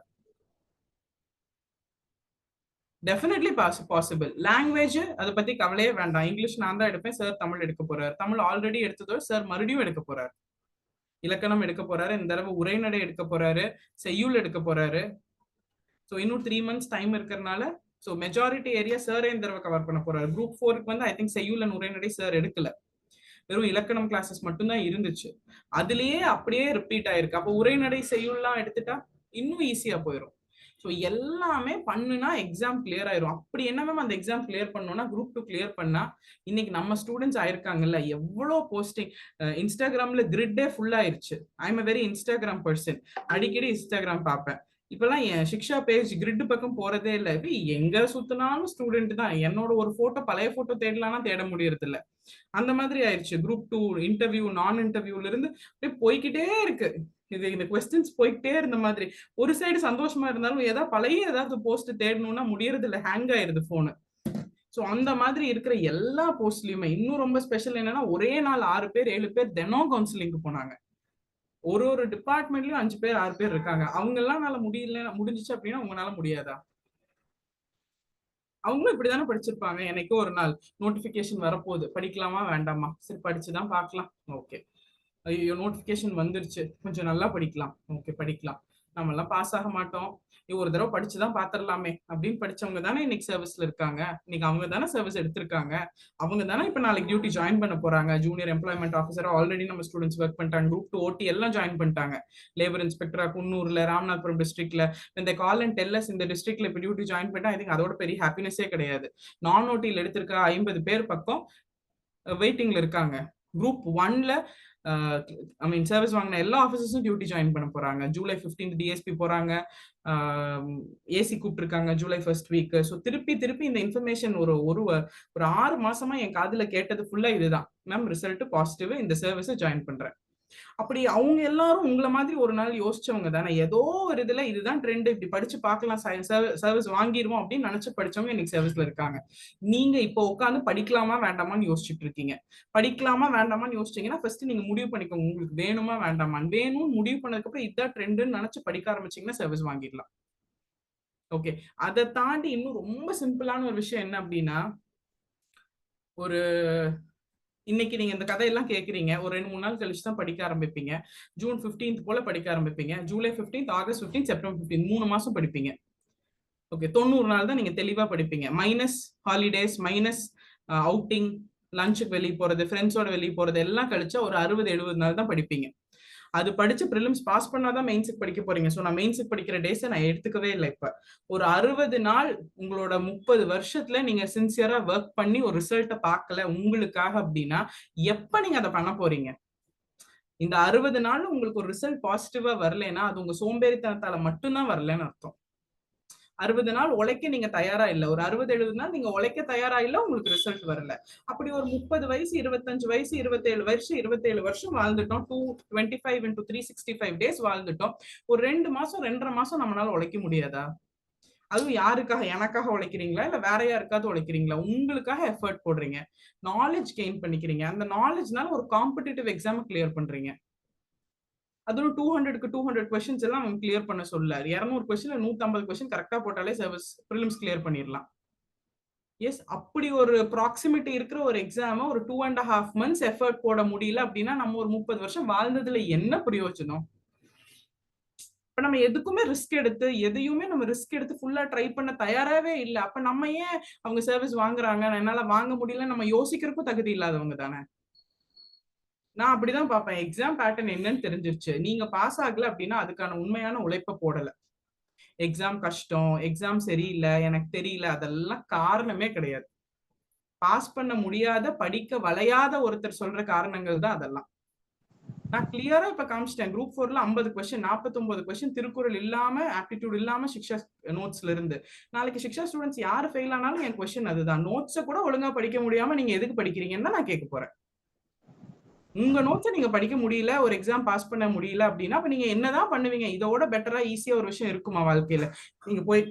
Definitely possible. லாங்குவேஜ் அதை பத்தி கவலையே வேண்டாம். இங்கிலீஷ் நான் தான் எடுப்பேன், சார் தமிழ் எடுக்க போறாரு. தமிழ் ஆல்ரெடி எடுத்ததோ சார் மறுபடியும் எடுக்க போறாரு. இலக்கணம் எடுக்க போறாரு, இந்த தடவை உரைநடை எடுக்க போறாரு, செய்யுள் எடுக்க போறாரு. ஸோ இன்னும் 3 months டைம் இருக்கிறதுனால ஸோ மெஜாரிட்டி ஏரியா சாரே இந்த தடவை கவர் பண்ண போறாரு. குரூப் 4க்கு வந்து ஐ திங்க் செய்யுள் அண்ட் உரைநடை சார் எடுக்கல, வெறும் இலக்கணம் கிளாஸஸ் மட்டும்தான் இருந்துச்சு. அதுலயே அப்படியே ரிப்பீட் ஆயிருக்கு. அப்போ உரைநடை செய்யுள்லாம் எடுத்துட்டா இன்னும் ஈஸியா போயிடும். ஸோ எல்லாமே பண்ணுனா எக்ஸாம் கிளியர் ஆயிரும். அப்படி என்ன மேம் அந்த எக்ஸாம் கிளியர் பண்ணோம்னா, குரூப் 2 கிளியர் பண்ணா இன்னைக்கு நம்ம ஸ்டூடெண்ட்ஸ் ஆயிருக்காங்கல்ல, எவ்வளோ போஸ்டிங். இன்ஸ்டாகிராம்ல கிரிட்டே ஃபுல் ஆயிருச்சு. I am a very Instagram person. அடிக்கடி இன்ஸ்டாகிராம் பார்ப்பேன். இப்பெல்லாம் என் சிக்ஷா பேஜ் கிரிட் பக்கம் போறதே இல்லை. எங்க சுத்தினாலும் ஸ்டூடெண்ட் தான். என்னோட ஒரு போட்டோ, பழைய போட்டோ தேடலாம்னா தேட முடியறது இல்லை. அந்த மாதிரி ஆயிடுச்சு. குரூப் 2 இன்டர்வியூ, நான் இன்டர்வியூல இருந்து அப்படியே போய்கிட்டே இருக்கு. இந்த கொஸ்டின்ஸ் போய்கிட்டே இருந்த மாதிரி. ஒரு சைடு சந்தோஷமா இருந்தாலும் ஏதாவது போஸ்ட் தேடணும்னா முடியறது இல்லை, ஹேங் ஆயிருது போனு. ஸோ அந்த மாதிரி இருக்கிற எல்லா போஸ்ட்லயுமே இன்னும் ரொம்ப ஸ்பெஷல் என்னன்னா, ஒரே நாள் 6 பேர் 7 பேர் தினம் கவுன்சிலிங்க்கு போனாங்க. ஒரு டிபார்ட்மெண்ட்லயும் 5 பேர் 6 பேர் இருக்காங்க. அவங்க எல்லாம் முடிஞ்சிச்சு அப்படின்னா உங்களால முடியாதா? அவங்களும் இப்படிதானே படிச்சிருப்பாங்க. எனக்கு ஒரு நாள் நோட்டிபிகேஷன் வரப்போகுது, படிக்கலாமா வேண்டாமா, சரி படிச்சுதான் பார்க்கலாம். ஓகே, ஐயோ நோட்டிபிகேஷன் வந்துருச்சு, கொஞ்சம் நல்லா படிக்கலாம். ஓகே படிக்கலாம். நம்ம எல்லாம் பாஸ் ஆக மாட்டோம், ஒரு தடவை படிச்சுதான் பாத்திரலாமே அப்படின்னு படிச்சவங்க தானே இன்னைக்கு சர்வீஸ்ல இருக்காங்க. இன்னைக்கு அவங்க தானே சர்வீஸ் எடுத்திருக்காங்க. அவங்க தானே இப்ப நாளைக்கு டியூட்டி ஜாயின் பண்ண போறாங்க. ஜூனியர் எம்ப்ளாய்மெண்ட் ஆஃபீஸர் ஆல்ரெடி நம்ம ஸ்டூடெண்ட்ஸ் ஒர்க் பண்ணிட்டாங்க. குரூப் 2 OT எல்லாம் ஜாயின் பண்ணிட்டாங்க. லேபர் இன்ஸ்பெக்டரா குன்னூர்ல, ராமநாதபுரம் டிஸ்ட்ரிக்ட்ல, இந்த கால் அண்ட் டெல்லஸ் இந்த டிஸ்ட்ரிக்ட்ல இப்ப டியூட்டி ஜாயின் பண்ணிட்டா ஐ திங்க் அதோட பெரிய ஹாப்பினஸே கிடையாது. நான் OTல எடுத்திருக்க 50 பேர் பக்கம் வெயிட்டிங்ல இருக்காங்க. குரூப் 1ல சர்வீஸ் வாங்கின எல்லா ஆஃபீஸர்ஸும் டியூட்டி ஜாயின் பண்ண போறாங்க. ஜூலை 15 DSP போறாங்க. ஏசி கூப்பிட்டுருக்காங்க ஜூலை 1st வீக். ஸோ திருப்பி இந்த இன்ஃபர்மேஷன் ஒரு 6 மாசமா என் காதுல கேட்டது ஃபுல்லா இதுதான், மேம் ரிசல்ட் பாசிட்டிவ், இந்த சர்வீஸை ஜாயின் பண்றேன். அப்படி அவங்க எல்லாரும் உங்களை மாதிரி ஒரு நாள் யோசிச்சவங்க தானே. ஏதோ ஒரு இதுல இதுதான் ட்ரெண்ட், இப்படி படிச்சு பார்க்கலாம், சர்வீஸ் வாங்கிடுவோம் அப்படின்னு நினைச்சு படிச்சவங்க இன்னைக்கு சர்வீஸ்ல இருக்காங்க. நீங்க இப்போ உட்காந்து படிக்கலாமா வேண்டாமான்னு யோசிச்சுட்டு இருக்கீங்க. படிக்கலாமா வேண்டாமான்னு யோசிச்சீங்கன்னா ஃபர்ஸ்ட் நீங்க முடிவு பண்ணிக்கோங்க, உங்களுக்கு வேணுமா வேண்டாமான்னு. வேணும்னு முடிவு பண்ணதுக்கு அப்புறம் இதான் ட்ரெண்டுன்னு நினைச்சு படிக்க ஆரம்பிச்சீங்கன்னா சர்வீஸ் வாங்கிடலாம். ஓகே, அதை தாண்டி இன்னும் ரொம்ப சிம்பிளான ஒரு விஷயம் என்ன அப்படின்னா, ஒரு இன்னைக்கு நீங்க இந்த கதையெல்லாம் கேக்குறீங்க, ஒரு 2-3 நாள் கழிச்சு தான் படிக்க ஆரம்பிப்பீங்க. ஜூன் 15th போல படிக்க ஆரம்பிப்பீங்க. July 15th, August 15th, September 15th 3 மாசம் படிப்பீங்க. ஓகே, 90 நாள் தான் நீங்க தெளிவா படிப்பீங்க. மைனஸ் ஹாலிடேஸ், மைனஸ் அவுட்டிங், லஞ்சுக்கு வெளியே போறது, ஃப்ரெண்ட்ஸோட வெளியே போறது எல்லாம் கழிச்சா ஒரு 60-70 நாள் தான் படிப்பீங்க. அது படிச்சு ப்ரிலிம்ஸ் பாஸ் பண்ணாதான் மெயின்ஸுக்கு படிக்க போறீங்க. ஸோ நான் மெயின்ஸுக்கு படிக்கிற டேஸை நான் எடுத்துக்கவே இல்லை. இப்ப ஒரு 60 நாள் உங்களோட 30 வருஷத்துல நீங்க சின்சியரா ஒர்க் பண்ணி ஒரு ரிசல்ட்டை பார்க்கல உங்களுக்காக அப்படின்னா எப்ப நீங்க அதை பண்ண போறீங்க? இந்த 60 நாள் உங்களுக்கு ஒரு ரிசல்ட் பாசிட்டிவா வரலன்னா அது உங்க சோம்பேறித்தனத்தால மட்டும்தான் வரலன்னு அர்த்தம். 60 நாள் உழைக்க நீங்க தயாரா இல்ல. ஒரு 60-70 நாள் நீங்க உழைக்க தயாரா இல்ல, உங்களுக்கு ரிசல்ட் வரல. அப்படி ஒரு 30 வயசு, 25 வயசு, 27 வருஷம் வாழ்ந்துட்டோம். 225 into 365 days வாழ்ந்துட்டோம். ஒரு 2 மாசம் 2.5 மாசம் நம்மளால உழைக்க முடியாதா? அதுவும் யாருக்காக? எனக்காக உழைக்கிறீங்களா இல்ல வேற யாருக்காவது உழைக்கிறீங்களா? உங்களுக்காக எஃபர்ட் போடுறீங்க, நாலேஜ் கெயின் பண்ணிக்கிறீங்க. அந்த நாலேஜ்னால ஒரு காம்படிட்டிவ் எக்ஸாம் கிளியர் பண்றீங்க. அதுவும் 200க்கு 200 கொஸ்டின்ஸ் எல்லாம் அவங்க கிளியர் பண்ண சொல்ல. 200 கொஸ்டின்ல 150 கொஸ்டின் கரெக்டா போட்டாலே சர்வீஸ் ப்ரிலிம்ஸ் கிளியர் பண்ணிடலாம். எஸ், அப்படி ஒரு ப்ராக்சிமிட்டி இருக்கிற ஒரு எக்ஸாம ஒரு 2.5 months எஃபர்ட் போட முடியல அப்படின்னா நம்ம ஒரு 30 வருஷம் வாழ்ந்ததுல என்ன பிரயோஜனம்? இப்ப நம்ம எதுக்குமே ரிஸ்க் எடுத்து எதையுமே நம்ம ரிஸ்க் எடுத்து ஃபுல்லா ட்ரை பண்ண தயாராவே இல்லை. அப்ப நம்ம ஏன் அவங்க சர்வீஸ் வாங்குறாங்க, என்னால வாங்க முடியல நம்ம யோசிக்கிறதுக்கும் தகுதி இல்லாதவங்க தானே. நான் அப்படிதான் பார்ப்பேன். எக்ஸாம் பேட்டர்ன் என்னன்னு தெரிஞ்சிருச்சு, நீங்க பாஸ் ஆகல அப்படின்னா அதுக்கான உண்மையான உழைப்ப போடல. எக்ஸாம் கஷ்டம், எக்ஸாம் சரியில்லை, எனக்கு தெரியல, அதெல்லாம் காரணமே கிடையாது. பாஸ் பண்ண முடியாத, படிக்க வளையாத ஒருத்தர் சொல்ற காரணங்கள் தான் அதெல்லாம். நான் கிளியரா இப்ப காமிச்சிட்டேன். குரூப் 4ல 50 கொஸ்டின், 49 கொஸ்டின் திருக்குறள் இல்லாம, ஆப்டிடியூட் இல்லாம சிக்ஷா நோட்ஸ்ல இருந்து. நாளைக்கு சிக்ஷா ஸ்டூடெண்ட்ஸ் யாரு ஃபெயில் ஆனாலும் என் கொஸ்டின் அதுதான். நோட்ஸை கூட ஒழுங்கா படிக்க முடியாம நீங்க எதுக்கு படிக்கிறீங்கன்னு தான் நான் கேட்க போறேன். உங்க நோட்ஸை நீங்க படிக்க முடியல, ஒரு எக்ஸாம் பாஸ் பண்ண முடியல அப்படின்னா அப்ப நீங்க என்னதான் பண்ணுவீங்க? இதோட பெட்டரா ஈஸியா ஒரு விஷயம் இருக்குமா வாழ்க்கையில? நீங்க போய்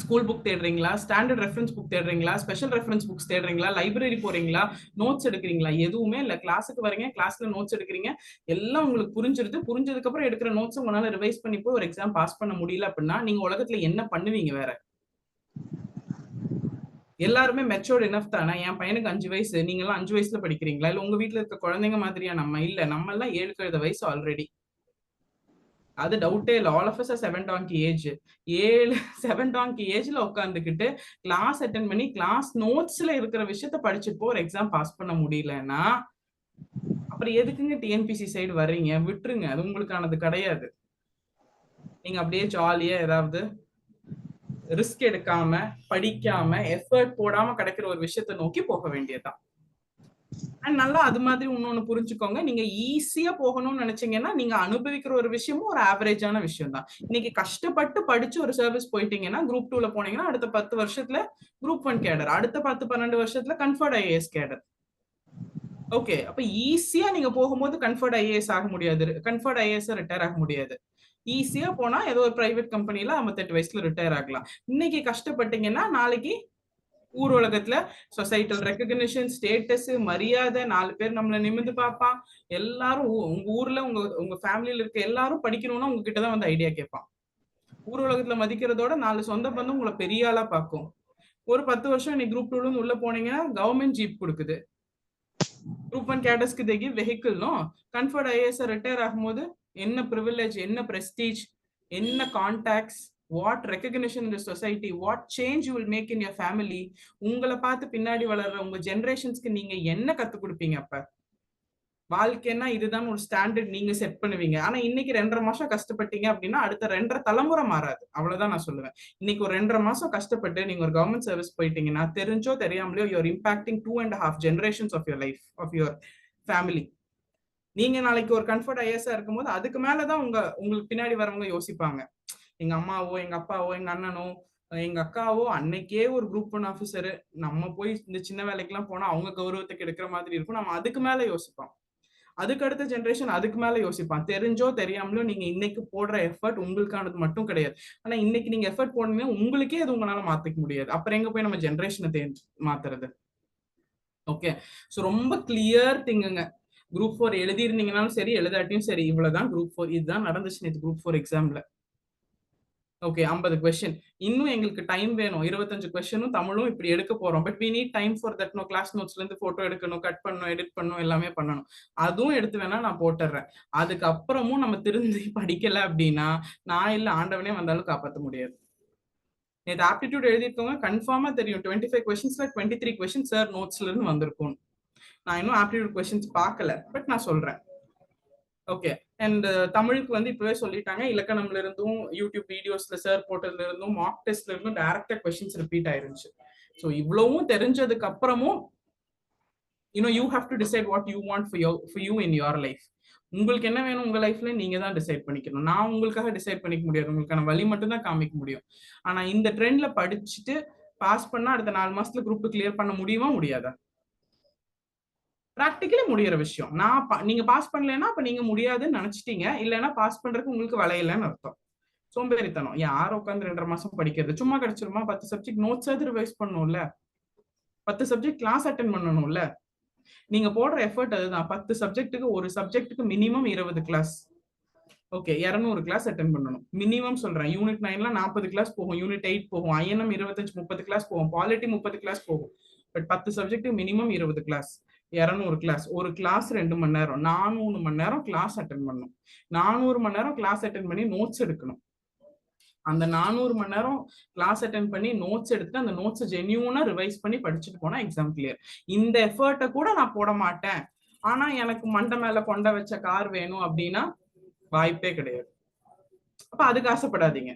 ஸ்கூல் புக் தேடுறீங்களா, ஸ்டாண்டர்ட் ரெஃபரன்ஸ் புக் தேடுறீங்களா, ஸ்பெஷல் ரெஃபரன்ஸ் புக்ஸ் தேடுறீங்களா, லைப்ரரி போறீங்களா, நோட்ஸ் எடுக்கிறீங்களா? எதுவுமே இல்ல. கிளாஸுக்கு வரீங்க, கிளாஸ்ல நோட்ஸ் எடுக்கிறீங்க, எல்லாம் உங்களுக்கு புரிஞ்சிருது. புரிஞ்சதுக்கு அப்புறம் எடுக்கிற நோட்ஸ் உங்களால ரிவைஸ் பண்ணி போய் ஒரு எக்ஸாம் பாஸ் பண்ண முடியல அப்படின்னா நீங்க உலகத்துல என்ன பண்ணுவீங்க வேற? எல்லாருமே மெச்சோர்ட் எனஃப் தானே. என் பையனுக்கு 5 வயசு, நீங்க எல்லாம் 5 வயசுல படிக்கிறீங்களா? இல்ல உங்க வீட்டுல இருக்க குழந்தைங்க மாதிரியா? நம்ம இல்ல, நம்ம எல்லாம் 7 வயசு ஆல்ரெடி. அது டவுட்டே இல்லை. All of us 7 donkey age. 7 donkey ஏஜ்ல உட்காந்துக்கிட்டு கிளாஸ் அட்டென்ட் பண்ணி கிளாஸ் நோட்ஸ்ல இருக்கிற விஷயத்த படிச்சுட்டு ஒரு எக்ஸாம் பாஸ் பண்ண முடியலன்னா அப்புறம் எதுக்குங்க டிஎன்பிசி சைடு வர்றீங்க? விட்டுருங்க, அது உங்களுக்கானது கிடையாது. நீங்க அப்படியே ஜாலியா ஏதாவது ரிஸ்க் எடுக்காம, படிக்காம, எஃபர்ட் போடாம கிடைக்கிற ஒரு விஷயத்தை நோக்கி போக வேண்டியதுதான். அண்ட் நல்லா அது மாதிரி இன்னொன்னு புரிஞ்சுக்கோங்க, நீங்க ஈஸியா போகணும்னு நினைச்சீங்கன்னா நீங்க அனுபவிக்கிற ஒரு விஷயமும் ஒரு ஆவரேஜான விஷயம் தான். இன்னைக்கு கஷ்டப்பட்டு படிச்சு ஒரு சர்வீஸ் போயிட்டீங்கன்னா, குரூப் 2ல போனீங்கன்னா அடுத்த 10 வருஷத்துல குரூப் 1 கேடர், அடுத்த 10-12 வருஷத்துல கன்ஃபர்ட் ஐஏஎஸ் கேடர். ஓகே, அப்ப ஈஸியா நீங்க போகும்போது கன்ஃபர்ட் ஐஏஎஸ் ஆக முடியாது, கன்ஃபர்ட் ஐஏஎஸ் ரிட்டையர் ஆக முடியாது. ஈஸியா போனா ஏதோ ஒரு பிரைவேட் கம்பெனில 58 வயசுல ரிட்டையர் ஆகலாம். இன்னைக்கு கஷ்டப்பட்டீங்கன்னா நாளைக்கு ஊர் உலகத்துல சொசைட்டல் ரெகக்னிஷன், ஸ்டேட்டஸ், மரியாதை, 4 பேர் நம்மள நிமிர்ந்து பார்ப்பான். எல்லாரும் உங்க ஊர்ல உங்க ஃபேமிலியில இருக்க எல்லாரும் படிக்கணும்னா உங்ககிட்ட தான் வந்து ஐடியா கேட்பான். ஊர் உலகத்துல மதிக்கிறதோட 4 சொந்த பந்தம் உங்களை பெரிய ஆளா பார்க்கும். ஒரு 10 வருஷம் நீ குரூப் 2ல உள்ள போனீங்கன்னா கவர்மெண்ட் ஜீப் கொடுக்குது. குரூப் 1 கேடர்ஸ்க்கு they give வெஹிக்கிள்னும். கன்ஃபர்ட் ஐஏஎஸ் ரிட்டையர் ஆகும்போது என்ன ப்ரிவிலேஜ், என்ன பிரஸ்டீஜ், என்ன contacts, what recognition in the society, what change you will make in your family. உங்களை பார்த்து பின்னாடி வளர்ற உங்க ஜெனரேஷன்ஸ்க்கு நீங்க என்ன கத்து கொடுப்பீங்க? அப்ப வாழ்க்கைன்னா இதுதான் ஒரு ஸ்டாண்டர்ட் நீங்க செட் பண்ணுவீங்க. ஆனா இன்னைக்கு 2.5 மாசம் கஷ்டப்பட்டீங்க அப்படின்னா அடுத்த 2.5 தலைமுறை மாறாது. அவ்வளவுதான் நான் சொல்லுவேன். இன்னைக்கு ஒரு 2.5 மாசம் கஷ்டப்பட்டு நீங்க ஒரு கவர்மெண்ட் சர்வீஸ் போயிட்டீங்கன்னா தெரிஞ்சோ தெரியாமலையோ you're impacting 2.5 generations of your life, of your family. நீங்க நாளைக்கு ஒரு கன்ஃபர்ட் ஐஏஎஸ் இருக்கும்போது அதுக்கு மேலதான் உங்களுக்கு பின்னாடி வரவங்க யோசிப்பாங்க. எங்க அம்மாவோ, எங்க அப்பாவோ, எங்க அண்ணனோ, எங்க அக்காவோ அன்னைக்கே ஒரு குரூப் 1 ஆஃபீஸர், நம்ம போய் இந்த சின்ன வேலைக்கெல்லாம் போனா அவங்க கௌரவத்துக்கு எடுக்கிற மாதிரி இருக்கும். நம்ம அதுக்கு மேல யோசிப்போம். அதுக்கு அடுத்த ஜெனரேஷன் அதுக்கு மேல யோசிப்பான். தெரிஞ்சோ தெரியாமலோ நீங்க இன்னைக்கு போடுற எஃபர்ட் உங்களுக்கானது மட்டும் கிடையாது. ஆனா இன்னைக்கு நீங்க எஃபர்ட் போனீங்கன்னா உங்களுக்கே அது உங்களால மாத்திக்க முடியாது. அப்புறம் எங்க போய் நம்ம ஜெனரேஷனை மாத்துறது? ஓகே, சோ ரொம்ப கிளியர் திங்குங்க. குரூப் 4 எழுதிருந்தீங்கன்னாலும் சரி, எழுதாட்டியும் சரி, இவ்வளவுதான் குரூப் 4. இதுதான் நடந்துச்சு நேற்று குரூப் 4 எக்ஸாம்ல. Okay 50 question. இன்னும் எங்களுக்கு டைம் வேணும். 25 கொஸ்டினும் தமிழும் இப்படி எடுக்க போறோம். But we need time for that. Class நோட்ஸ்ல இருந்து போட்டோ எடுக்கணும், கட் பண்ணணும், எடிட் பண்ணணும், எல்லாமே பண்ணணும். அதுவும் எடுத்து வேணா நான் போட்டுறேன். அதுக்கப்புறமும் நம்ம திருந்தி படிக்கல அப்படின்னா நான் இல்ல ஆண்டவனே வந்தாலும் காப்பாற்ற முடியாது. நேற்று ஆப்டிடியூட் எழுதிருக்கவங்க கன்ஃபார்மா தெரியும் 25 கொஸ்டின்ஸ்ல 23 கொஸ்டின் சார் நோட்ஸ்ல இருந்து வந்திருக்கும். நான் இன்னும் ஆப்டிடியூட் கொஸ்டின்ஸ் பார்க்கல, பட் நான் சொல்றேன். ஓகே. அண்ட் தமிழுக்கு வந்து இப்பவே சொல்லிட்டாங்க, இலக்கணம்ல இருந்தும் யூடியூப் வீடியோஸ்ல சார் போட்டதுல இருந்தும் மார்க் டெஸ்ட்ல இருந்தும் டைரக்டா கொஸ்டின்ஸ் ரிப்பீட் ஆயிருந்துச்சு. ஸோ இவ்வளவும் தெரிஞ்சதுக்கு அப்புறமும் you have to decide what you want for you in your life. உங்களுக்கு என்ன வேணும் உங்க லைஃப்ல நீங்க தான் டிசைட் பண்ணிக்கணும். நான் உங்களுக்காக டிசைட் பண்ணிக்க முடியாது, உங்களுக்கான வழி மட்டும் தான் காமிக்க முடியும். ஆனா இந்த ட்ரெண்ட்ல படிச்சுட்டு பாஸ் பண்ணா அடுத்த 4 மாசத்துல குரூப் 2 கிளியர் பண்ண முடியுமா முடியாதா? பிராக்டிக்கலி முடியற விஷயம். நீங்க பாஸ் பண்ணலன்னா அப்ப நீங்க முடியாதுன்னு நினைச்சிட்டீங்க, இல்லைன்னா பாஸ் பண்றதுக்கு உங்களுக்கு வளையலன்னு அர்த்தம். சோம்பேறித்தனம். யார் உட்காந்து 2.5 மாசம் படிக்கிறது? சும்மா கிடைச்சிருமா? 10 சப்ஜெக்ட் நோட்ஸ் ரிவைஸ் பண்ணணும்ல, 10 சப்ஜெக்ட் கிளாஸ் அட்டென்ட் பண்ணணும்ல. நீங்க போடுற எஃபர்ட் அதுதான். 10 சப்ஜெக்ட்டுக்கு ஒரு சப்ஜெக்ட்டுக்கு minimum 20 class. Okay, 200 class attend பண்ணணும் மினிமம் சொல்றேன். யூனிட் 9ல 40 கிளாஸ் போகும், யூனிட் 8 போகும், INM 25-30 கிளாஸ் போகும், பாலிட்டி 30 கிளாஸ் போகும். But 10 subject minimum 20 class, 200 class. ஒரு கிளாஸ் 2 மணி நேரம், 400 மணி நேரம் கிளாஸ் அட்டென்ட் பண்ணணும். 400 மணி நேரம் கிளாஸ் அட்டென்ட் பண்ணி நோட்ஸ் எடுக்கணும். அந்த 400 மணி நேரம் கிளாஸ் அட்டென்ட் பண்ணி நோட்ஸ் எடுத்து அந்த நோட்ஸ் ஜென்யூனா ரிவைஸ் பண்ணி படிச்சுட்டு போனா எக்ஸாம் கிளியர். இந்த எஃபர்ட்டை கூட நான் போட மாட்டேன், ஆனா எனக்கு மண்டை மேல கொண்ட வச்ச கார் வேணும் அப்படின்னா வாய்ப்பே கிடையாது. அப்ப அதுக்கு ஆசைப்படாதீங்க.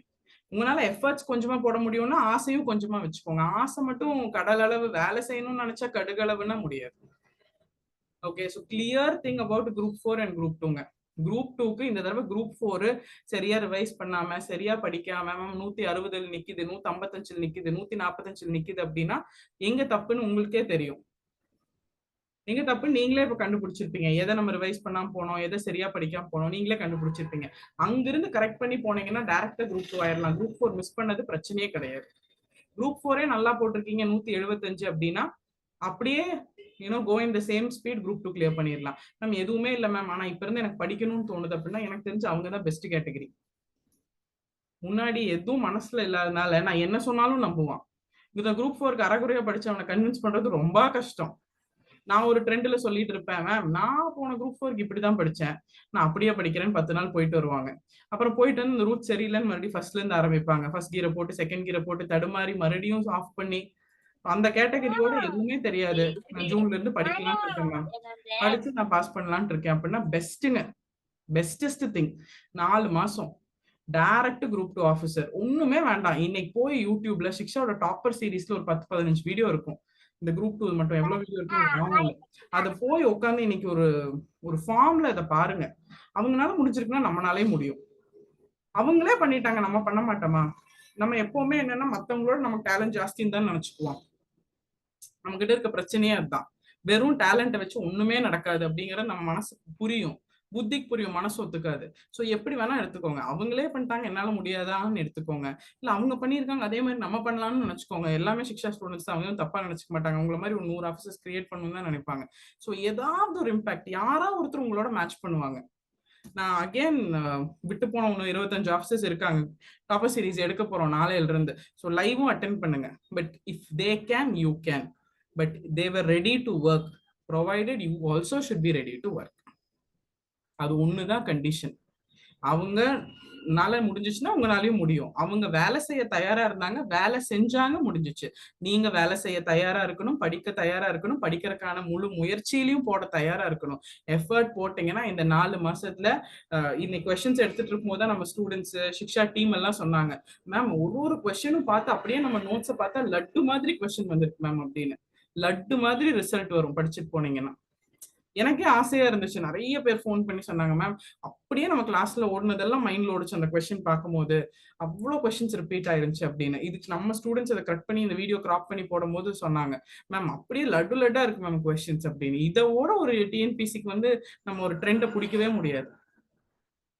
உங்களால எஃபர்ட்ஸ் கொஞ்சமா போட முடியும்னா ஆசையும் கொஞ்சமா வச்சுக்கோங்க. ஆசை மட்டும் கடல் அளவு, வேலை செய்யணும்னு நினைச்சா கடுகளவுன்னா முடியாது. Okay, so clear think about group 4 and group 2ங்க. குரூப் 2க்கு இந்த தடவை குரூப் 4 சரியா ரிவைஸ் பண்ணாம, சரியா படிக்காம 160 நிக்குது, 155 நிக்குது, 145 நிக்குது அப்படின்னா எங்க தப்புன்னு உங்களுக்கே தெரியும். எங்க தப்பு நீங்களே இப்ப கண்டுபிடிச்சிருப்பீங்க. எதை நம்ம ரிவைஸ் பண்ணாம போனோம், எதை சரியா படிக்காம போனோம், நீங்களே கண்டுபிடிச்சிருப்பீங்க. அங்கிருந்து கரெக்ட் பண்ணி போனீங்கன்னா டைரக்டா குரூப் 2 ஆயிடலாம். குரூப் 4 மிஸ் பண்ணது பிரச்சனையே கிடையாது. குரூப் 4 நல்லா போட்டிருக்கீங்க 175 அப்படின்னா அப்படியே go in the same speed group 2 clear பண்ணிடலாம். நம்ம எதுவுமே இல்லை மேம், ஆனா இப்ப இருந்து எனக்கு படிக்கணும்னு தோணுது அப்படின்னா எனக்கு தெரிஞ்சு அவங்க தான் பெஸ்ட் கேட்டகரி. முன்னாடி எதுவும் மனசுல இல்லாதனால நான் என்ன சொன்னாலும் நம்புவான். இந்த குரூப் 4க்கு அரைகுறையா படிச்சவனை கன்வின்ஸ் பண்றது ரொம்ப கஷ்டம். நான் ஒரு ட்ரெண்ட்ல சொல்லிட்டு இருப்பேன், மேம் நான் போன குரூப் 4க்கு இப்படிதான் படிச்சேன், நான் அப்படியே படிக்கிறேன்னு 10 நாள் போயிட்டு வருவாங்க. அப்புறம் போயிட்டு வந்து இந்த ரூட் சரியில்லைன்னு மறுபடியும் ஃபர்ஸ்ட்ல இருந்து ஆரம்பிப்பாங்க. ஃபர்ஸ்ட் கீரை போட்டு செகண்ட் கீரை போட்டு தடுமாறி மறுபடியும் ஆஃப் பண்ணி. அந்த கேட்டகரியோட எதுவுமே தெரியாது, நான் ஜூன்ல இருந்து படிக்கலாம்னு இருக்கேன் மேம், படிச்சு நான் பாஸ் பண்ணலாம்னு இருக்கேன் அப்படின்னா பெஸ்ட்டுங்க. பெஸ்டஸ்ட் திங் 4 மாசம் டைரக்ட் குரூப் 2 ஆஃபீஸர். ஒண்ணுமே வேண்டாம். இன்னைக்கு போய் யூடியூப்ல சிக்ஷாவோட டாப்பர் சீரீஸ்ல ஒரு 10-15 வீடியோ இருக்கும். இந்த குரூப் 2 மட்டும் எவ்வளவு வீடியோ இருக்கு, அதை போய் உட்காந்து இன்னைக்கு ஒரு ஃபார்ம்ல அதை பாருங்க. அவங்களால முடிஞ்சிருக்குன்னா நம்மளாலே முடியும். அவங்களே பண்ணிட்டாங்க, நம்ம பண்ண மாட்டோமா? நம்ம எப்பவுமே என்னன்னா மத்தவங்களோட நம்ம டேலண்ட் ஜாஸ்தின்னு தான் நினைச்சுக்குவோம். நம்ம கிட்ட இருக்க பிரச்சனையே அதுதான். வெறும் டேலண்ட்டை வச்சு ஒண்ணுமே நடக்காது அப்படிங்கறது நம்ம மனசுக்கு புரியும், புத்திக்கு புரியும், மனசு ஒத்துக்காது. ஸோ எப்படி வேணா எடுத்துக்கோங்க. அவங்களே பண்ணிட்டாங்க என்னால முடியாதான்னு எடுத்துக்கோங்க, இல்ல அவங்க பண்ணியிருக்காங்க அதே மாதிரி நம்ம பண்ணலாம்னு நினைச்சுக்கோங்க. எல்லாமே சிக்ஷா ஸ்டூடெண்ட்ஸ் அவங்க தப்பா நினைச்சுக்க மாட்டாங்க. உங்களை மாதிரி ஒரு 100 ஆஃபீஸர்ஸ் கிரியேட் பண்ணணும்னு தான் நினைப்பாங்க. ஸோ ஏதாவது ஒரு இம்பாக்ட் யாராவது ஒருத்தர் உங்களோட மேட்ச் பண்ணுவாங்க. நான் அகெயின் விட்டு போன 25 ஆஃபீஸர்ஸ் இருக்காங்க. டாப்பர் சீரீஸ் எடுக்க போறோம் நாளையில இருந்து. ஸோ லைவும் அட்டென்ட் பண்ணுங்க. But if they can you can. But they var ready to work provided you also should be ready to work. அது ஒண்ணுதான் கண்டிஷன். அவங்கனால முடிஞ்சிச்சுன்னா உங்களாலையும் முடியும். அவங்க வேலை செய்ய தயாரா இருந்தாங்க, வேலை செஞ்சாங்க, முடிஞ்சிச்சு. நீங்க வேலை செய்ய தயாரா இருக்கணும், படிக்க தயாரா இருக்கணும், படிக்கிறதுக்கான முழு முயற்சியிலையும் போட தயாரா இருக்கணும். எஃபர்ட் போட்டீங்கன்னா இந்த 4 மாசத்துல இன்னைக்கு கொஸ்டின்ஸ் எடுத்துட்டு இருக்கும் போது நம்ம ஸ்டூடெண்ட்ஸ் சிக்ஷா டீம் எல்லாம் சொன்னாங்க, மேம் ஒரு கொஸ்டினும் பார்த்து அப்படியே நம்ம நோட்ஸை பார்த்தா லட்டு மாதிரி கொஸ்டின் வந்திருக்கு மேம் அப்படின்னு. லட்டு மாதிரி ரிசல்ட் வரும் படிச்சுட்டு போனீங்கன்னா. எனக்கே ஆசையா இருந்துச்சு. நிறைய பேர் ஃபோன் பண்ணி சொன்னாங்க, மேம் அப்படியே நம்ம கிளாஸ்ல ஓடுனதெல்லாம் மைண்ட்ல ஓடிச்சு அந்த கொஸ்டின் பார்க்கும்போது, அவ்வளோ கொஸ்டின்ஸ் ரிப்பீட் ஆயிருந்துச்சு அப்படின்னு. இதுக்கு நம்ம ஸ்டூடெண்ட்ஸ் அதை கட் பண்ணி இந்த வீடியோ கிராப் பண்ணி போடும்போது சொன்னாங்க, மேம் அப்படியே லட்டா இருக்கு மேம் கொஸ்டின்ஸ் அப்படின்னு. இதோட ஒரு டிஎன்பிசிக்கு வந்து நம்ம ஒரு ட்ரெண்டை பிடிக்கவே முடியாது.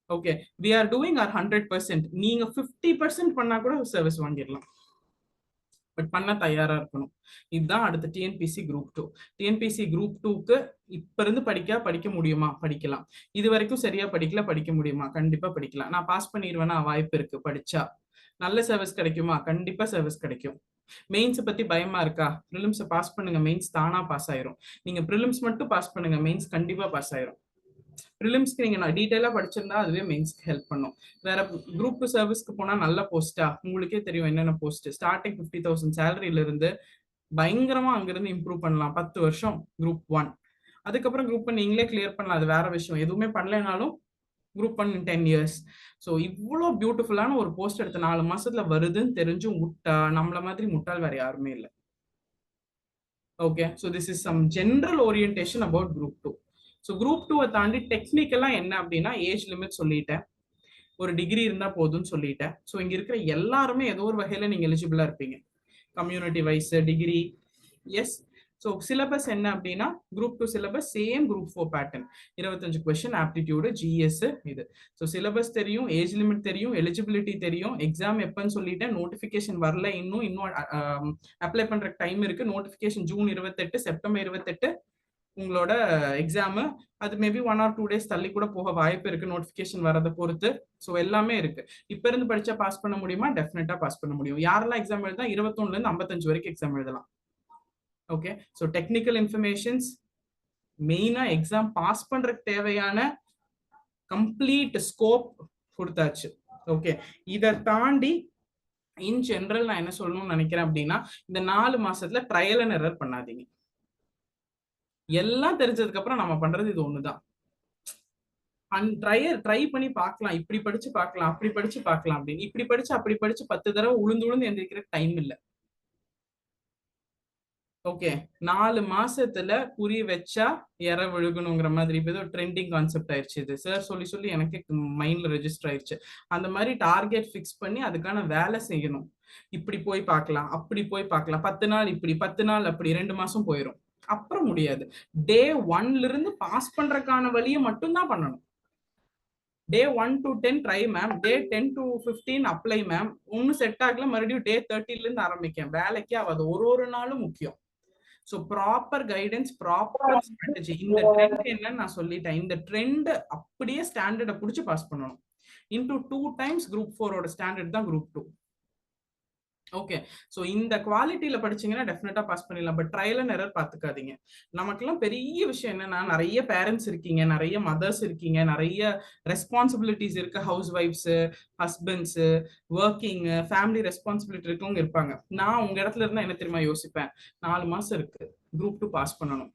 Okay, we are doing our 100%. நீங்க 50% பண்ணா கூட சர்வீஸ் வாங்கிடலாம். பட் பண்ண தயாரா இருக்கணும். இதுதான் அடுத்த டிஎன்பிசி குரூப் 2. டிஎன்பிசி குரூப் 2க்கு இப்ப இருந்து படிக்க முடியுமா? படிக்கலாம். இது வரைக்கும் சரியா படிக்க முடியுமா? கண்டிப்பா படிக்கலாம். நான் பாஸ் பண்ணிடுவேன்னா வாய்ப்பு இருக்கு படிச்சா. நல்ல சர்வீஸ் கிடைக்குமா? கண்டிப்பா சர்வீஸ் கிடைக்கும். மெயின்ஸ் பத்தி பயமா இருக்கா? ப்ரிலிம்ஸ் பாஸ் பண்ணுங்க, மெயின்ஸ் தானா பாஸ் ஆயிரும். நீங்க ப்ரிலிம்ஸ் மட்டும் பாஸ் பண்ணுங்க, மெயின்ஸ் கண்டிப்பா பாஸ் ஆயிரும். ப்ரிலிம்ஸ்க்கு நீங்க நான் டீடைலா படிச்சிருந்தா அதுவே மெயின்ஸ்க்கு ஹெல்ப் பண்ணும். வேற குரூப் 2 சர்வீஸ்க்கு போனா நல்ல போஸ்டா? உங்களுக்கே தெரியும் என்னென்ன போஸ்ட். ஸ்டார்டிங் 50,000 சேலரியில இருந்து பயங்கரமா அங்கிருந்து இம்ப்ரூவ் பண்ணலாம். 10 வருஷம் குரூப் 1. அதுக்கப்புறம் குரூப் 1 நீங்களே கிளியர் பண்ணலாம், அது வேற விஷயம். எதுவுமே பண்ணலைனாலும் குரூப் 1 in 10 years. ஸோ இவ்வளோ பியூட்டிஃபுல்லான ஒரு போஸ்ட் எடுத்து 4 மாசத்துல வருதுன்னு தெரிஞ்சும் விட்டா நம்மள மாதிரி முட்டாள் வேற யாருமே இல்லை. Okay, so this is some general orientation about group 2. So group 2 தாண்டி டெக்னிக்கலா என்ன அப்படின்னா ஏஜ் லிமிட் சொல்லிட்டேன், ஒரு டிகிரி இருந்தா போதும்னு சொல்லிட்டேன். ஸோ இங்க இருக்கிற எல்லாருமே ஏதோ ஒரு வகையில நீங்க எலிஜிபிளா இருப்பீங்க, community wise, degree. Yes. So syllabus என்ன அப்படின்னா group 2 syllabus same group 4 pattern. 25 question, aptitude, GS இது. ஸோ சிலபஸ் தெரியும், ஏஜ் லிமிட் தெரியும், எலிஜிபிலிட்டி தெரியும். எக்ஸாம் எப்பன்னு சொல்லிட்டேன், நோட்டிஃபிகேஷன் வரல, இன்னும் அப்ளை பண்ற டைம் இருக்கு. நோட்டிஃபிகேஷன் ஜூன் 28, செப்டம்பர் 28 உங்களோட எக்ஸாமு. அது மேபி 1 or 2 days தள்ளி கூட போக வாய்ப்பு இருக்கு, நோட்டிஃபிகேஷன் வரதை பொறுத்து. ஸோ எல்லாமே இருக்கு. இப்ப இருந்து படிச்சா பாஸ் பண்ண முடியுமா? டெஃபினட்டா பாஸ் பண்ண முடியும். யாரெல்லாம் எக்ஸாம் எழுதா 21ல இருந்து 55 வரைக்கும் எக்ஸாம் எழுதலாம். ஓகே, ஸோ டெக்னிக்கல் இன்ஃபர்மேஷன்ஸ் மெயினா எக்ஸாம் பாஸ் பண்றதுக்கு தேவையான கம்ப்ளீட் ஸ்கோப் கொடுத்தாச்சு. ஓகே, இதை தாண்டி இன் ஜெனரல் நான் என்ன சொல்லணும்னு நினைக்கிறேன் அப்படின்னா இந்த 4 மாசத்துல ட்ரையல் அண்ட் எரர் பண்ணாதீங்க. எல்லாம் தெரிஞ்சதுக்கு அப்புறம் நம்ம பண்றது இது ஒண்ணுதான். ட்ரை பண்ணி பார்க்கலாம், இப்படி படிச்சு பார்க்கலாம், அப்படி படிச்சு பார்க்கலாம் அப்படின்னு. இப்படி படிச்சு அப்படி படிச்சு 10 தடவை உளுந்து எந்திரிக்கிற டைம் இல்லை. ஓகே, 4 மாசத்துல குறி வச்சா எற விழுகணுங்கிற மாதிரி இப்போ ஏதோ ட்ரெண்டிங் கான்செப்ட் ஆயிடுச்சு. இது சார் சொல்லி எனக்கு மைண்ட்ல ரெஜிஸ்டர் ஆயிடுச்சு. அந்த மாதிரி டார்கெட் ஃபிக்ஸ் பண்ணி அதுக்கான வேலை செய்யணும். இப்படி போய் பார்க்கலாம், அப்படி போய் பார்க்கலாம், 10 நாள் இப்படி, 10 நாள் அப்படி, 2 மாசம் போயிடும். அப்புறம் முடியாது. டே 1ல இருந்து பாஸ் பண்றதுக்கான வழியை மட்டும்தான் பண்ணணும். டே 1 to 10 try ma'am, day 10 to 15 apply ma'am. ஒன்னும் செட் ஆகல, மறுபடியும் டே 30ல இருந்து ஆரம்பிக்கேன். வேலைக்கே ஆகாது, ஒரு நாளும் முக்கியம். So proper guidance, proper strategy. இந்த ட்ரெண்ட் என்னன்னு நான் சொல்லிட்டேன். இந்த ட்ரெண்ட் அப்படியே ஸ்டாண்டர்டை பிடிச்சி பாஸ் பண்ணணும். இன்டூ 2 times குரூப் 4ஓட ஸ்டாண்டர்ட் தான் குரூப் 2. ஓகே, ஸோ இந்த குவாலிட்டியில படிச்சீங்கன்னா டெஃபினட்டா பாஸ் பண்ணிடலாம். பட் ட்ரையல் அண்ட் எரர் பார்த்துக்காதீங்க. நமக்கெல்லாம் பெரிய விஷயம் என்னன்னா நிறைய பேரண்ட்ஸ் இருக்கீங்க, நிறைய மதர்ஸ் இருக்கீங்க, நிறைய ரெஸ்பான்சிபிலிட்டிஸ் இருக்கு. ஹவுஸ் ஒய்ஃப்ஸ், ஹஸ்பண்ட்ஸ், ஒர்க்கிங், ஃபேமிலி ரெஸ்பான்சிபிலிட்டி இருக்கவங்க இருப்பாங்க. நான் உங்க இடத்துல இருந்தா என்ன தெரியுமா யோசிப்பேன்? 4 மாசம் இருக்கு, குரூப் 2 பாஸ் பண்ணணும்.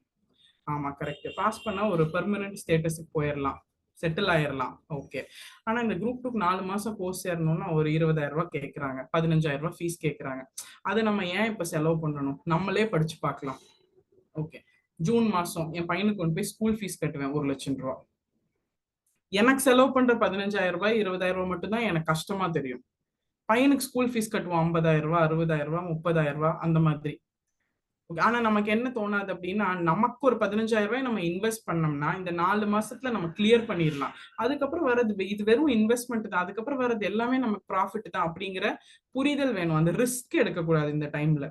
ஆமா கரெக்ட், பாஸ் பண்ணா ஒரு பெர்மனன்ட் ஸ்டேட்டஸுக்கு போயிடலாம், செட்டில் ஆயிடலாம். ஓகே, ஆனா இந்த குரூப் 2 4 மாசம் கோர்ஸ் சேரணும்னா ஒரு 20,000 ரூபாய் கேட்கறாங்க, 15,000 ரூபாய் ஃபீஸ் கேட்கறாங்க. அதை நம்ம ஏன் இப்ப செலவு பண்ணணும்? நம்மளே படிச்சு பார்க்கலாம். ஓகே, ஜூன் மாசம் என் பையனுக்கு கொண்டு போய் ஸ்கூல் ஃபீஸ் கட்டுவேன் 1,00,000 ரூபாய். எனக்கு செலவு பண்ற 15,000 ரூபாய் 20,000 ரூபாய் மட்டும் தான் எனக்கு கஷ்டமா தெரியும். பையனுக்கு ஸ்கூல் ஃபீஸ் கட்டுவோம் 50,000 ரூபாய், 60,000 ரூபாய், 30,000 ரூபாய் அந்த மாதிரி. ஆனா நமக்கு என்ன தோணாது அப்படின்னா நமக்கு ஒரு 15,000 ரூபாய் நம்ம இன்வெஸ்ட் பண்ணோம்னா இந்த 4 மாசத்துல நம்ம கிளியர் பண்ணிடலாம். அதுக்கப்புறம் வர்றது இது வெறும் இன்வெஸ்ட்மெண்ட் தான், அதுக்கப்புறம் வர்றது எல்லாமே நமக்கு ப்ராஃபிட் தான் அப்படிங்கிற புரிதல் வேணும். அந்த ரிஸ்க் எடுக்கக்கூடாது இந்த டைம்ல.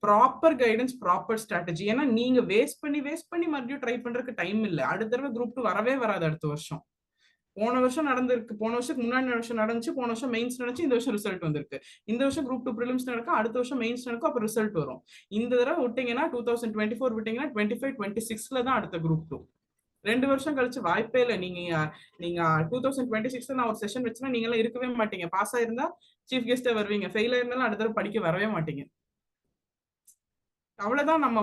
Proper guidance, proper strategy. ஏன்னா நீங்க வேஸ்ட் பண்ணி மறுபடியும் ட்ரை பண்றதுக்கு டைம் இல்லை. அடுத்த தடவை குரூப் 2 வரவே வராது அடுத்த வருஷம். போன வருஷம் நடந்திருக்கு, போன வருஷத்துக்கு முன்னாடி வருஷம் நடந்துச்சு, போன வருஷம் மெயின்ஸ் நடந்துச்சு, இந்த வருஷம் ரிசல்ட் வந்திருக்கு. இந்த வருஷம் குரூப் 2 ப்ரிலிம்ஸ் நடக்கும், அடுத்த வருஷம் மெயின்ஸ் நடக்கும், அப்ப ரிசல்ட் வரும். இந்த தடவை விட்டீங்கன்னா 2024 விட்டீங்கன்னா 25-26ல தான் அடுத்த குரூப் 2. 2 வருஷம் கழிச்சு வாய்ப்பே இல்லை. நீங்க 2026 நான் ஒரு செஷன் வச்சுன்னா நீங்க எல்லாம் இருக்கவே மாட்டீங்க. பாஸ் ஆயிருந்தா சீஃப் கெஸ்டா வருவீங்க, ஃபெயில் ஆயிருந்தாலும் அடுத்த தடவை படிக்க வரவே மாட்டீங்க. அவ்வளவுதான் நம்ம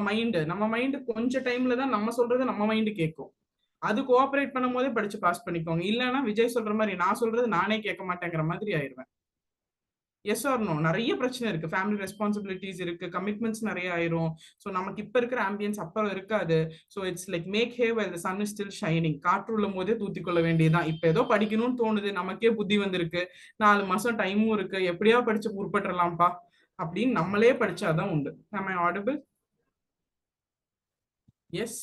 மைண்டு கொஞ்சம் டைம்ல தான் நம்ம சொல்றது நம்ம மைண்டு கேட்கும். அது கோஆபரேட் பண்ணும் போதே படிச்சு பாஸ் பண்ணிக்கோங்க. இல்லைன்னா விஜய் சொல்ற மாதிரி நான் சொல்றது நானே கேட்க மாட்டேங்கிற மாதிரி ஆயிடுவேன். Yes or no? நிறைய பிரச்சனை இருக்கு, ஃபேமிலி ரெஸ்பான்சிபிலிட்டிஸ் இருக்கு, கமிட்மெண்ட்ஸ் நிறைய ஆயிரும். ஸோ நமக்கு இப்ப இருக்கிற ஆம்பியன்ஸ் அப்புறம் இருக்காது. So it's like make hay while the sun is still shining. காற்று உள்ள போதே தூத்திக்கொள்ள வேண்டியதுதான். இப்ப ஏதோ படிக்கணும்னு தோணுது, நமக்கே புத்தி வந்திருக்கு, 4 மாசம் டைமும் இருக்கு, எப்படியா படிச்சு உருப்பட்டுறலாம்ப்பா அப்படின்னு நம்மளே படிச்சாதான் உண்டு. Am I audible? Yes.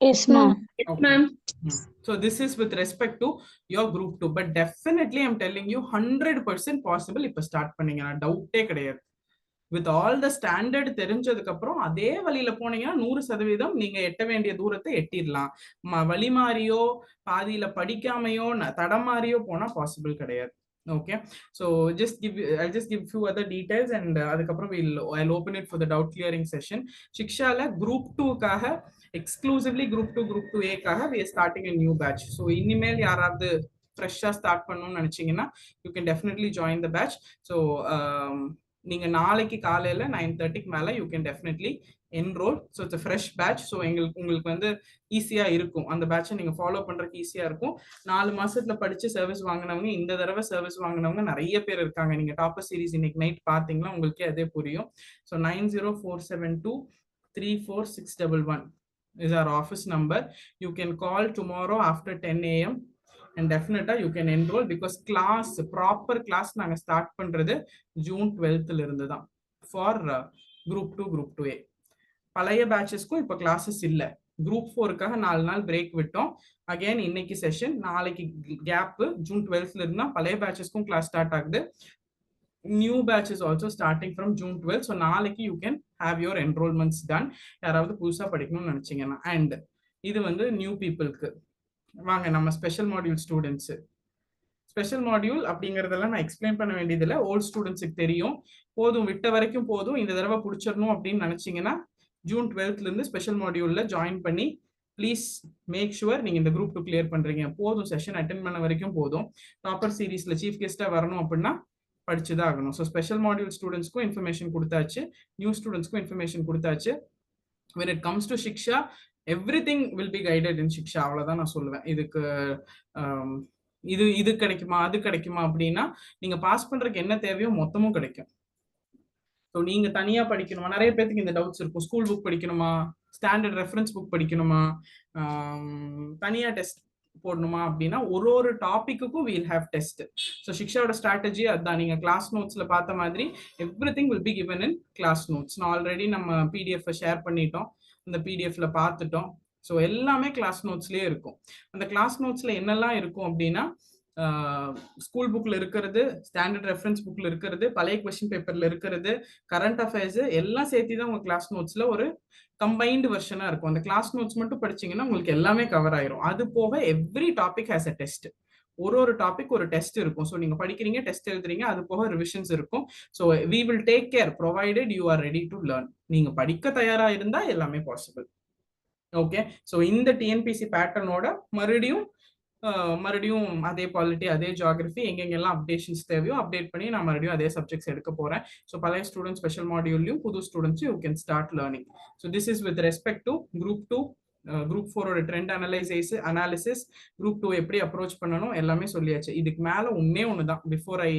Yes, ma'am. Yes, ma'am. So this is with respect to your group 2, but definitely I'm telling you 100% possible. இப்ப ஸ்டார்ட் பண்ணீங்க, நான் டவுட்டே கிடையாது. வித் ஆல் த ஸ்டாண்டர்ட் தெரிஞ்சதுக்கு அப்புறம் அதே வழியில போனீங்கன்னா 100% நீங்க எட்ட வேண்டிய தூரத்தை எட்டிடலாம். வழி மாறியோ பாதியில படிக்காமையோ தடமாறியோ போனா பாசிபிள் கிடையாது. Okay, so I'll just give few other details and அதுக்கப்புறம் I'll open it for the doubt clearing session. Shikshala group 2 காக exclusively group 2A காக we are starting a new batch. So இனிமேல் யாராவது ஃப்ரெஷ்ஷா ஸ்டார்ட் பண்ணணும்னு நினைச்சீங்கன்னா you can definitely join the batch. So நீங்க நாளைக்கு காலையில 9:30 மேல you can definitely enroll. So it's a fresh batch. So உங்களுக்கு வந்து ஈஸியா இருக்கும், அந்த பேட்சை நீங்க ஃபாலோ பண்றதுக்கு ஈஸியா இருக்கும். 4 மாசத்துல படிச்சு சர்வீஸ் வாங்கினவங்க இந்த தடவை சர்வீஸ் வாங்கினவங்க நிறைய பேர் இருக்காங்க. நீங்க டாப்பர் சீரிஸ் இன்னைக்கு நைட் பாத்தீங்கன்னா உங்களுக்கே அதே புரியும். So 9047234611 is our office number. You can call tomorrow after 10 AM and definitely you can enroll because proper class நாங்க ஸ்டார்ட் பண்றது June 12th இருந்து தான் for group 2 group 2A. பழைய பேட்சஸ்க்கும் இப்ப கிளாஸஸ் இல்ல. குரூப் 4க்காக 4 நாள் பிரேக் விட்டோம். அகைன் இன்னைக்கு செஷன், நாளைக்கு கேப். June 12th இருந்தா பழைய பேட்சஸ்க்கும் கிளாஸ் ஸ்டார்ட் ஆகுது. New batch is also starting from June 12th. So நாளைக்கு you can have your enrolments done, யாராவது புதுசா படிக்கணும்னு நினைச்சீங்கன்னா. அண்ட் இது வந்து நியூ பீப்புளுக்கு. வாங்க நம்ம special module students. Special module அப்படிங்கறதெல்லாம் நான் எக்ஸ்பிளைன் பண்ண வேண்டியதில்லை, ஓல்ட் ஸ்டூடெண்ட்ஸுக்கு தெரியும். போதும், விட்ட வரைக்கும் போதும், இந்த தடவை பிடிச்சிடணும் அப்படின்னு நினைச்சீங்கன்னா June 12th இருந்து ஸ்பெஷல் மாடியூல்ல ஜாயின் பண்ணி ப்ளீஸ் மேக் ஷுவர் நீங்க இந்த குரூப் 2 கிளியர் பண்றீங்க. போதும், செஷன் அட்டென்ட் பண்ண வரைக்கும் போதும். டாப்பர் சீரீஸ்ல சீஃப் கெஸ்டா வரணும் அப்படின்னா படிச்சுதான் ஆகணும். ஸோ ஸ்பெஷல் மாடியூல் ஸ்டூடெண்ட்ஸ்க்கும் இன்ஃபர்மேஷன் கொடுத்தாச்சு, நியூ ஸ்டூடெண்ட்ஸ்க்கும் இன்ஃபர்மேஷன் கொடுத்தாச்சு. when it comes to Shiksha, everything will be guided in Shiksha. அவ்வளவுதான் நான் சொல்லுவேன். இதுக்கு இது கிடைக்குமா அது கிடைக்குமா அப்படின்னா நீங்க பாஸ் பண்றதுக்கு என்ன தேவையோ மொத்தமும் கிடைக்கும். ஸோ நீங்க தனியா படிக்கணுமா, நிறைய பேருக்கு இந்த டவுட்ஸ் இருக்கும். ஸ்கூல் புக் படிக்கணுமா, ஸ்டாண்டர்ட் ரெஃபரன்ஸ் புக் படிக்கணுமா, தனியா டெஸ்ட் போடணுமா அப்படின்னா ஒரு டாபிக்குக்கும் வீல் ஹேவ் டெஸ்ட். ஸோ சிக்ஷாவோட ஸ்ட்ராட்டஜி அதுதான். நீங்க கிளாஸ் நோட்ஸ்ல பார்த்த மாதிரி everything will be given in class notes. Already நம்ம பிடிஎஃப் ஷேர் பண்ணிட்டோம், அந்த பிடிஎஃப்ல பார்த்துட்டோம். ஸோ எல்லாமே கிளாஸ் நோட்ஸ்லயே இருக்கும். அந்த கிளாஸ் நோட்ஸ்ல என்னெல்லாம் இருக்கும் அப்படின்னா ஸ்கூல் புக்ல இருக்கிறது, ஸ்டாண்டர்ட் ரெஃபரன்ஸ் புக்ல இருக்கிறது, பழைய கொஸ்டின் பேப்பர்ல இருக்கிறது, கரண்ட் அஃபேர்ஸ் எல்லாம் சேர்த்து தான் உங்க கிளாஸ் நோட்ஸ்ல ஒரு கம்பைன்டு வெர்ஷனா இருக்கும். அந்த கிளாஸ் நோட்ஸ் மட்டும் படிச்சீங்கன்னா உங்களுக்கு எல்லாமே கவர் ஆயிரும். அது போக every topic has a test. ஒரு டாபிக் ஒரு டெஸ்ட் இருக்கும். ஸோ நீங்க படிக்கிறீங்க, டெஸ்ட் எழுதுறீங்க, அது போக ரிவிஷன்ஸ் இருக்கும். So we will take care provided you are ready to learn. நீங்க படிக்க தயாரா இருந்தா எல்லாமே பாசிபிள். ஓகே, ஸோ இந்த டிஎன்பிசி பேட்டர்னோட மறுபடியும் அதே பாலிட்டி, அதே ஜியாகிரபி, எங்கெங்கெல்லாம் அப்டேஷன்ஸ் தேவையோ அப்டேட் பண்ணி நான் மறுபடியும் அதே சப்ஜெக்ட்ஸ் எடுக்க போறேன். ஸோ பழைய ஸ்டூடெண்ட்ஸ் ஸ்பெஷல் மாடியூல்லையும் புது students you can start learning. So this is with respect to group 2. Group 4ஓட ட்ரெண்ட் அனாலிசிஸ், குரூப் 2 எப்படி அப்ரோச் பண்ணணும் எல்லாமே சொல்லியாச்சு. இதுக்கு மேல ஒண்ணு தான் before I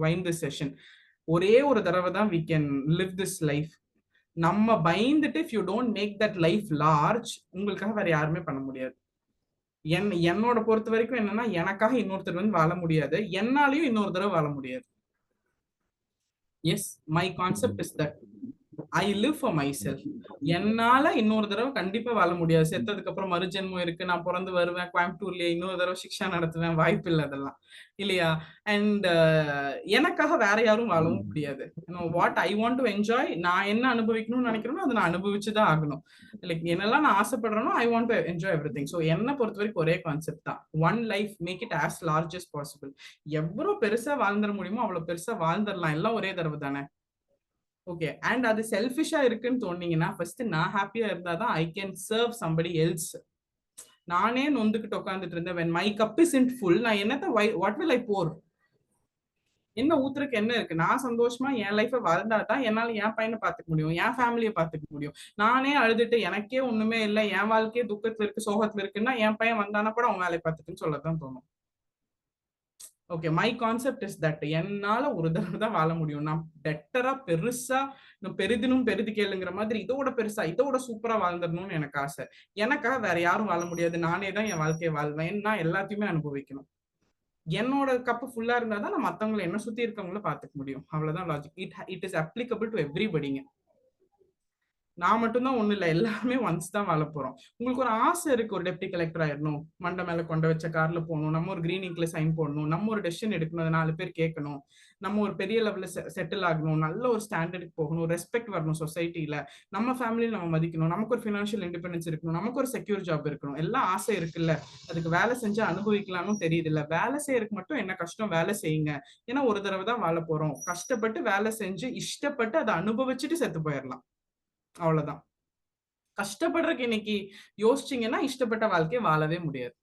wind this session. ஒரே ஒரு தடவை தான் we can live this life. நம்ம பயந்துட்டு if you don't make that life large, உங்களுக்காக வேற யாருமே பண்ண முடியாது. என்னோட பொறுத்த வரைக்கும் என்னன்னா, எனக்காக இன்னொருத்தர் வந்து வாழ முடியாது, என்னாலையும் இன்னொரு தடவை வாழ முடியாது. Yes, my concept is that I live for myself. என்னால இன்னொரு தடவை கண்டிப்பா வாழ முடியாது. செத்ததுக்கு அப்புறம் மறுஜென்மம் இருக்கு, நான் பிறந்து வருவேன் கோயம்புத்தூர்லயே, இன்னொரு தடவை சிக்ஷா நடத்துவேன், வாய்ப்பு இல்லை அதெல்லாம், இல்லையா? அண்ட் எனக்காக வேற யாரும் வாழவும் முடியாது. What I want to enjoy, நான் என்ன அனுபவிக்கணும்னு நினைக்கிறேனோ அதை நான் அனுபவிச்சுதான் ஆகணும். லைக் என்னெல்லாம் நான் ஆசைப்படுறேனோ I want to enjoy everything. So என்னை பொறுத்த வரைக்கும் ஒரே கான்செப்ட் தான், one life, make it as large as possible. எவ்வளவு பெருசா வாழ்ந்துட முடியுமோ அவ்வளவு பெருசா வாழ்ந்துடலாம், எல்லாம் ஒரே தடவை தானே. ஓகே, அண்ட் அது செல்ஃபிஷா இருக்குன்னு தோணுனீங்கன்னா ஃபர்ஸ்ட் நான் ஹாப்பியா இருந்தாதான் I can serve somebody else. நானே நொந்துக்கிட்டு உட்காந்துட்டு இருந்தேன், when my cup isn't full, நான் என்னத்த what will I pour? என்ன ஊத்துறதுக்கு என்ன இருக்கு? நான் சந்தோஷமா என் லைஃபை வாழ்ந்தாதான் என்னால என் பையனை பார்த்துக்க முடியும், என் ஃபேமிலியை பார்த்துக்க முடியும். நானே அழுதுட்டு எனக்கே ஒண்ணுமே இல்லை, என் வாழ்க்கையே துக்கத்துல இருக்கு, சோகத்துல இருக்குன்னா என் பையன் வந்தானா கூட அவன் வேலையை பார்த்துட்டுன்னு சொல்லதான் தோணும். Okay, my concept is that என்னால ஒரு தடவை தான் வாழ முடியும். நான் பெட்டரா, பெருசா, பெரிதினும் பெரிது கேளுங்கிற மாதிரி இதோட பெருசா, இதோட சூப்பரா வாழ்ந்துடணும்னு எனக்கு ஆசை. எனக்காக வேற யாரும் வாழ முடியாது, நானே தான் என் வாழ்க்கையை வாழ்வேன். நான் எல்லாத்தையுமே அனுபவிக்கணும். என்னோட கப்பு ஃபுல்லா இருந்தா தான் நான் மத்தவங்களை என்ன சுத்தி இருக்கவங்கள பாத்துக்க முடியும். அவ்வளவுதான் logic. It is applicable to எவ்ரிபடிங்க. நான் மட்டும்தான் ஒண்ணு இல்லை, எல்லாருமே ஒன்ஸ் தான் வாழ போறோம். உங்களுக்கு ஒரு ஆசை இருக்கு, ஒரு டெப்டி கலெக்டர் ஆயிடணும், மண்டை மேல கொண்டு வச்ச கார்ல போகணும், நம்ம ஒரு கிரீன் இங்க்ல சைன் போடணும், நம்ம ஒரு டெசிஷன் எடுக்கணும், 4 பேர் கேட்கணும், நம்ம ஒரு பெரிய லெவல்ல செட்டில் ஆகணும், நல்ல ஒரு ஸ்டாண்டர்டுக்கு போகணும், ரெஸ்பெக்ட் வரணும் சொசைட்டில, நம்ம ஃபேமிலியை நம்ம மதிக்கணும், நமக்கு ஒரு ஃபினான்ஷியல் இண்டிபெண்டன்ஸ் இருக்கணும், நமக்கு ஒரு செக்யூர் ஜாப் இருக்கணும், எல்லாம் ஆசை இருக்குல்ல. அதுக்கு வேலை செஞ்சு அனுபவிக்கலாம்னு தெரியுது இல்ல. வேலை செய்யறதுக்கு மட்டும் என்ன கஷ்டம், வேலை செய்யுங்க. ஏன்னா ஒரு தடவை தான் வாழ போறோம். கஷ்டப்பட்டு வேலை செஞ்சு இஷ்டப்பட்டு அதை அனுபவிச்சுட்டு செத்து போயிடலாம். அவ்வளவுதான். கஷ்டப்படுறதுக்கு இன்னைக்கு யோசிச்சீங்கன்னா இஷ்டப்பட்ட வாழ்க்கையை வாழவே முடியாது.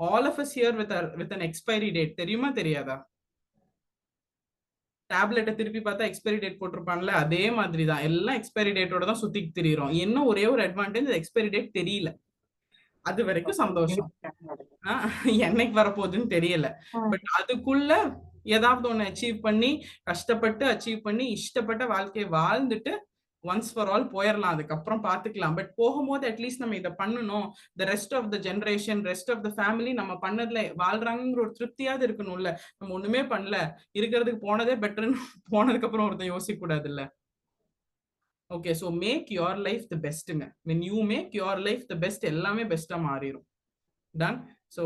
All of us here with an expiry date. தெரியுமா தெரியாதா? டேப்லெட்டை திருப்பி பார்த்தா எக்ஸ்பைரி டேட் போட்டிருப்பான்ல, அதே மாதிரி தான் எல்லாம் எக்ஸ்பைரி டேட்டோட தான் சுத்திட்டு திரியிறோம். என்ன ஒரே ஒரு அட்வான்டேஜ், எக்ஸ்பைரி டேட் தெரியல, அது வரைக்கும் சந்தோஷம். என்னைக்கு வரப்போகுதுன்னு தெரியல. பட் அதுக்குள்ள ஏதாவது ஒண்ணு அச்சீவ் பண்ணி, கஷ்டப்பட்டு அச்சீவ் பண்ணி இஷ்டப்பட்ட வாழ்க்கையை வாழ்ந்துட்டு ஒன்ஸ் ஃபார் ஆல் போயிடலாம். அதுக்கப்புறம் பாத்துக்கலாம். பட் போகும்போது அட்லீஸ்ட் நம்ம இதை பண்ணணும், the rest of the generation, rest of the family நம்ம பண்ணதுல வாழ்றாங்கிற ஒரு திருப்தியாவது இருக்கணும்ல. நம்ம ஒண்ணுமே பண்ணல, இருக்கிறதுக்கு போனதே பெட்டர்னு போனதுக்கு அப்புறம் ஒருத்தன் யோசிக்க கூடாது இல்ல. Okay, so make your life the பெஸ்ட்டுங்க. when you make your life the best, எல்லாமே பெஸ்டா மாறிடும். Done. So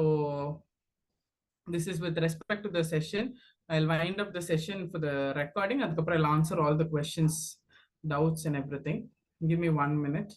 this is with respect to the session. I'll wind up the session for the recording. அதுக்கப்புறம் I'll answer all the questions, doubts and everything. Give me 1 minute.